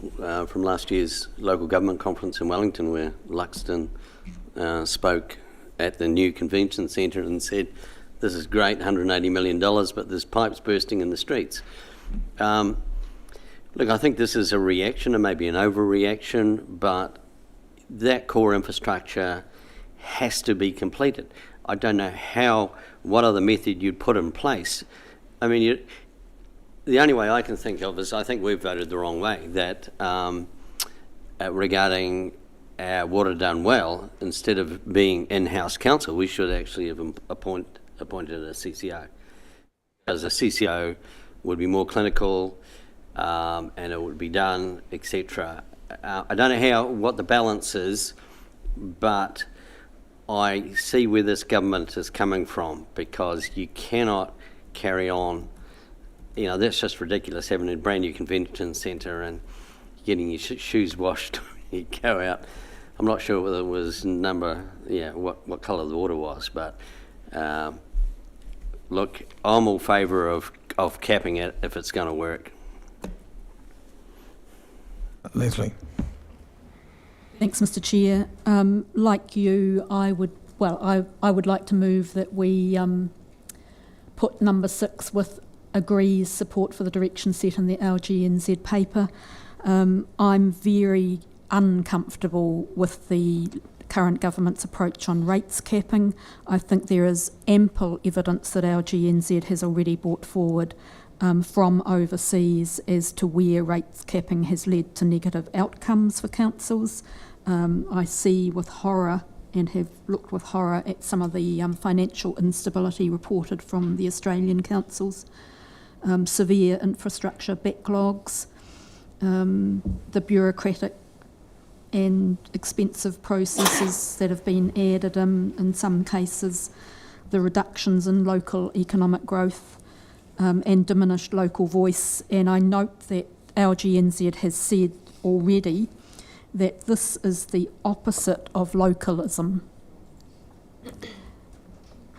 from last year's local government conference in Wellington, where Luxton spoke at the new convention centre and said, this is great, $180 million, but there's pipes bursting in the streets. Look, I think this is a reaction, and maybe an overreaction, but that core infrastructure has to be completed. I don't know what other method you'd put in place. I mean, the only way I can think of is I think we've voted the wrong way, that regarding our water done well, instead of being in-house council, we should actually have appointed a CCO. Because a CCO would be more clinical, and it would be done, etc. I don't know what the balance is, but I see where this government is coming from, because you cannot carry on. You know, that's just ridiculous, having a brand new convention centre and getting your shoes washed when you go out. I'm not sure whether it was what colour the water was, but look, I'm all favour of capping it if it's going to work. Leslie. Thanks, Mr. Chair. Like you, I would like to move that we put number 6 with agrees support for the direction set in the LGNZ paper. I'm very uncomfortable with the current government's approach on rates capping. I think there is ample evidence that LGNZ has already brought forward from overseas as to where rates capping has led to negative outcomes for councils. I see with horror and have looked with horror at some of the financial instability reported from the Australian councils, severe infrastructure backlogs, the bureaucratic and expensive processes that have been added in some cases, the reductions in local economic growth and diminished local voice. And I note that LGNZ has said already that this is the opposite of localism.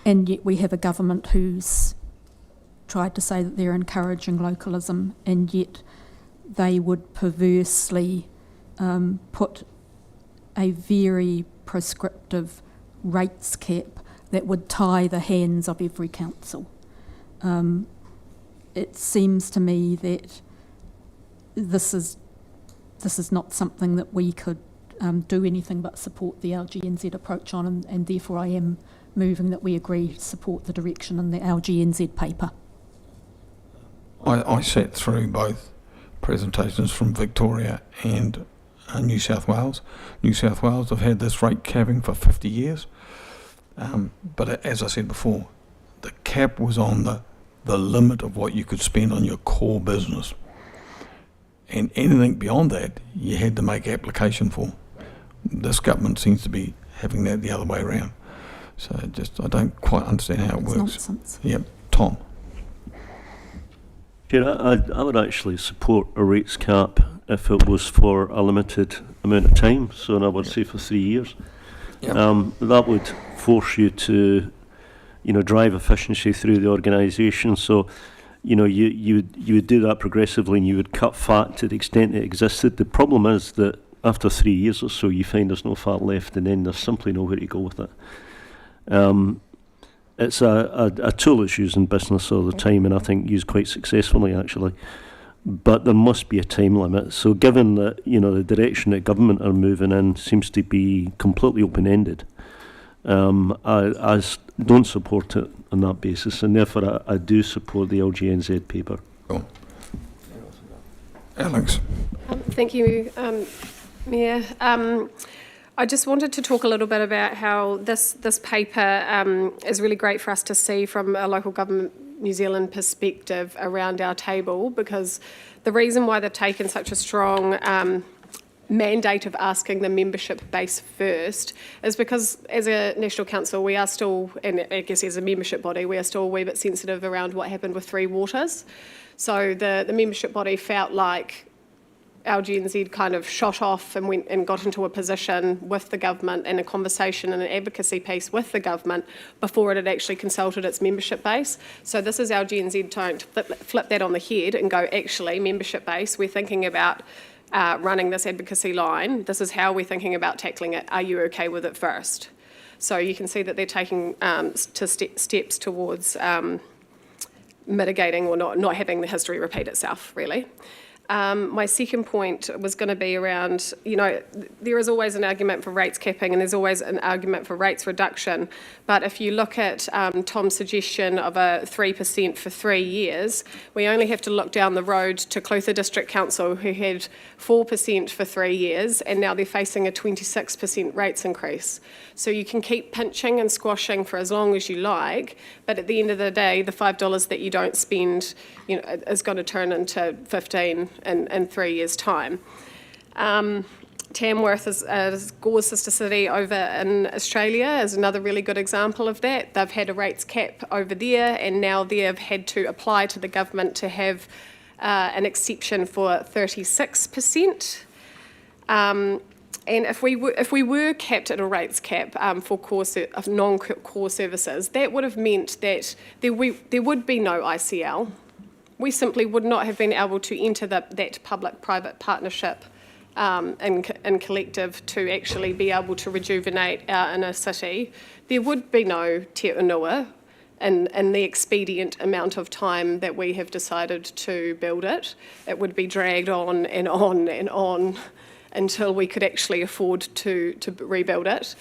And yet we have a government who's tried to say that they're encouraging localism, and yet they would perversely put a very prescriptive rates cap that would tie the hands of every council. It seems to me that this is not something that we could do anything but support the LGNZ approach on, and therefore I am moving that we agree to support the direction in the LGNZ paper. I sat through both presentations from Victoria and New South Wales. New South Wales have had this rate capping for 50 years, but as I said before, the cap was on the limit of what you could spend on your core business, and anything beyond that you had to make application for. This government seems to be having that the other way around, so I don't quite understand how it works. Nonsense. Yep. Tom. Yeah, I would actually support a rates cap if it was for a limited amount of time, so I would say for 3 years. Yep. That would force you to, drive efficiency through the organisation. So, you would do that progressively, and you would cut fat to the extent it existed. The problem is that after 3 years or so, you find there's no fat left, and then there's simply nowhere to go with it. It's a tool that's used in business all the time, and I think used quite successfully actually. But there must be a time limit. So given that the direction that government are moving in seems to be completely open-ended, I don't support it on that basis, and therefore I do support the LGNZ paper. Cool. Alex. Thank you, Mayor. I just wanted to talk a little bit about how this paper is really great for us to see from a local government New Zealand perspective around our table, because the reason why they've taken such a strong mandate of asking the membership base first is because as a National Council we are still, and I guess as a membership body, we are still a wee bit sensitive around what happened with Three Waters. So the membership body felt like LGNZ kind of shot off and went and got into a position with the government and a conversation and an advocacy piece with the government before it had actually consulted its membership base. So this is LGNZ trying to flip that on the head and go, actually, membership base, we're thinking about running this advocacy line. This is how we're thinking about tackling it. Are you okay with it first? So you can see that they're taking steps towards mitigating or not having the history repeat itself, really. My second point was going to be around, there is always an argument for rates capping and there's always an argument for rates reduction. But if you look at Tom's suggestion of a 3% for 3 years, we only have to look down the road to Clutha District Council, who had 4% for 3 years, and now they're facing a 26% rates increase. So you can keep pinching and squashing for as long as you like, but at the end of the day, the $5 that you don't spend, is going to turn into 15 in 3 years' time. Tamworth is Gore's sister city over in Australia is another really good example of that. They've had a rates cap over there, and now they've had to apply to the government to have an exception for 36%. And if we were capped at a rates cap for non-core services, that would have meant that there would be no ICL. We simply would not have been able to enter that public-private partnership and collective to actually be able to rejuvenate our inner city. There would be no te unua in the expedient amount of time that we have decided to build it. It would be dragged on and on and on until we could actually afford to rebuild it.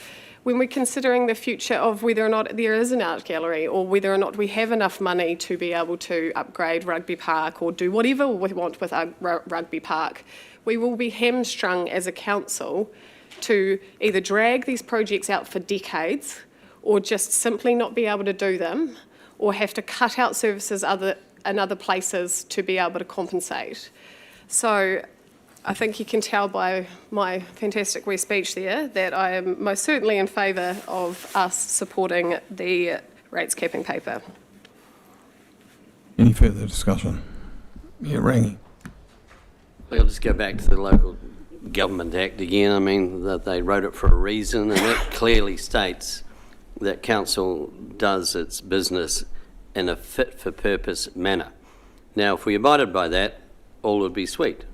When we're considering the future of whether or not there is an art gallery or whether or not we have enough money to be able to upgrade Rugby Park or do whatever we want with our Rugby Park, we will be hamstrung as a council to either drag these projects out for decades or just simply not be able to do them, or have to cut out services in other places to be able to compensate. So I think you can tell by my fantastic wee speech there that I am most certainly in favour of us supporting the rates capping paper. Any further discussion? Yeah, Rangi. I'll just go back to the Local Government Act again. I mean, that they wrote it for a reason, and it clearly states that council does its business in a fit-for-purpose manner. Now, if we abided by that, all would be sweet.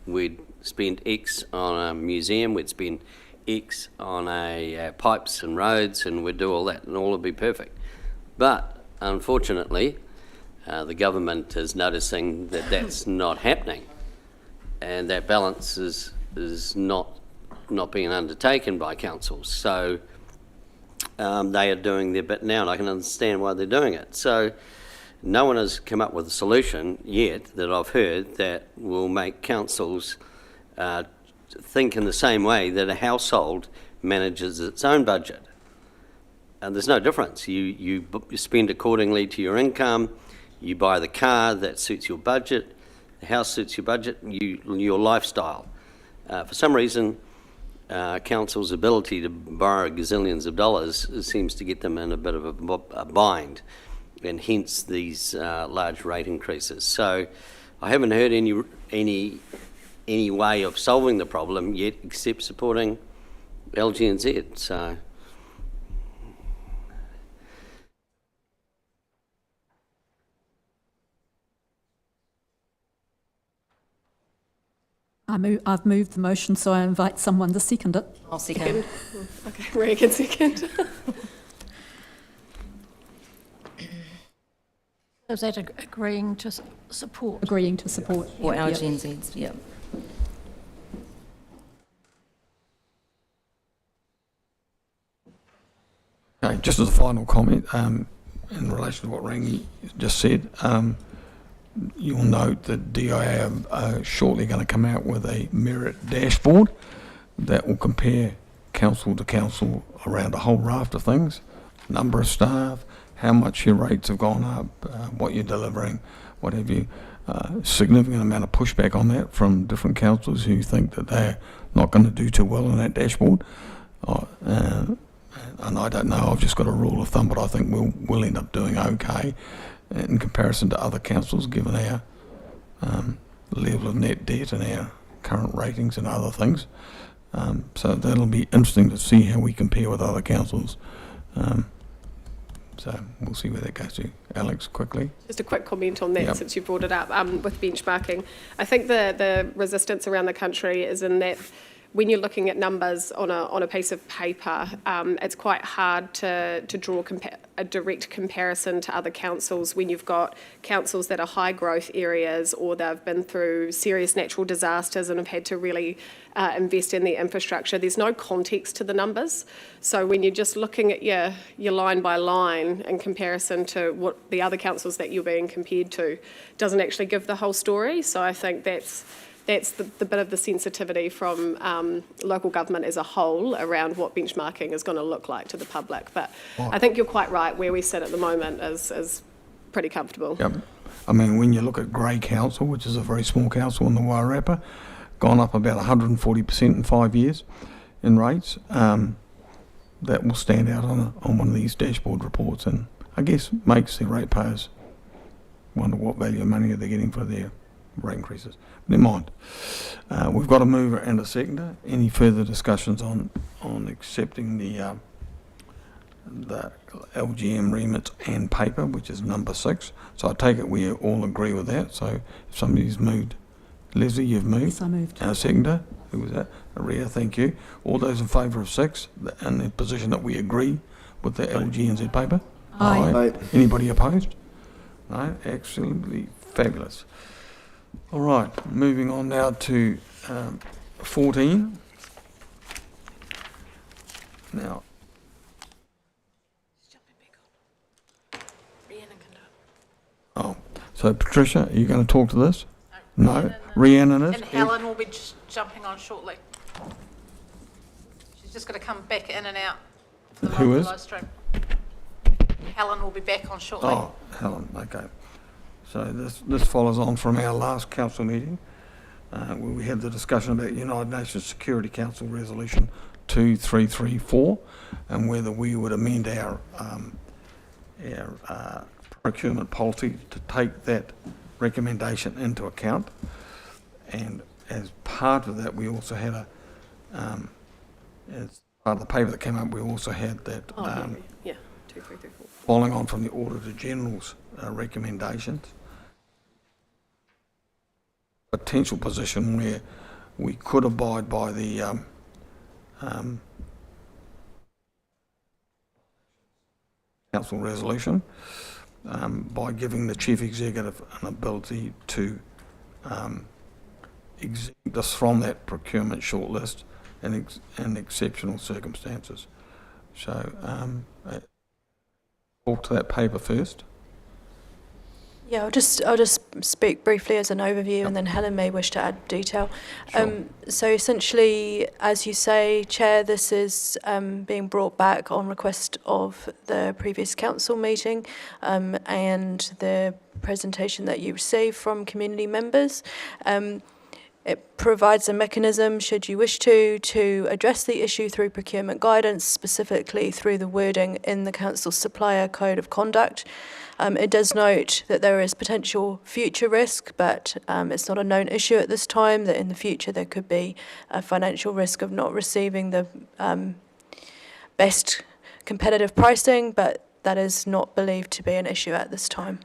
We'd spend X on a museum, we'd spend X on pipes and roads, and we'd do all that, and all would be perfect. But, unfortunately, the government is noticing that that's not happening, and that balance is not being undertaken by councils. So they are doing their bit now, and I can understand why they're doing it. So no one has come up with a solution yet that I've heard that will make councils think in the same way that a household manages its own budget. And there's no difference. You spend accordingly to your income, you buy the car that suits your budget, the house suits your budget, your lifestyle. For some reason, council's ability to borrow gazillions of dollars seems to get them in a bit of a bind, and hence these large rate increases. So I haven't heard any way of solving the problem yet, except supporting LGNZ. So I've moved the motion, so I invite someone to second it. I'll second. Okay, Maria can second. Is that agreeing to support? Agreeing to support. Or Yep. LGNZs, yeah. Okay, just as a final comment, in relation to what Rangi just said, you'll note that DIA are shortly going to come out with a merit dashboard that will compare council to council around a whole raft of things: number of staff, how much your rates have gone up, what you're delivering, what have you. Significant amount of pushback on that from different councils who think that they're not going to do too well on that dashboard. And I don't know, I've just got a rule of thumb, but I think we'll end up doing okay in comparison to other councils, given our level of net debt and our current ratings and other things. So that'll be interesting to see how we compare with other councils. So we'll see where that goes to. Alex, quickly. Just a quick comment on that, Yep. since you brought it up with benchmarking. I think the resistance around the country is in that when you're looking at numbers on a piece of paper, it's quite hard to draw a direct comparison to other councils when you've got councils that are high growth areas, or they've been through serious natural disasters and have had to really invest in their infrastructure. There's no context to the numbers. So when you're just looking at your line by line in comparison to what the other councils that you're being compared to, doesn't actually give the whole story. So I think that's the bit of the sensitivity from local government as a whole around what benchmarking is going to look like to the public. But I think you're quite right, where we sit at the moment is pretty comfortable. Yep. I mean, when you look at Grey Council, which is a very small council in the Wairarapa, gone up about 140% in 5 years in rates. That will stand out on one of these dashboard reports, and I guess makes the ratepayers wonder what value of money are they getting for their rate increases. Never mind. We've got a mover and a seconder. Any further discussions on accepting the LGM remits and paper, which is number 6? So I take it we all agree with that. So if somebody's moved, Leslie, you've moved. Yes, I moved. And a seconder, who was that? Aria, thank you. All those in favour of 6 and the position that we agree with the LGNZ paper? Aye. Aye. Anybody opposed? No? Absolutely fabulous. All right, moving on now to 14. Now, so Patricia, are you going to talk to this? No. Rhiannon is? And Helen will be just jumping on shortly. She's just going to come back in and out for the Who is? live stream. Helen will be back on shortly. Oh, Helen, okay. So this follows on from our last council meeting where we had the discussion about United Nations Security Council Resolution 2334, and whether we would amend our procurement policy to take that recommendation into account. And as part of that, we also had as part of the paper that came up, we also had that 2334. following on from the Auditor General's recommendations, potential position where we could abide by the council resolution by giving the chief executive an ability to exempt us from that procurement shortlist in exceptional circumstances. So talk to that paper first. Yeah, I'll just speak briefly as an overview, and then Helen may wish to add detail. Sure. So essentially, as you say, Chair, this is being brought back on request of the previous council meeting and the presentation that you received from community members. It provides a mechanism, should you wish to address the issue through procurement guidance, specifically through the wording in the Council Supplier Code of Conduct. It does note that there is potential future risk, but it's not a known issue at this time, that in the future there could be a financial risk of not receiving the best competitive pricing, but that is not believed to be an issue at this time.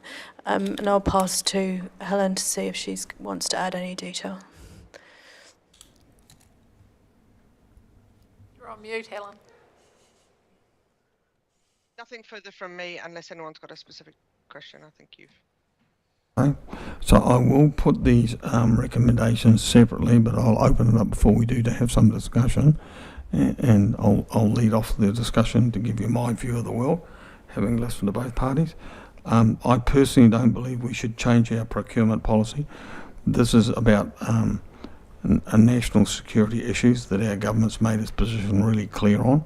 And I'll pass to Helen to see if she wants to add any detail. You're on mute, Helen. Nothing further from me unless anyone's got a specific question. I think you've... Okay. So I will put these recommendations separately, but I'll open it up before we do to have some discussion, and I'll lead off the discussion to give you my view of the world, having listened to both parties. I personally don't believe we should change our procurement policy. This is about a national security issues that our government's made its position really clear on.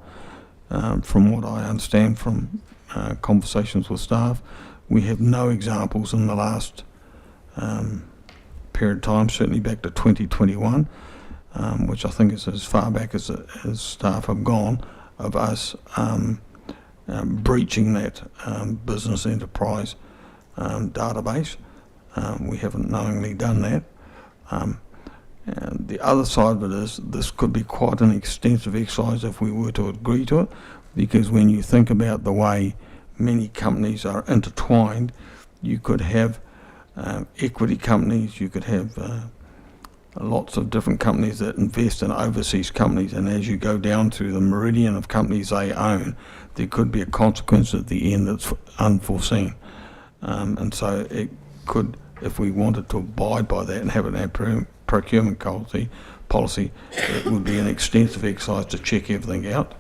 From what I understand from conversations with staff, we have no examples in the last period of time, certainly back to 2021, which I think is as far back as staff have gone, of us breaching that business enterprise database. We haven't knowingly done that. And the other side of it is this could be quite an extensive exercise if we were to agree to it, because when you think about the way many companies are intertwined, you could have equity companies, you could have lots of different companies that invest in overseas companies, and as you go down through the meridian of companies they own, there could be a consequence at the end that's unforeseen. And so it could, if we wanted to abide by that and have it in our procurement policy, it would be an extensive exercise to check everything out.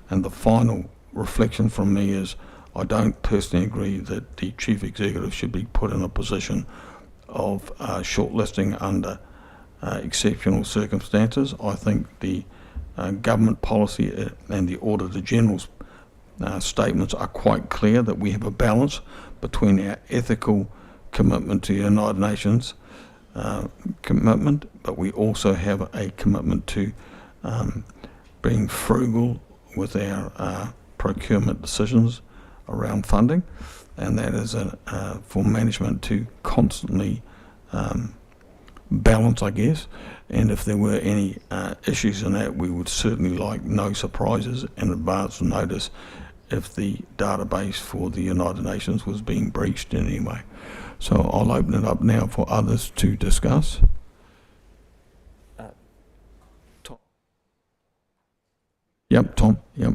And the final reflection from me is I don't personally agree that the chief executive should be put in a position of shortlisting under exceptional circumstances. I think the government policy and the Auditor General's statements are quite clear that we have a balance between our ethical commitment to the United Nations commitment, but we also have a commitment to being frugal with our procurement decisions around funding, and that is for management to constantly balance, I guess. And if there were any issues in that, we would certainly like no surprises and advance notice if the database for the United Nations was being breached in any way. So I'll open it up now for others to discuss. Tom. Yep, Tom. Yep.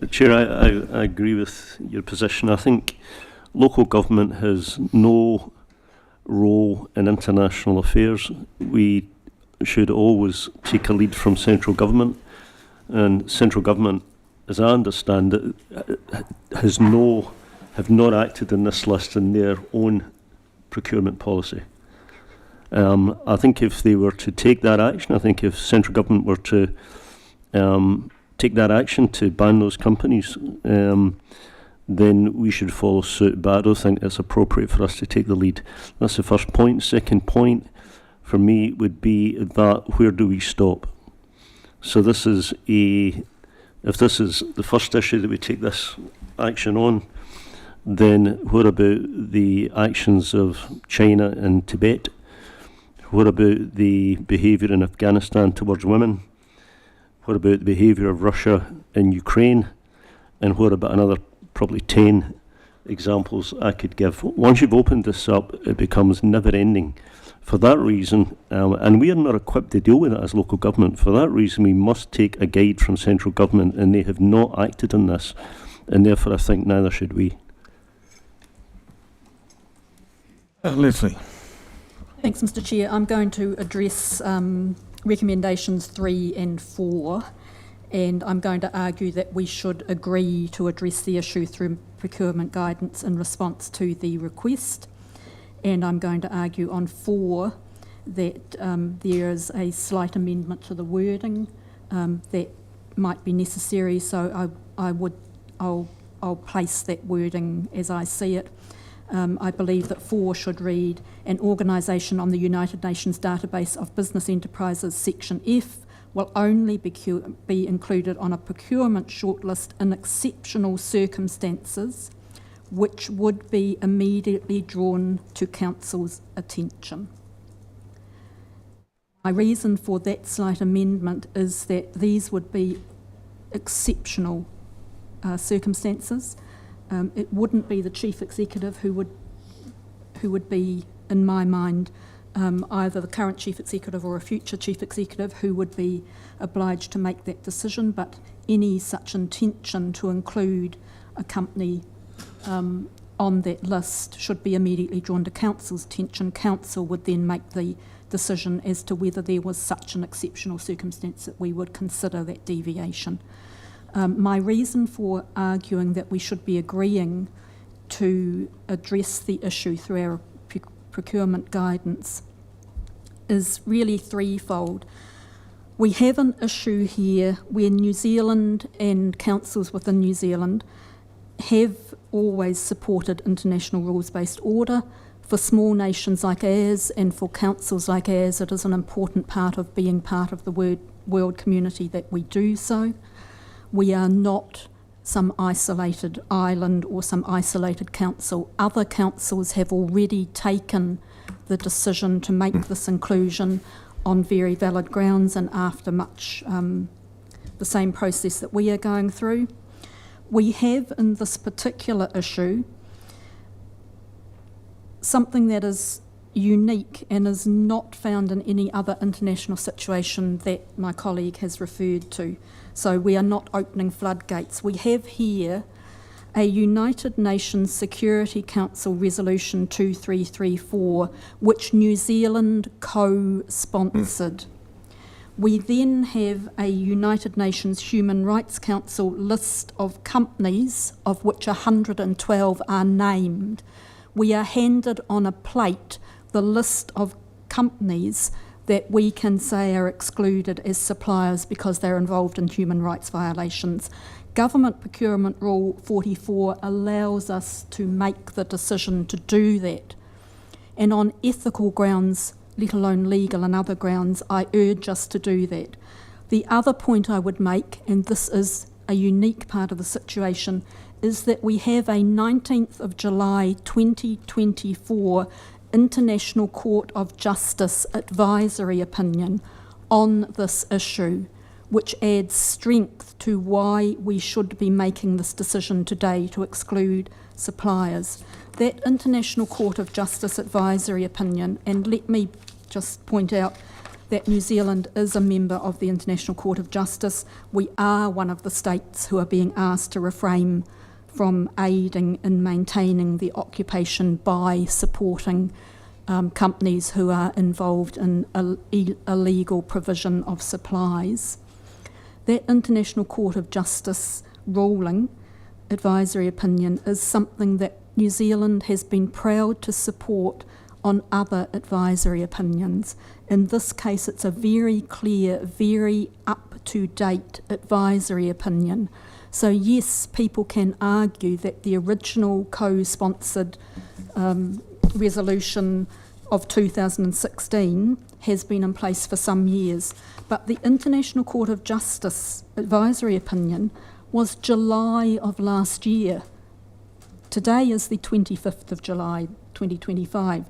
Chair, I agree with your position. I think local government has no role in international affairs. We should always take a lead from central government, and central government, as I understand it, have not acted in this list in their own procurement policy. I think if they were to take that action, I think if central government were to take that action to ban those companies, then we should follow suit, but I don't think it's appropriate for us to take the lead. That's the first point. Second point, for me would be that where do we stop? So this is if this is the first issue that we take this action on, then what about the actions of China and Tibet? What about the behaviour in Afghanistan towards women? What about the behaviour of Russia in Ukraine? And what about another probably 10 examples I could give? Once you've opened this up, it becomes never-ending. For that reason, and we are not equipped to deal with it as local government, for that reason we must take a guide from central government, and they have not acted on this, and therefore I think neither should we. Leslie. Thanks, Mr. Chair. I'm going to address recommendations 3 and 4, and I'm going to argue that we should agree to address the issue through procurement guidance in response to the request. And I'm going to argue on 4 that there is a slight amendment to the wording that might be necessary. So I'll place that wording as I see it. I believe that 4 should read, an organisation on the United Nations database of business enterprises, section F, will only be included on a procurement shortlist in exceptional circumstances, which would be immediately drawn to Council's attention. My reason for that slight amendment is that these would be exceptional circumstances. It wouldn't be the Chief Executive who would be, in my mind, either the current Chief Executive or a future Chief Executive who would be obliged to make that decision, but any such intention to include a company on that list should be immediately drawn to Council's attention. Council would then make the decision as to whether there was such an exceptional circumstance that we would consider that deviation. My reason for arguing that we should be agreeing to address the issue through our procurement guidance is really threefold. We have an issue here where New Zealand and councils within New Zealand have always supported international rules-based order. For small nations like ours and for councils like ours, it is an important part of being part of the world community that we do so. We are not some isolated island or some isolated council. Other councils have already taken the decision to make this inclusion on very valid grounds and after much the same process that we are going through. We have in this particular issue something that is unique and is not found in any other international situation that my colleague has referred to. So we are not opening floodgates. We have here a United Nations Security Council Resolution 2334, which New Zealand co-sponsored. We then have a United Nations Human Rights Council list of companies, of which 112 are named. We are handed on a plate the list of companies that we can say are excluded as suppliers because they're involved in human rights violations. Government Procurement Rule 44 allows us to make the decision to do that. And on ethical grounds, let alone legal and other grounds, I urge us to do that. The other point I would make, and this is a unique part of the situation, is that we have a 19th of July 2024 International Court of Justice advisory opinion on this issue, which adds strength to why we should be making this decision today to exclude suppliers. That International Court of Justice advisory opinion, and let me just point out that New Zealand is a member of the International Court of Justice. We are one of the states who are being asked to refrain from aiding in maintaining the occupation by supporting companies who are involved in illegal provision of supplies. That International Court of Justice ruling, advisory opinion, is something that New Zealand has been proud to support on other advisory opinions. In this case, it's a very clear, very up-to-date advisory opinion. So yes, people can argue that the original co-sponsored resolution of 2016 has been in place for some years, but the International Court of Justice advisory opinion was July of last year. Today is the 25th of July 2025.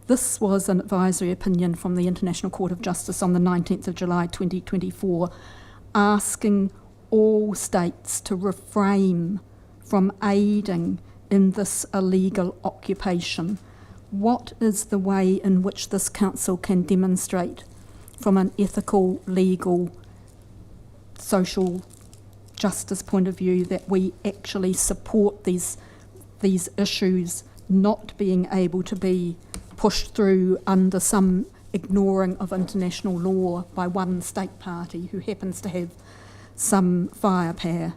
This was an advisory opinion from the International Court of Justice on the 19th of July 2024, asking all states to refrain from aiding in this illegal occupation. What is the way in which this council can demonstrate from an ethical, legal, social justice point of view that we actually support these issues not being able to be pushed through under some ignoring of international law by one state party who happens to have some firepower?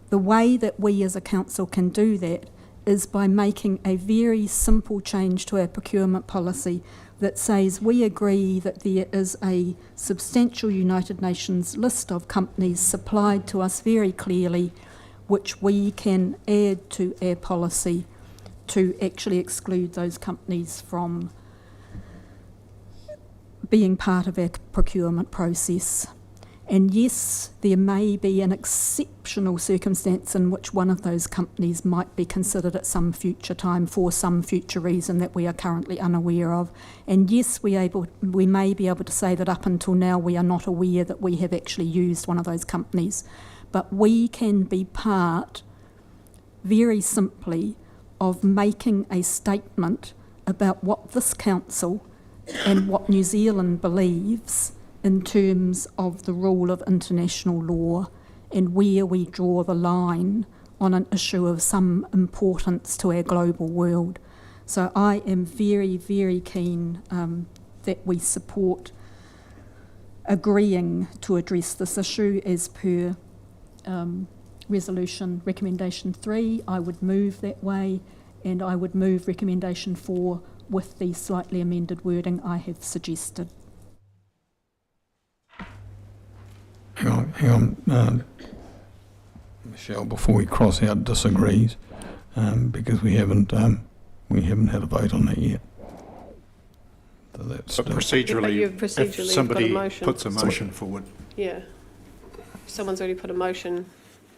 The way that we as a council can do that is by making a very simple change to our procurement policy that says we agree that there is a substantial United Nations list of companies supplied to us very clearly, which we can add to our policy to actually exclude those companies from being part of our procurement process. And yes, there may be an exceptional circumstance in which one of those companies might be considered at some future time for some future reason that we are currently unaware of. And yes, we may be able to say that up until now we are not aware that we have actually used one of those companies. But we can be part, very simply, of making a statement about what this council and what New Zealand believes in terms of the rule of international law and where we draw the line on an issue of some importance to our global world. So I am very, very keen that we support agreeing to address this issue as per Resolution Recommendation 3. I would move that way, and I would move Recommendation 4 with the slightly amended wording I have suggested. Hang on, Michelle, before we cross out disagrees, because we haven't had a vote on that yet. So that's But procedurally, procedurally if somebody got a motion. puts a motion forward. Yeah. If someone's already put a motion,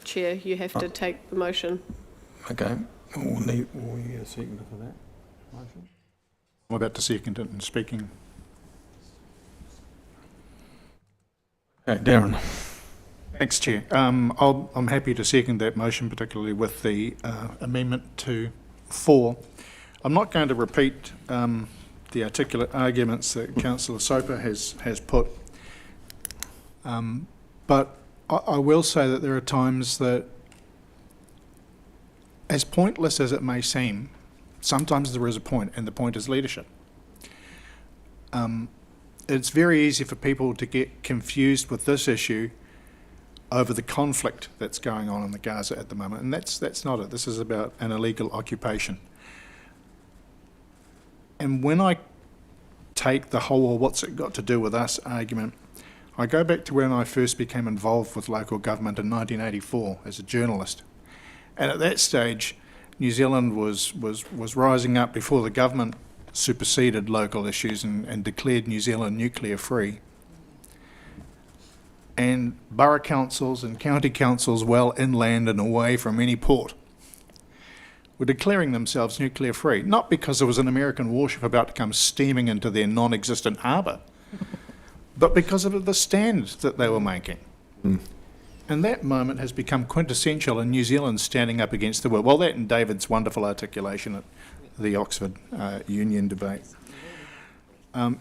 Chair, you have to take the motion. Okay, we'll get a second for that motion. I'm about to second it and speaking. Okay, Darren. Thanks, Chair. I'm happy to second that motion, particularly with the amendment to 4. I'm not going to repeat the articulate arguments that Councillor Soper has put, but I will say that there are times that, as pointless as it may seem, sometimes there is a point, and the point is leadership. It's very easy for people to get confused with this issue over the conflict that's going on in the Gaza at the moment, and that's not it. This is about an illegal occupation. And when I take the whole, well, what's it got to do with us argument, I go back to when I first became involved with local government in 1984 as a journalist. And at that stage, New Zealand was rising up before the government superseded local issues and declared New Zealand nuclear free. And borough councils and county councils well inland and away from any port were declaring themselves nuclear free, not because there was an American warship about to come steaming into their non-existent harbour, but because of the stand that they were making. And that moment has become quintessential in New Zealand standing up against the world. Well, that and David's wonderful articulation at the Oxford Union debate. And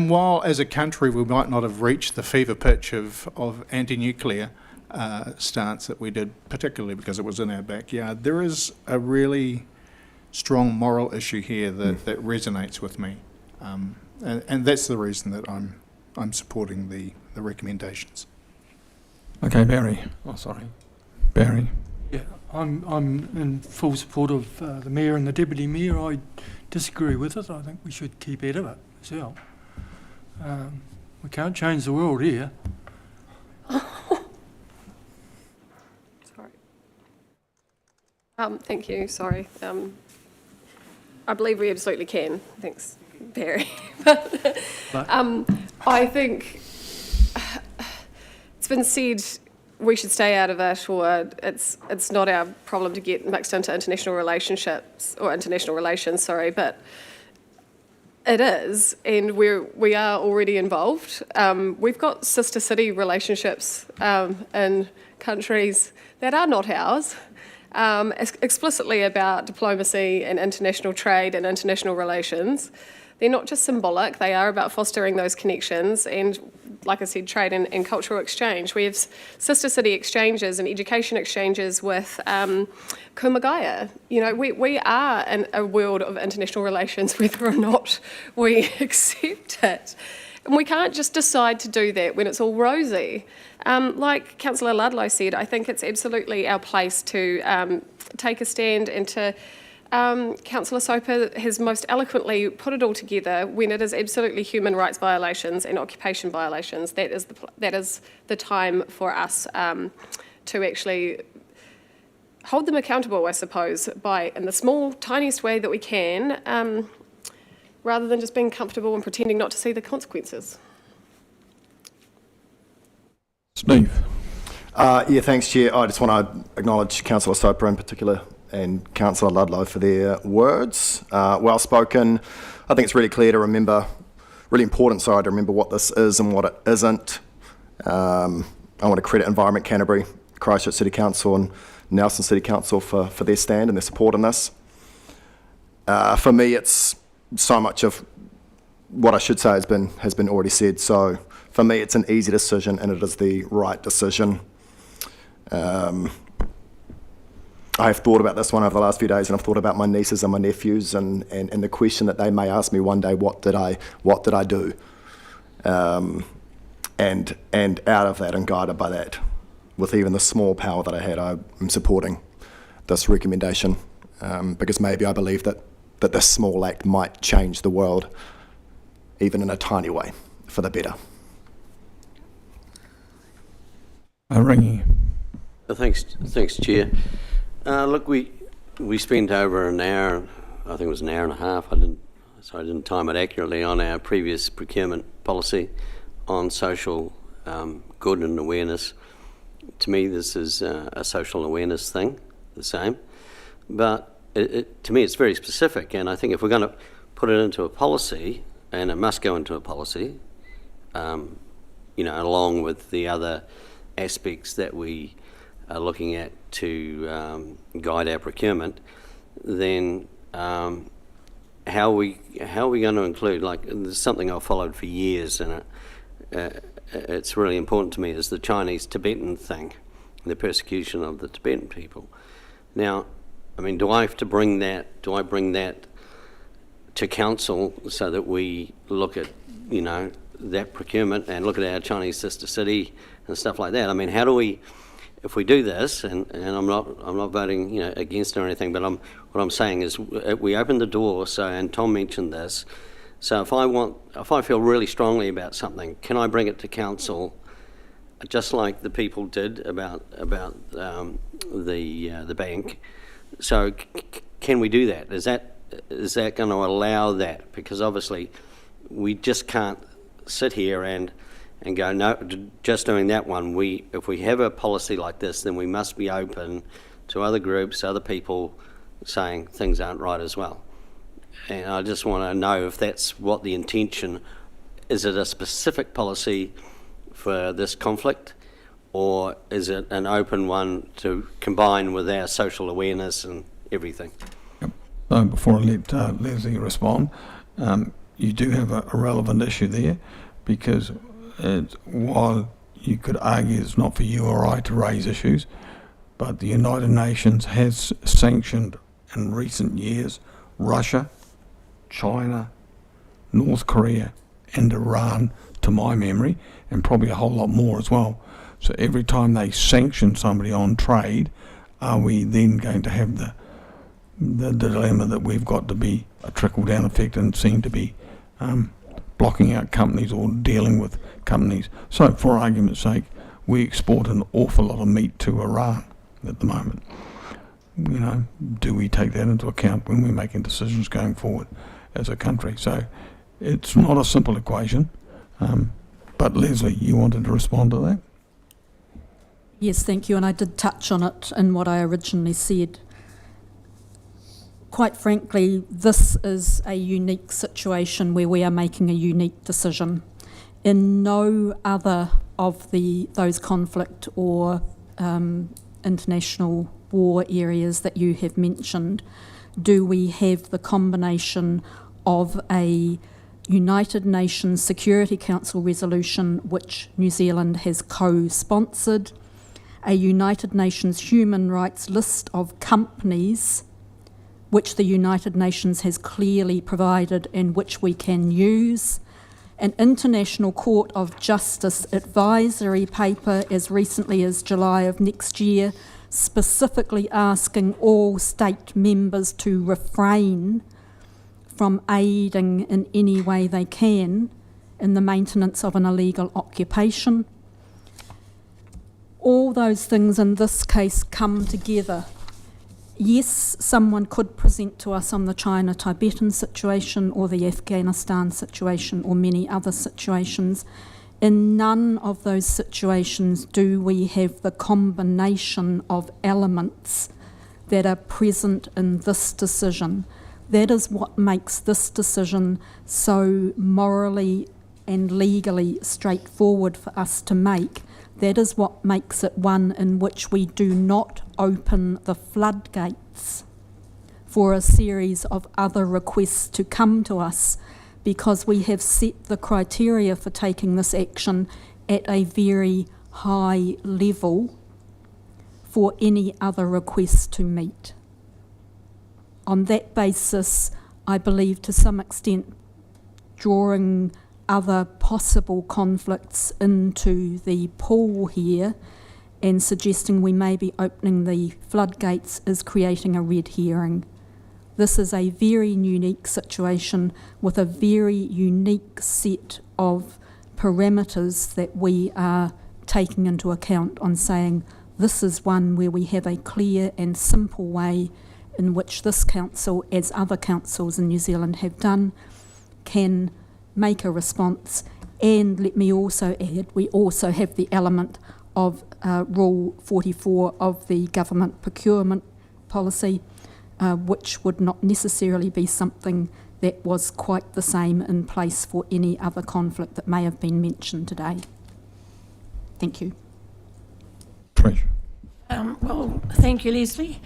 while as a country we might not have reached the fever pitch of anti-nuclear stance that we did, particularly because it was in our backyard, there is a really strong moral issue here that resonates with me. And that's the reason that I'm supporting the recommendations. Okay, Barry. Oh, sorry. Barry. Yeah, I'm in full support of the Mayor and the Deputy Mayor. I disagree with it. I think we should keep out of it myself. We can't change the world here. Sorry. Thank you, sorry. I believe we absolutely can. Thanks, Barry. But I think it's been said we should stay out of it, or it's not our problem to get mixed into international relationships or international relations. Sorry, but it is, and we are already involved. We've got sister city relationships in countries that are not ours, explicitly about diplomacy and international trade and international relations. They're not just symbolic, they are about fostering those connections and, like I said, trade and cultural exchange. We have sister city exchanges and education exchanges with Kumagaya. You know, we are in a world of international relations, whether or not we accept it. And we can't just decide to do that when it's all rosy. Like Councillor Ludlow said, I think it's absolutely our place to take a stand and to Councillor Soper has most eloquently put it all together when it is absolutely human rights violations and occupation violations. That is the time for us to actually hold them accountable, I suppose, by in the small, tiniest way that we can, rather than just being comfortable and pretending not to see the consequences. Steve. Yeah, thanks, Chair. I just want to acknowledge Councillor Soper in particular and Councillor Ludlow for their words. Well spoken. I think it's really clear to remember, really important, to remember what this is and what it isn't. I want to credit Environment Canterbury, Christchurch City Council and Nelson City Council for their stand and their support in this. For me, it's so much of what I should say has been already said. So for me, it's an easy decision and it is the right decision. I have thought about this one over the last few days, and I've thought about my nieces and my nephews, and the question that they may ask me one day: what did I do? And out of that, and guided by that, with even the small power that I had, I'm supporting this recommendation because maybe I believe that this small act might change the world, even in a tiny way, for the better. Ringy. Thanks, Chair. Look, we spent over an hour, I think it was an hour and a half, I didn't time it accurately, on our previous procurement policy on social good and awareness. To me, this is a social awareness thing, the same. But to me, it's very specific, and I think if we're going to put it into a policy, and it must go into a policy, along with the other aspects that we are looking at to guide our procurement, then how are we going to include, like, there's something I've followed for years, and it's really important to me, is the Chinese-Tibetan thing, the persecution of the Tibetan people. Now, I mean, do I bring that to council so that we look at, that procurement and look at our Chinese sister city and stuff like that? I mean, how do we, if we do this, and I'm not voting against or anything, but what I'm saying is we open the door. So, and Tom mentioned this. So if I feel really strongly about something, can I bring it to council, just like the people did about the bank? So can we do that? Is that going to allow that? Because obviously we just can't sit here and go, no, just doing that one. If we have a policy like this, then we must be open to other groups, other people saying things aren't right as well. And I just want to know if that's what the intention is. It a specific policy for this conflict, or is it an open one to combine with our social awareness and everything? Yep. So before I let Leslie respond, you do have a relevant issue there, because while you could argue it's not for you or I to raise issues, but the United Nations has sanctioned in recent years Russia, China, North Korea and Iran, to my memory, and probably a whole lot more as well. So every time they sanction somebody on trade, are we then going to have the dilemma that we've got to be a trickle-down effect and seem to be blocking out companies or dealing with companies? So for argument's sake, we export an awful lot of meat to Iran at the moment. do we take that into account when we're making decisions going forward as a country? So it's not a simple equation. But Leslie, you wanted to respond to that? Yes, thank you, and I did touch on it in what I originally said. Quite frankly, this is a unique situation where we are making a unique decision. In no other of those conflict or international war areas that you have mentioned do we have the combination of a United Nations Security Council resolution, which New Zealand has co-sponsored, a United Nations human rights list of companies, which the United Nations has clearly provided and which we can use, an International Court of Justice advisory paper as recently as July of next year, specifically asking all state members to refrain from aiding in any way they can in the maintenance of an illegal occupation. All those things in this case come together. Yes, someone could present to us on the China-Tibetan situation or the Afghanistan situation or many other situations. In none of those situations do we have the combination of elements that are present in this decision. That is what makes this decision so morally and legally straightforward for us to make. That is what makes it one in which we do not open the floodgates for a series of other requests to come to us, because we have set the criteria for taking this action at a very high level for any other requests to meet. On that basis, I believe to some extent drawing other possible conflicts into the pool here and suggesting we may be opening the floodgates is creating a red herring. This is a very unique situation with a very unique set of parameters that we are taking into account on saying this is one where we have a clear and simple way in which this council, as other councils in New Zealand have done, can make a response. And let me also add, we also have the element of Rule 44 of the government procurement policy, which would not necessarily be something that was quite the same in place for any other conflict that may have been mentioned today. Thank you. Trish. Well, thank you, Leslie.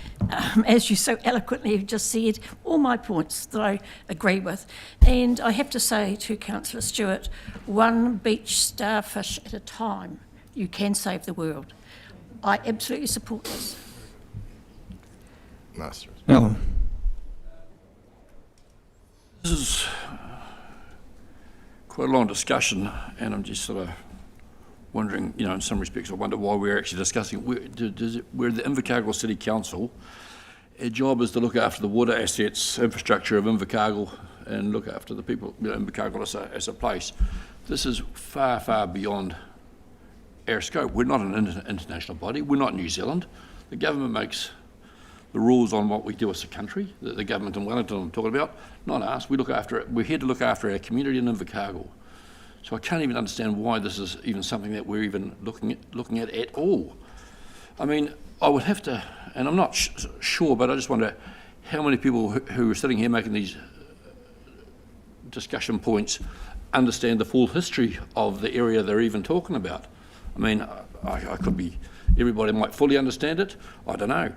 As you so eloquently have just said, all my points that I agree with. And I have to say to Councillor Stewart, one beach starfish at a time, you can save the world. I absolutely support this. Master. Alan. This is quite a long discussion, and I'm just sort of wondering, in some respects, I wonder why we're actually discussing it. We're the Invercargill City Council. Our job is to look after the water assets, infrastructure of Invercargill, and look after the people, Invercargill as a place. This is far, far beyond our scope. We're not an international body. We're not New Zealand. The government makes the rules on what we do as a country. The government in Wellington I'm talking about, not us. We look after it. We're here to look after our community in Invercargill. So I can't even understand why this is even something that we're even looking at all. I mean, I would have to, and I'm not sure, but I just wonder how many people who are sitting here making these discussion points understand the full history of the area they're even talking about. I mean, I could be, everybody might fully understand it. I don't know.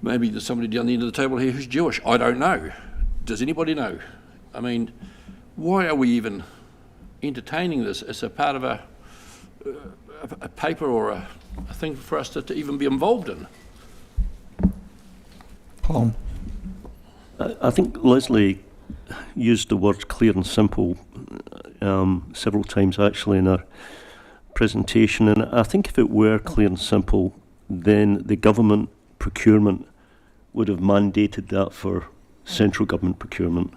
Maybe there's somebody down the end of the table here who's Jewish. I don't know. Does anybody know? I mean, why are we even entertaining this as a part of a paper or a thing for us to even be involved in? Paul. I think Leslie used the words clear and simple several times actually in her presentation, and I think if it were clear and simple, then the government procurement would have mandated that for central government procurement.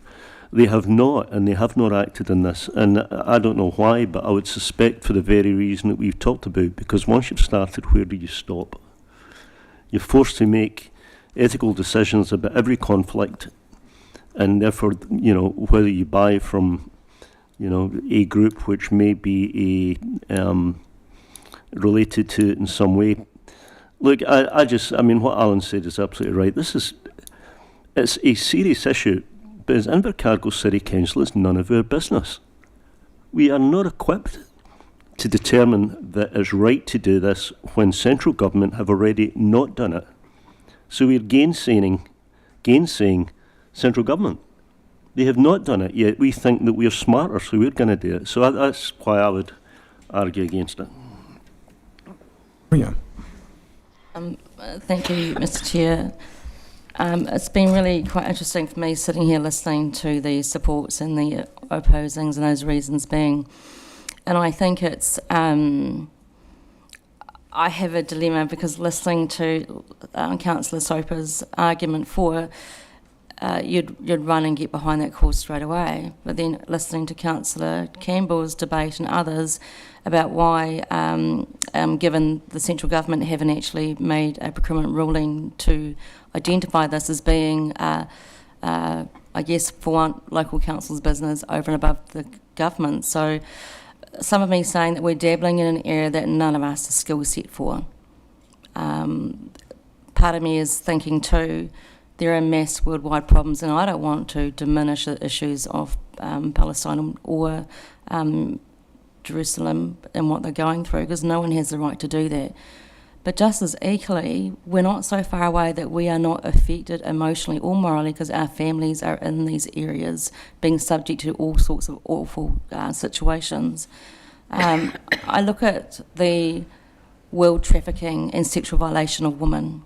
They have not, and they have not acted in this, and I don't know why, but I would suspect for the very reason that we've talked about, because once you've started, where do you stop? You're forced to make ethical decisions about every conflict, and therefore, you know, whether you buy from, you know, a group which may be related to it in some way. Look, I mean, what Alan said is absolutely right. It's a serious issue, but as Invercargill City Council, it's none of our business. We are not equipped to determine that it's right to do this when central government have already not done it. So we're gainsaying central government. They have not done it yet. We think that we're smarter, so we're going to do it. So that's why I would argue against it. Yeah. Thank you, Mr. Chair. It's been really quite interesting for me sitting here listening to the supports and the opposings and those reasons being. And I think it's, I have a dilemma because listening to Councillor Soper's argument for, you'd run and get behind that cause straight away. But then listening to Councillor Campbell's debate and others about why, given the central government haven't actually made a procurement ruling to identify this as being, I guess, for one, local council's business over and above the government. So some of me saying that we're dabbling in an area that none of us are skill set for. Part of me is thinking too, there are mass worldwide problems, and I don't want to diminish the issues of Palestine or Jerusalem and what they're going through, because no one has the right to do that. But just as equally, we're not so far away that we are not affected emotionally or morally because our families are in these areas being subject to all sorts of awful situations. I look at the world trafficking and sexual violation of women.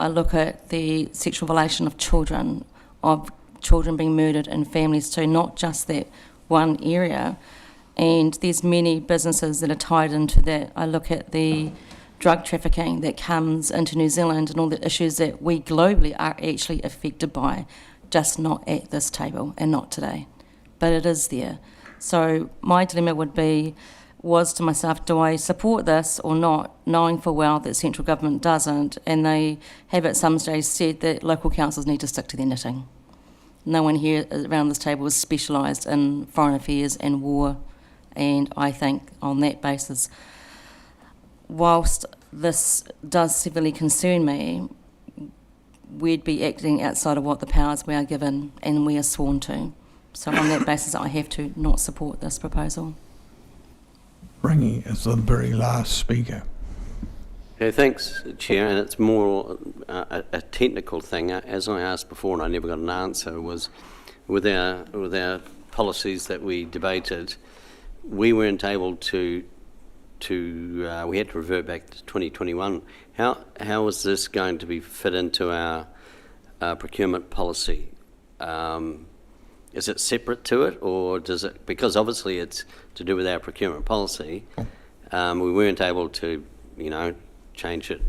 I look at the sexual violation of children being murdered in families too, not just that one area. And there's many businesses that are tied into that. I look at the drug trafficking that comes into New Zealand and all the issues that we globally are actually affected by, just not at this table and not today. But it is there. So my dilemma was to myself, do I support this or not, knowing full well that central government doesn't, and they have at some stage said that local councils need to stick to their knitting. No one here around this table is specialised in foreign affairs and war, and I think on that basis, whilst this does severely concern me, we'd be acting outside of what the powers we are given and we are sworn to. So on that basis, I have to not support this proposal. Ringy is the very last speaker. Okay, thanks, Chair. And it's more a technical thing. As I asked before, and I never got an answer, was with our policies that we debated, we weren't able to we had to revert back to 2021. How is this going to be fit into our procurement policy? Is it separate to it, or does it, because obviously it's to do with our procurement policy, we weren't able to, change it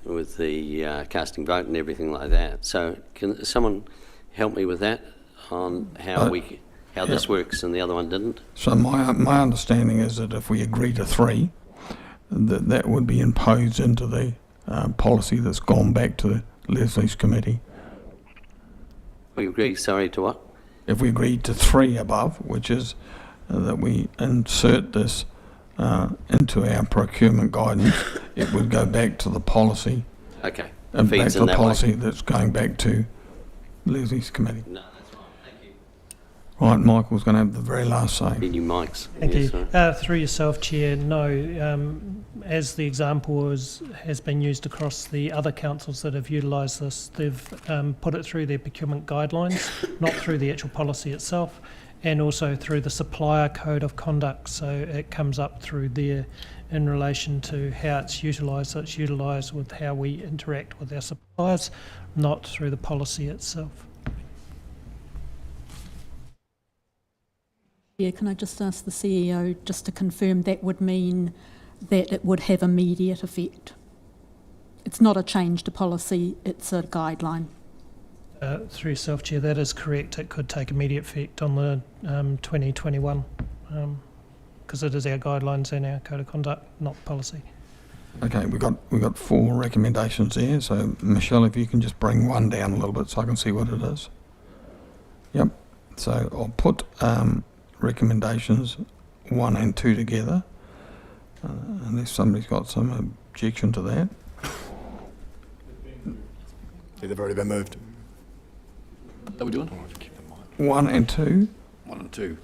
with the casting vote and everything like that. So can someone help me with that on how this works and the other one didn't? So my understanding is that if we agree to 3, that would be imposed into the policy that's gone back to the Leslie's committee. We agree, sorry, to what? If we agreed to 3 above, which is that we insert this into our procurement guidance, it would go back to the policy. Okay. And back Feeds to in the that policy way. that's going back to Leslie's committee. No, that's fine. Thank you. Right, Michael's going to have the very last say. Need new mics. Thank Yes, you. sorry. Through yourself, Chair, no, as the example has been used across the other councils that have utilised this, they've put it through their procurement guidelines, not through the actual policy itself, and also through the supplier code of conduct. So it comes up through there in relation to how it's utilised. So it's utilised with how we interact with our suppliers, not through the policy itself. Yeah, can I just ask the CEO just to confirm that would mean that it would have immediate effect? It's not a change to policy, it's a guideline. Through yourself, Chair, that is correct. It could take immediate effect on the 2021 because it is our guidelines and our code of conduct, not policy. Okay, we've got 4 recommendations there. So Michelle, if you can just bring one down a little bit so I can see what it is. Yep. So I'll put recommendations 1 and 2 together, unless somebody's got some objection to that. Yeah, they've already been moved. Are we doing? 1 and 2. 1 and 2.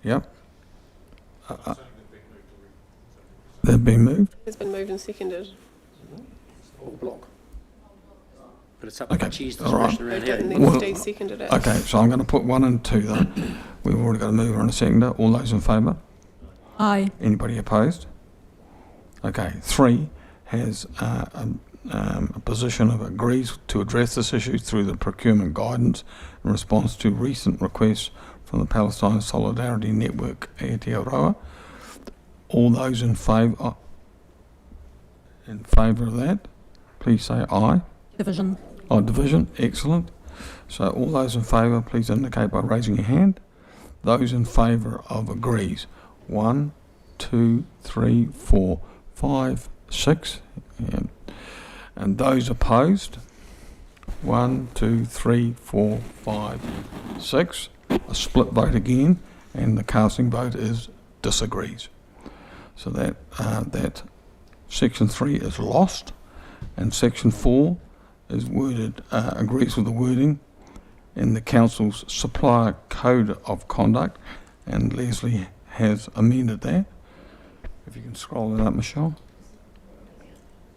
Yep. They've been moved. It's been moved and seconded. Block. But it's up Okay, to Chair's all right. discretion around Moved it and here. then Well, Steve seconded it. Okay, so I'm going to put 1 and 2 then. We've already got a mover and a seconder. All those in favour? Aye. Anybody opposed? Okay, 3 has a position of agrees to address this issue through the procurement guidance in response to recent requests from the Palestine Solidarity Network Aotearoa. All those in favour of that, please say aye. Division. Oh, division, excellent. So all those in favour, please indicate by raising your hand. Those in favour of agrees. 1, 2, 3, 4, 5, 6. And those opposed. 1, 2, 3, 4, 5, 6. A split vote again, and the casting vote is disagrees. So that section 3 is lost, and section 4 is worded, agrees with the wording in the Council's Supplier Code of Conduct, and Leslie has amended that. If you can scroll that up, Michelle.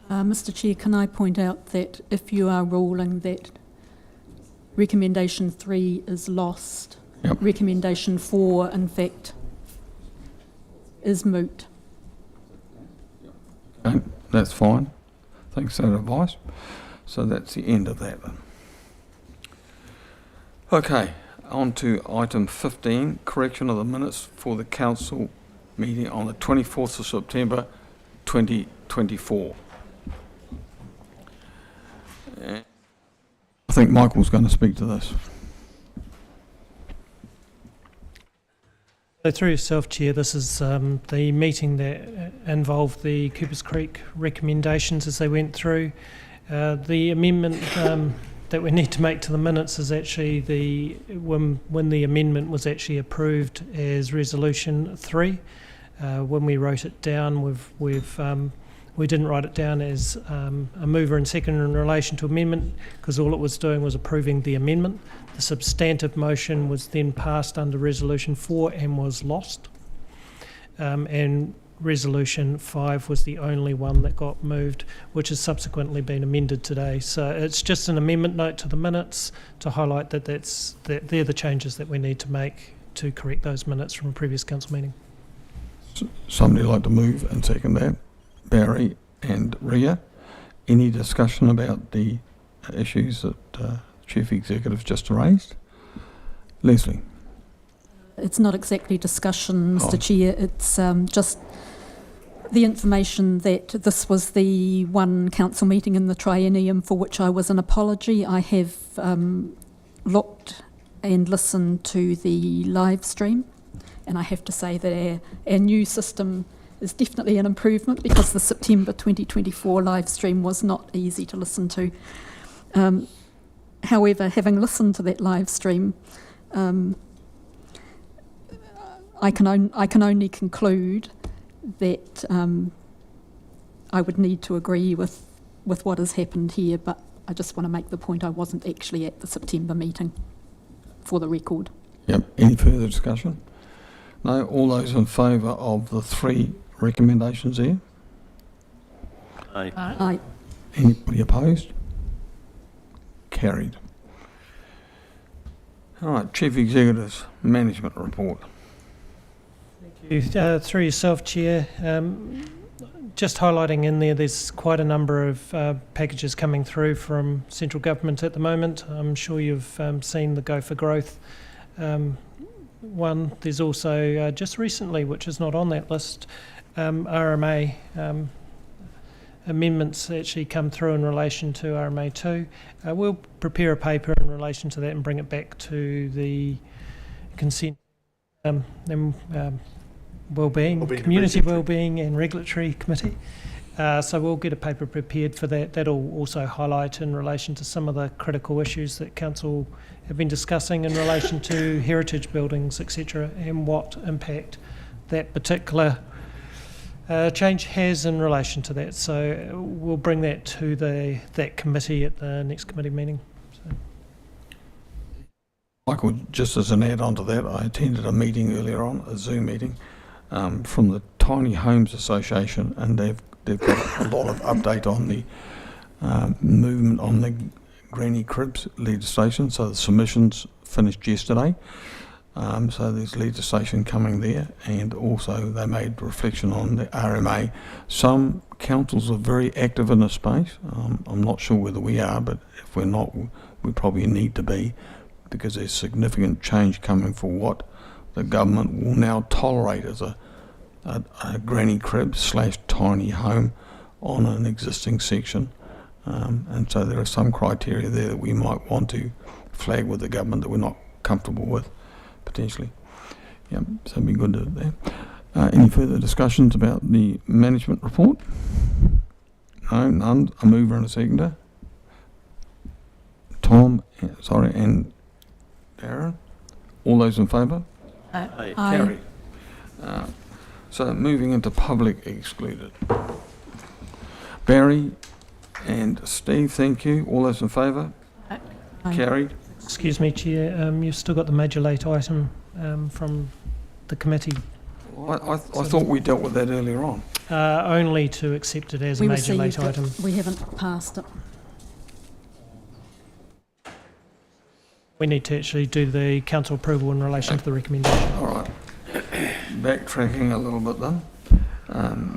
Mr Chair, can I point out that if you are ruling that recommendation 3 is lost, Yep. recommendation 4, in fact, is moot. Okay, that's fine. Thanks for that advice. So that's the end of that then. Okay, on to item 15, correction of the minutes for the council meeting on the 24th of September 2024. I think Michael's going to speak to this. So through yourself, Chair, this is the meeting that involved the Coopers Creek recommendations as they went through. The amendment that we need to make to the minutes is actually when the amendment was actually approved as Resolution 3. When we wrote it down, we didn't write it down as a mover and seconder in relation to amendment, because all it was doing was approving the amendment. The substantive motion was then passed under Resolution 4 and was lost. And Resolution 5 was the only one that got moved, which has subsequently been amended today. So it's just an amendment note to the minutes to highlight that they're the changes that we need to make to correct those minutes from a previous council meeting. Somebody like to move and second that? Barry and Ria. Any discussion about the issues that Chief Executive just raised? Leslie. It's not exactly discussion, Mr Chair, it's just the information that this was the one council meeting in the triennium for which I was an apology. I have looked and listened to the live stream, and I have to say that our new system is definitely an improvement, because the September 2024 live stream was not easy to listen to. However, having listened to that live stream, I can only conclude that I would need to agree with what has happened here, but I just want to make the point I wasn't actually at the September meeting, for the record. Yep. Any further discussion? No. All those in favour of the 3 recommendations there? Aye. Aye. Anybody opposed? Carried. All right, Chief Executive's management report. Thank you. Through yourself, Chair, just highlighting in there's quite a number of packages coming through from central government at the moment. I'm sure you've seen the Go for Growth one. There's also just recently, which is not on that list, RMA amendments actually come through in relation to RMA 2. We'll prepare a paper in relation to that and bring it back to the consent wellbeing, community wellbeing and regulatory committee. So we'll get a paper prepared for that. That'll also highlight in relation to some of the critical issues that Council have been discussing in relation to heritage buildings, etc., and what impact that particular change has in relation to that. So we'll bring that to that committee at the next committee meeting. So. Michael, just as an add-on to that, I attended a meeting earlier on, a Zoom meeting, from the Tiny Homes Association, and they've got a lot of update on the movement on the granny cribs legislation. So the submissions finished yesterday. So there's legislation coming there, and also they made reflection on the RMA. Some councils are very active in this space. I'm not sure whether we are, but if we're not, we probably need to be, because there's significant change coming for what the government will now tolerate as a granny crib / tiny home on an existing section. And so there are some criteria there that we might want to flag with the government that we're not comfortable with, potentially. Yeah, so it'd be good to do that. Any further discussions about the management report? No, none. A mover and a seconder. Tom, and Darren. All those in favour? Aye. Carried. So moving into public excluded. Barry and Steve, thank you. All those in favour? Aye. Carried. Excuse me, Chair, you've still got the major late item from the committee. I thought we dealt with that earlier on. Only to accept it as a major late item. We haven't passed it. We need to actually do the council approval in relation to the recommendation. All right. Backtracking a little bit then.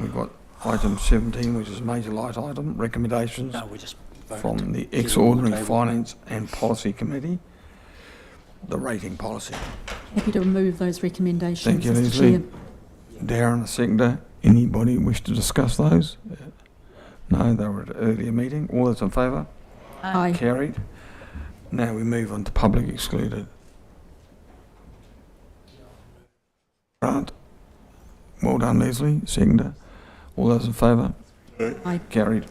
We've got item 17, which is major light item, recommendations from the Extraordinary Finance and Policy Committee, the rating policy. Happy to remove those recommendations. Thank you, Mr. Leslie. Chair. Darren, a seconder. Anybody wish to discuss those? No, they were at an earlier meeting. All those in favour? Aye. Carried. Now we move on to public excluded. Grant. Well done, Leslie. Seconder. All those in favour? Aye. Carried.